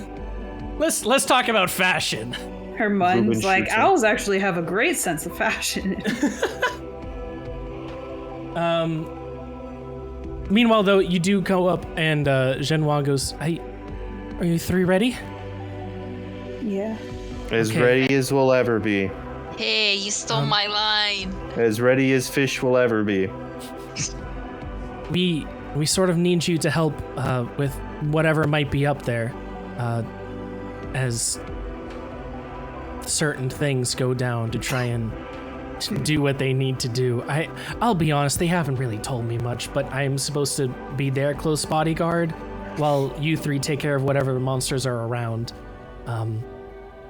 let's talk about fashion. Herman's like, owls actually have a great sense of fashion. Meanwhile, though, you do go up and Genoa goes, hey, are you three ready? Yeah. As ready as we'll ever be. Hey, you stole my line. As ready as fish will ever be. We sort of need you to help with whatever might be up there, as certain things go down to try and do what they need to do. I'll be honest, they haven't really told me much, but I'm supposed to be their close bodyguard while you three take care of whatever monsters are around.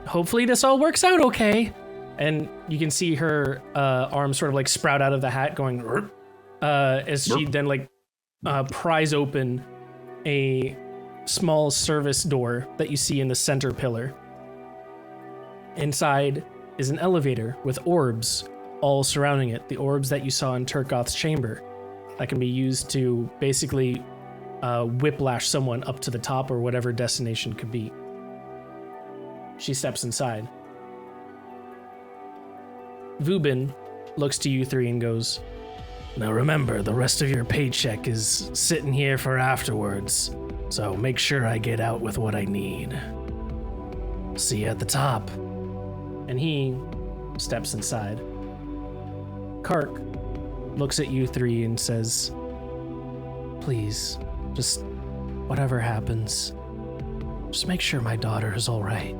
Hopefully this all works out okay. And you can see her arms sort of like sprout out of the hat going as she then like pries open a small service door that you see in the center pillar. Inside is an elevator with orbs all surrounding it. The orbs that you saw in Turkoth's chamber that can be used to basically whiplash someone up to the top or whatever destination could be. She steps inside. Vubin looks to you three and goes, now remember, the rest of your paycheck is sitting here for afterwards, so make sure I get out with what I need. See you at the top. And he steps inside. Kark looks at you three and says, please, just whatever happens, just make sure my daughter is all right.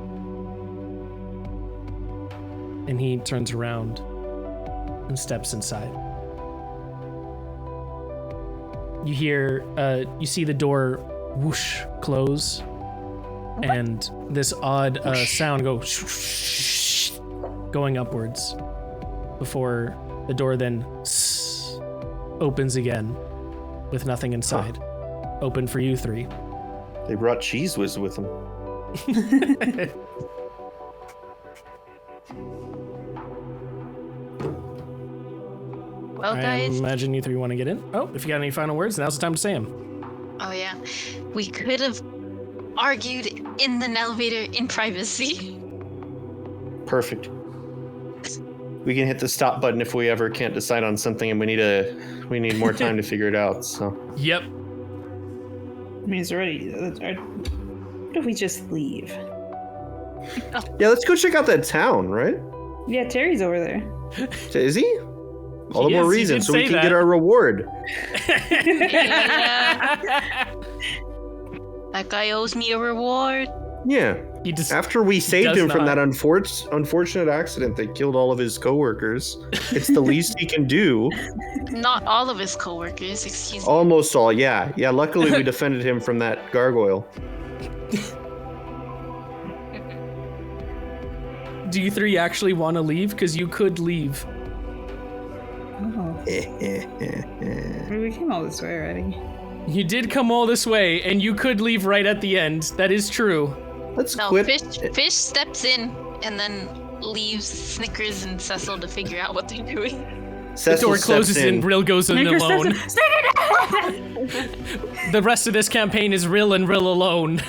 And he turns around and steps inside. You hear, you see the door whoosh close, and this odd sound go going upwards before the door then opens again with nothing inside. Open for you three. They brought Cheese Whiz with them. Well, I guys. imagine you three want to get in. Oh, if you got any final words, now's the time to say them. Oh, yeah. We could have argued in the elevator in privacy. Perfect. We can hit the stop button if we ever can't decide on something and we need more time to figure it out, so. Yep. I mean, it's already. What if we just leave? Yeah, let's go check out that town, right? Yeah, Terry's over there. Is he? All the He more is, he reason, did so we say can that. get our reward. Yeah. That guy owes me a reward. Yeah. He just After we saved does him from not. that unfortunate accident that killed all of his coworkers, it's the least he can do. Not all of his coworkers, excuse me. Almost all, yeah. Yeah, luckily we defended him from that gargoyle. Do you three actually want to leave? Because you could leave. Oh. We came all this way already. You did come all this way, and you could leave right at the end. That is true. Let's No, quit. Fish steps in and then leaves Snickers and Cecil to figure out what they're doing. The door closes and Rill goes in Snickers alone. steps The rest of this campaign is Rill and Rill alone.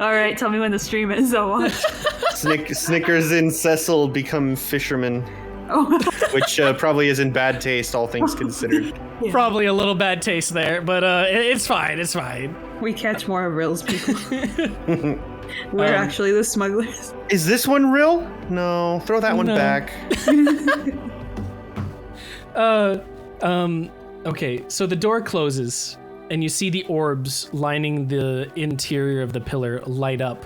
All right, tell me when the stream is. I'll watch. Snickers and Cecil become fishermen, Oh. which probably is in bad taste, all things considered. Probably a little bad taste there, but it's fine. It's fine. We catch more of Rill's people. We're actually the smugglers. Is this one real? No, throw that one back. Okay, so the door closes, and you see the orbs lining the interior of the pillar light up,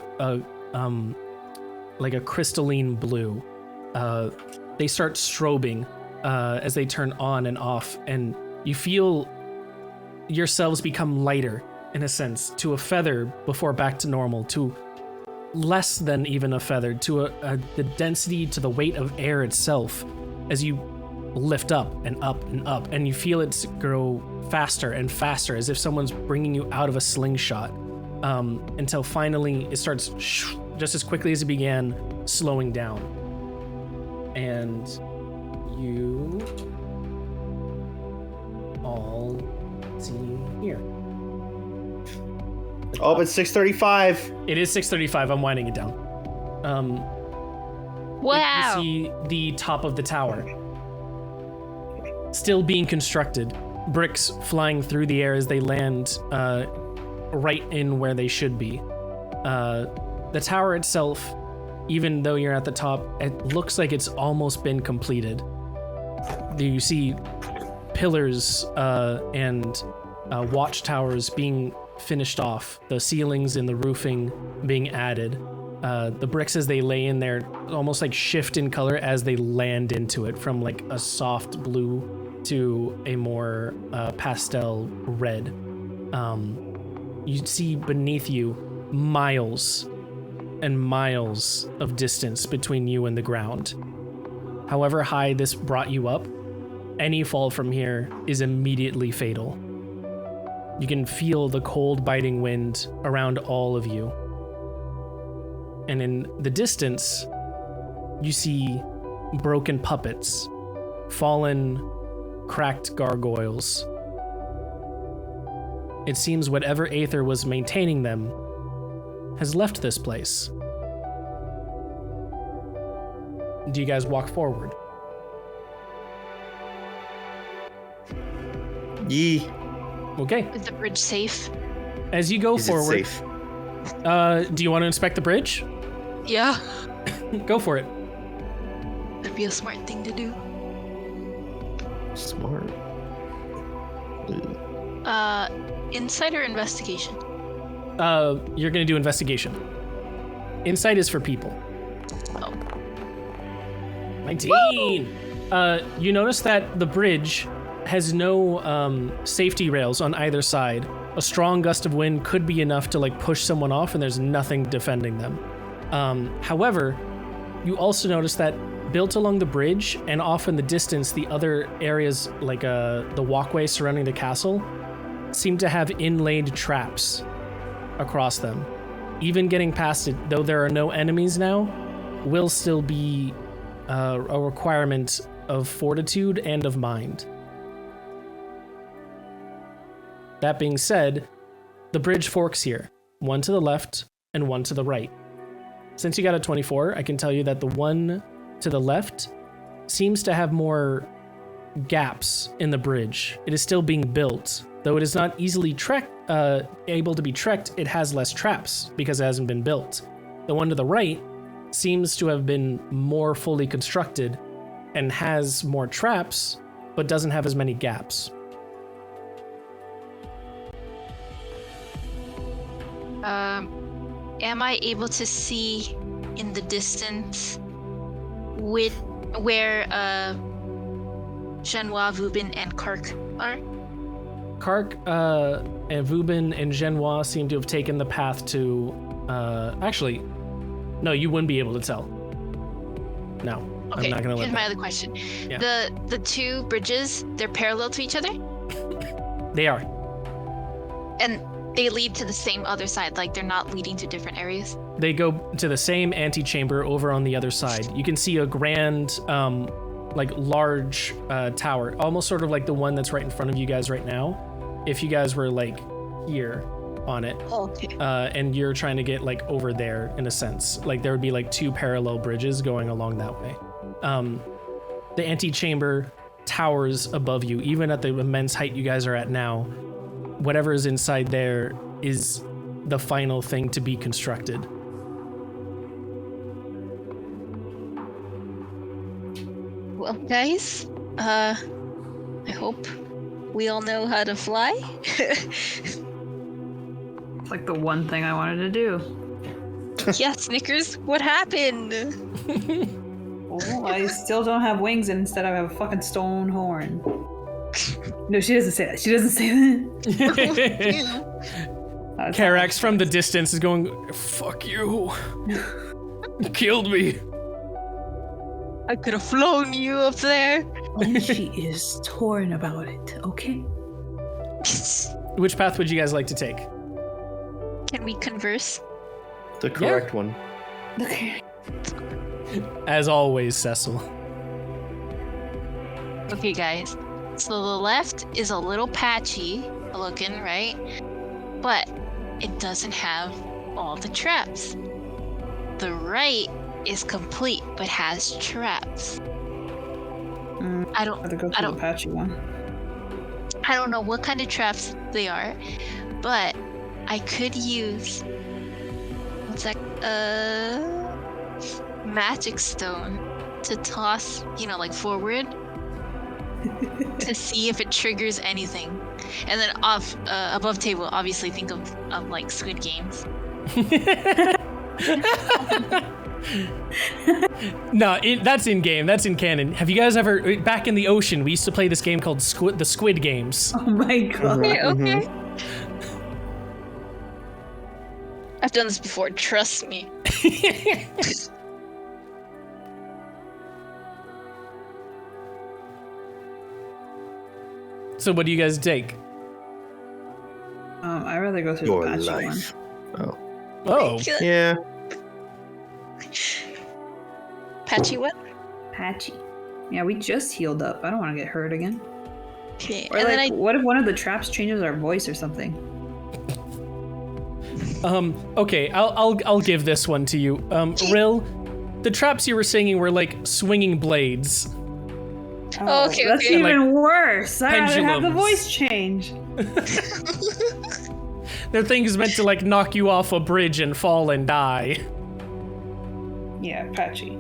like a crystalline blue. They start strobing as they turn on and off, and you feel yourselves become lighter, in a sense, to a feather before back to normal, to less than even a feather, to the density, to the weight of air itself, as you lift up and up and up, and you feel it grow faster and faster, as if someone's bringing you out of a slingshot, until finally it starts just as quickly as it began, slowing down. And you all see here. Oh, it's 6:35. It is 6:35. I'm winding it down. Wow. You see the top of the tower still being constructed. Bricks flying through the air as they land right in where they should be. The tower itself, even though you're at the top, it looks like it's almost been completed. You see pillars and watchtowers being finished off, the ceilings and the roofing being added. The bricks as they lay in there almost like shift in color as they land into it, from like a soft blue to a more pastel red. You see beneath you miles and miles of distance between you and the ground. However high this brought you up, any fall from here is immediately fatal. You can feel the cold biting wind around all of you. And in the distance, you see broken puppets, fallen, cracked gargoyles. It seems whatever Aether was maintaining them has left this place. Do you guys walk forward? Yee. Okay. Is the bridge safe? As you go Is it forward, safe? Do you want to inspect the bridge? Yeah. Go for it. That'd be a smart thing to do. Smart. Insight or investigation? You're gonna do investigation. Insight is for people. Oh. 19. You notice that the bridge has no safety rails on either side. A strong gust of wind could be enough to like push someone off, and there's nothing defending them. However, you also notice that built along the bridge and off in the distance, the other areas like the walkway surrounding the castle seem to have inlaid traps across them. Even getting past it, though there are no enemies now, will still be a requirement of fortitude and of mind. That being said, the bridge forks here, one to the left and one to the right. Since you got a 24, I can tell you that the one to the left seems to have more gaps in the bridge. It is still being built. Though it is not easily able to be trekked, it has less traps because it hasn't been built. The one to the right seems to have been more fully constructed and has more traps, but doesn't have as many gaps. Am I able to see in the distance where Genoa, Vubin, and Kark are? Kark and Vubin and Genoa seem to have taken the path to... actually, no, you wouldn't be able to tell. No, Okay, I'm not going to let here's my that. other question. Yeah. The two bridges, they're parallel to each other? They are. And they lead to the same other side, like they're not leading to different areas? They go to the same antechamber over on the other side. You can see a grand, large tower, almost sort of like the one that's right in front of you guys right now. If you guys were like here on it, Okay. and you're trying to get like over there in a sense, like there would be like two parallel bridges going along that way. The antechamber towers above you, even at the immense height you guys are at now. Whatever is inside there is the final thing to be constructed. Well, guys, I hope we all know how to fly. It's like the one thing I wanted to do. Yeah, Snickers, what happened? Oh, I still don't have wings, and instead I have a fucking stone horn. No, she doesn't say that. She doesn't say that. Carax from the distance is going, fuck you. You killed me. I could have flown you up there. And she is torn about it, okay? Which path would you guys like to take? Can we converse? The correct one. Okay. As always, Cecil. Okay, guys. So the left is a little patchy looking, right? But it doesn't have all the traps. The right is complete but has traps. I'd rather go to the patchy one. I don't know what kind of traps they are, but I could use what's that? Magic stone to toss, like forward to see if it triggers anything, and then off above table. Obviously, think of like Squid Games. No, that's in game. That's in canon. Have you guys ever, back in the ocean, we used to play this game called the Squid Games. Oh my god. Okay. I've done this before. Trust me. So what do you guys take? I'd rather go to Your the patchy life. one. Oh, Yeah. Patchy what? Patchy. Yeah, we just healed up. I don't want to get hurt again. Okay. Or And like, then what if one of the traps changes our voice or something? okay, I'll give this one to you. Rill, the traps you were singing were like swinging blades. Oh, okay, That's okay. even worse. I'd rather have the pendulums. voice change. They're things meant to like knock you off a bridge and fall and die. Yeah, patchy.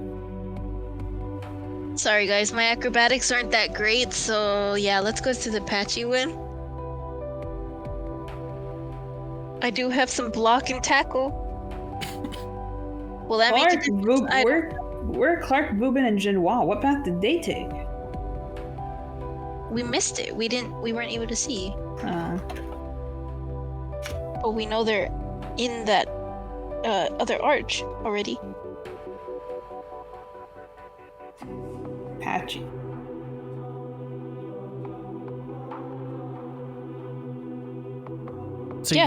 Sorry guys, my acrobatics aren't that great, so yeah, let's go to the patchy one. I do have some block and tackle. Will that make a difference? Where Clark, Boobin, and Genoa? What path did they take? We missed it. We weren't able to see. But we know they're in that other arch already. Patchy. So Yeah,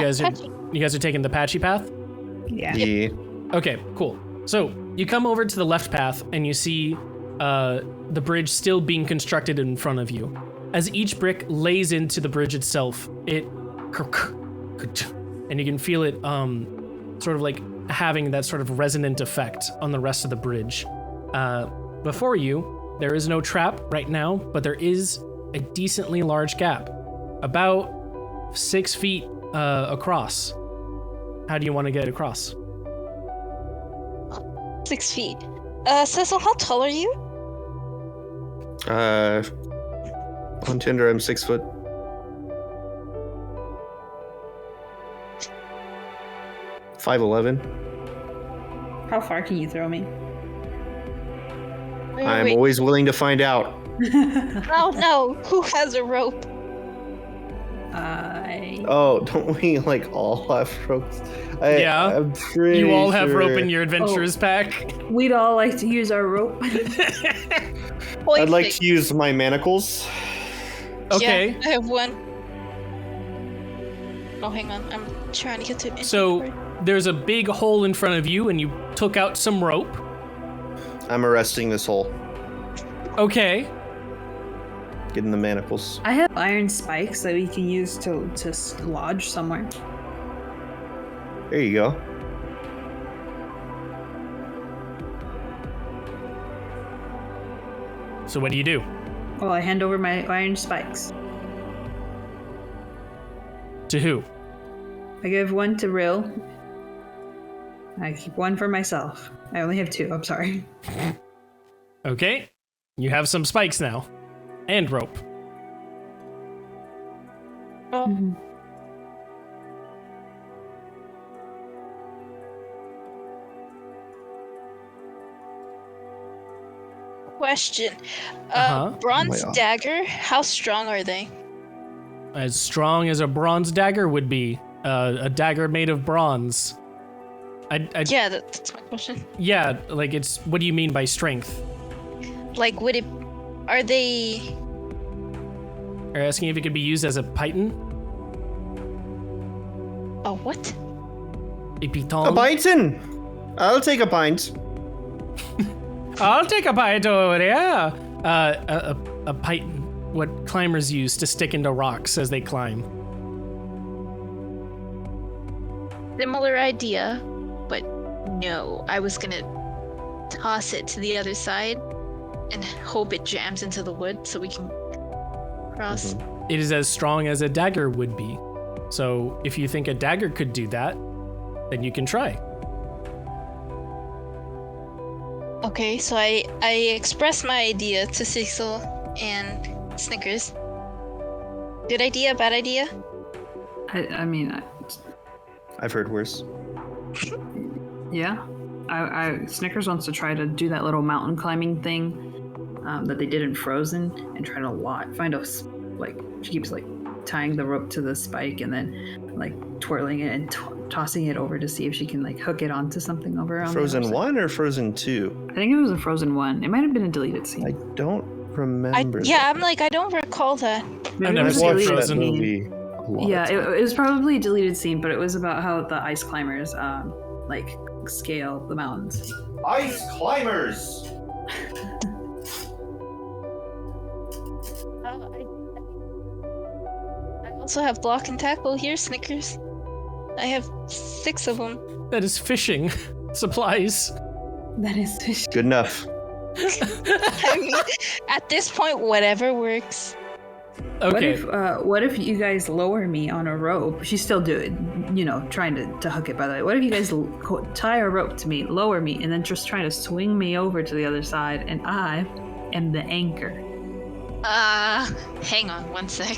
you guys are taking the patchy path? Yeah. Yeah. Okay, cool. So you come over to the left path and you see the bridge still being constructed in front of you. As each brick lays into the bridge itself, and you can feel it sort of like having that sort of resonant effect on the rest of the bridge. Before you, there is no trap right now, but there is a decently large gap, about 6 feet across. How do you want to get across? 6 feet. Cecil, how tall are you? On Tinder, I'm 6 foot. $5'11". How far can you throw me? I'm always willing to find out. Oh no! Who has a rope? Oh, don't we like all have ropes? Yeah. I'm pretty You all have sure. rope in your adventurers pack. We'd all like to use our rope. I'd like to use my manacles. Okay. Yeah, I have one. Oh, hang on. I'm trying to get to it. So there's a big hole in front of you, and you took out some rope. I'm arresting this hole. Okay. Getting the manacles. I have iron spikes that we can use to lodge somewhere. There you go. So what do you do? Well, I hand over my iron spikes. To who? I give one to Rill. I keep one for myself. I only have 2. I'm sorry. Okay. You have some spikes now. And rope. Oh. Question. Bronze Oh my God. dagger, how strong are they? As strong as a bronze dagger would be. A dagger made of bronze. Yeah, that's my question. Yeah, like it's... What do you mean by strength? Like, are they... Are you asking if it could be used as a python? Oh, what? A piton? A python! I'll take a pint. I'll take a python over there. A python. What climbers use to stick into rocks as they climb. Similar idea, but no. I was gonna toss it to the other side and hope it jams into the wood so we can cross. It is as strong as a dagger would be. So if you think a dagger could do that, then you can try. Okay, so I expressed my idea to Cecil and Snickers. Good idea, bad idea? I mean, I've heard worse. yeah. Snickers wants to try to do that little mountain climbing thing that they did in Frozen and try to find a, like, she keeps like tying the rope to the spike and then like twirling it and tossing it over to see if she can like hook it onto something over on Frozen the other side. 1 or Frozen 2? I think it was a Frozen 1. It might have been a deleted scene. I don't remember. I don't recall that. Maybe I've it never was a seen watched deleted that Frozen. scene. movie a lot Yeah, of it times. was probably a deleted scene, but it was about how the ice climbers like scale the mountains. Ice climbers! I also have block and tackle here, Snickers. I have 6 of them. That is fishing supplies. That is fish. Good enough. I mean, at this point, whatever works. Okay. What if you guys lower me on a rope? She's still trying to hook it, by the way. What if you guys tie a rope to me, lower me, and then just try to swing me over to the other side, and I am the anchor? Hang on one sec.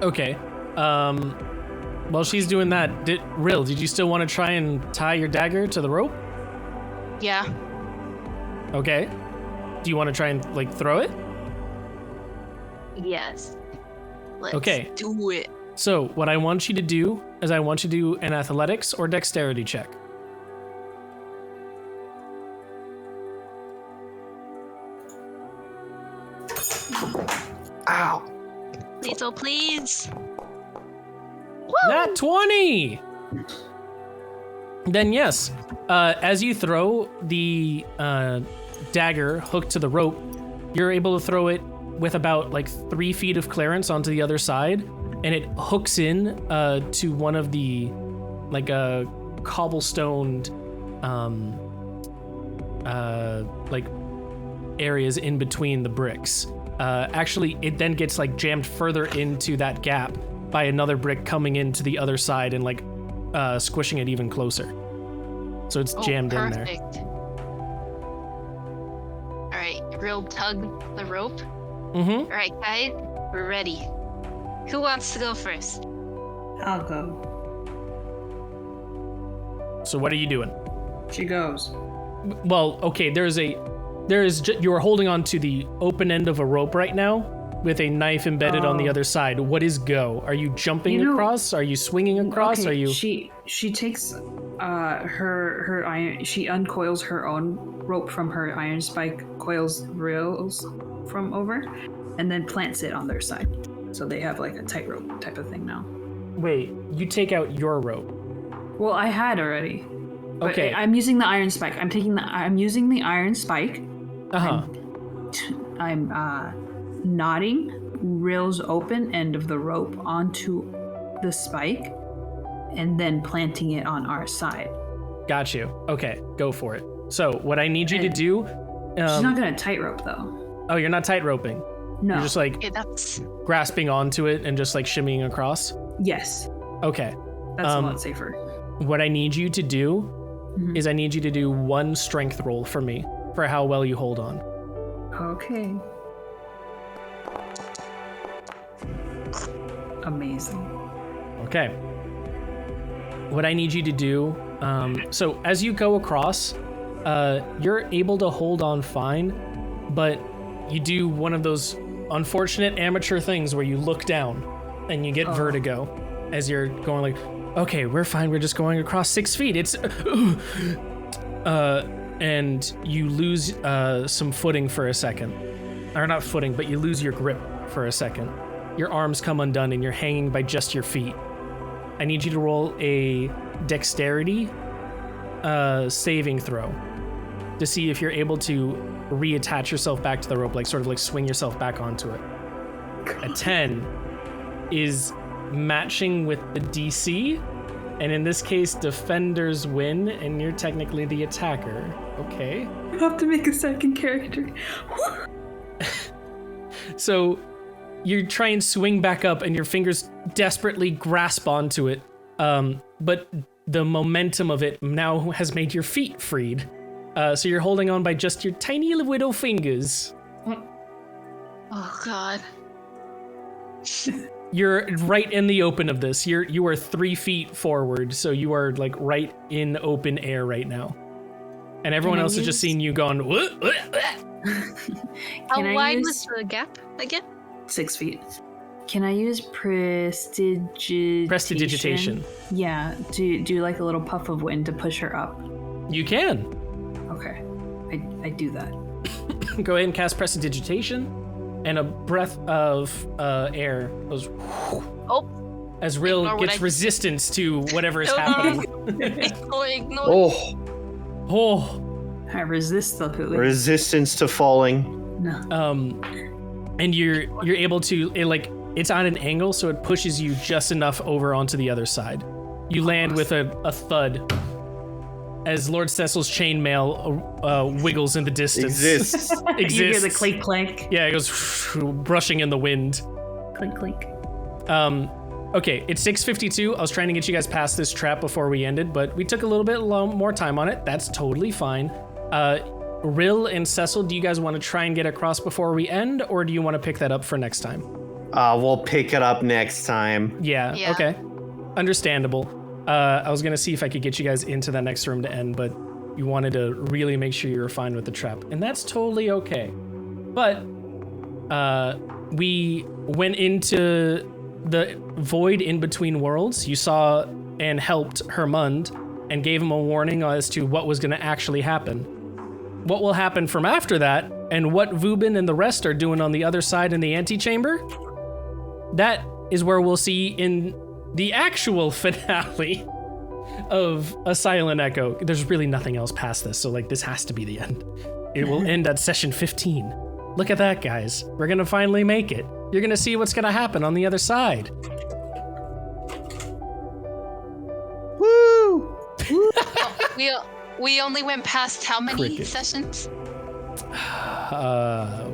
Okay. While she's doing that, did you still want to try and tie your dagger to the rope? Yeah. Okay. Do you want to try and like throw it? Yes. Let's Okay. do it. So what I want you to do is I want you to do an athletics or dexterity check. Ow! Cecil, please. Nat 20! Then yes, as you throw the dagger hooked to the rope, you're able to throw it with about like 3 feet of clearance onto the other side, and it hooks in to one of the like cobblestoned like areas in between the bricks. Actually, it then gets like jammed further into that gap by another brick coming into the other side and like squishing it even closer. So it's jammed in there. Perfect. All right, real tug the rope. Mm-hmm. All right, guys, we're ready. Who wants to go first? I'll go. So what are you doing? She goes. Well, okay, you are holding on to the open end of a rope right now with a knife embedded on the other side. What is go? Are you jumping across? Are you swinging across? Okay, Are you? She takes her iron. She uncoils her own rope from her iron spike, coils rails from over, and then plants it on their side. So they have like a tightrope type of thing now. Wait, you take out your rope. Well, I had already. But Okay. I'm using the iron spike. I'm using the iron spike. Uh-huh. I'm knotting Rill's open end of the rope onto the spike and then planting it on our side. Got you. Okay, go for it. So what I need you to do... She's not gonna tightrope though. Oh, you're not tight roping. No. You're just like Okay, that's grasping onto it and just like shimmying across. Yes. Okay. That's a lot safer. What I need you to do is I need you to do 1 strength roll for me for how well you hold on. Okay. Amazing. Okay. What I need you to do, so as you go across, you're able to hold on fine, but you do one of those unfortunate amateur things where you look down and you get vertigo as you're going like, okay, we're fine. We're just going across 6 feet. It's, and you lose some footing for a second. Or not footing, but you lose your grip for a second. Your arms come undone and you're hanging by just your feet. I need you to roll a dexterity saving throw to see if you're able to reattach yourself back to the rope, like sort of like swing yourself back onto it. A 10 is matching with the DC, and in this case, defenders win, and you're technically the attacker. Okay. I have to make a second character. So you try and swing back up, and your fingers desperately grasp onto it, but the momentum of it now has made your feet freed. So you're holding on by just your tiny little fingers. oh god. You're right in the open of this. You are 3 feet forward, so you are like right in open air right now. And everyone else is just seeing you going, what? How wide was the gap again? 6 feet. Can I use prestidigitation? Prestidigitation. Yeah, do like a little puff of wind to push her up. You can. Okay, I do that. Go ahead and cast prestidigitation, and a breath of air goes as Rill Ignore what gets I- resistance to whatever is happening. Ignore. Oh. I resist the poo. Resistance to falling. No. And you're able to it's on an angle, so it pushes you just enough over onto the other side. You land with a thud as Lord Cecil's chainmail wiggles in the distance. Exists. You hear the clink clank. Yeah, it goes brushing in the wind. Clink clink. Okay, it's 6:52. I was trying to get you guys past this trap before we ended, but we took a little bit more time on it. That's totally fine. Rill and Cecil, do you guys want to try and get across before we end, or do you want to pick that up for next time? We'll pick it up next time. Yeah. Okay. Understandable. I was going to see if I could get you guys into that next room to end, but you wanted to really make sure you were fine with the trap, and that's totally okay. But we went into the void in between worlds. You saw and helped Hermund and gave him a warning as to what was going to actually happen. What will happen from after that, and what Vubin and the rest are doing on the other side in the antechamber, that is where we'll see in the actual finale of A Silent Echo. There's really nothing else past this, so this has to be the end. It will end at session 15. Look at that, guys. We're gonna finally make it. You're gonna see what's gonna happen on the other side. Woo! We only went past how many Cricket. sessions?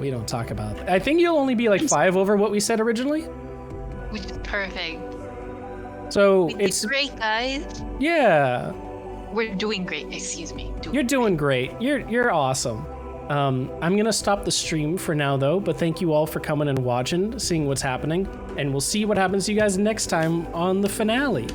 We don't talk about that. I think you'll only be 5 over what we said originally. Which is perfect. So We did it's great, guys. yeah. We're doing great. Excuse me. You're doing great. You're awesome. I'm gonna stop the stream for now though, but thank you all for coming and watching, seeing what's happening, and we'll see what happens to you guys next time on the finale.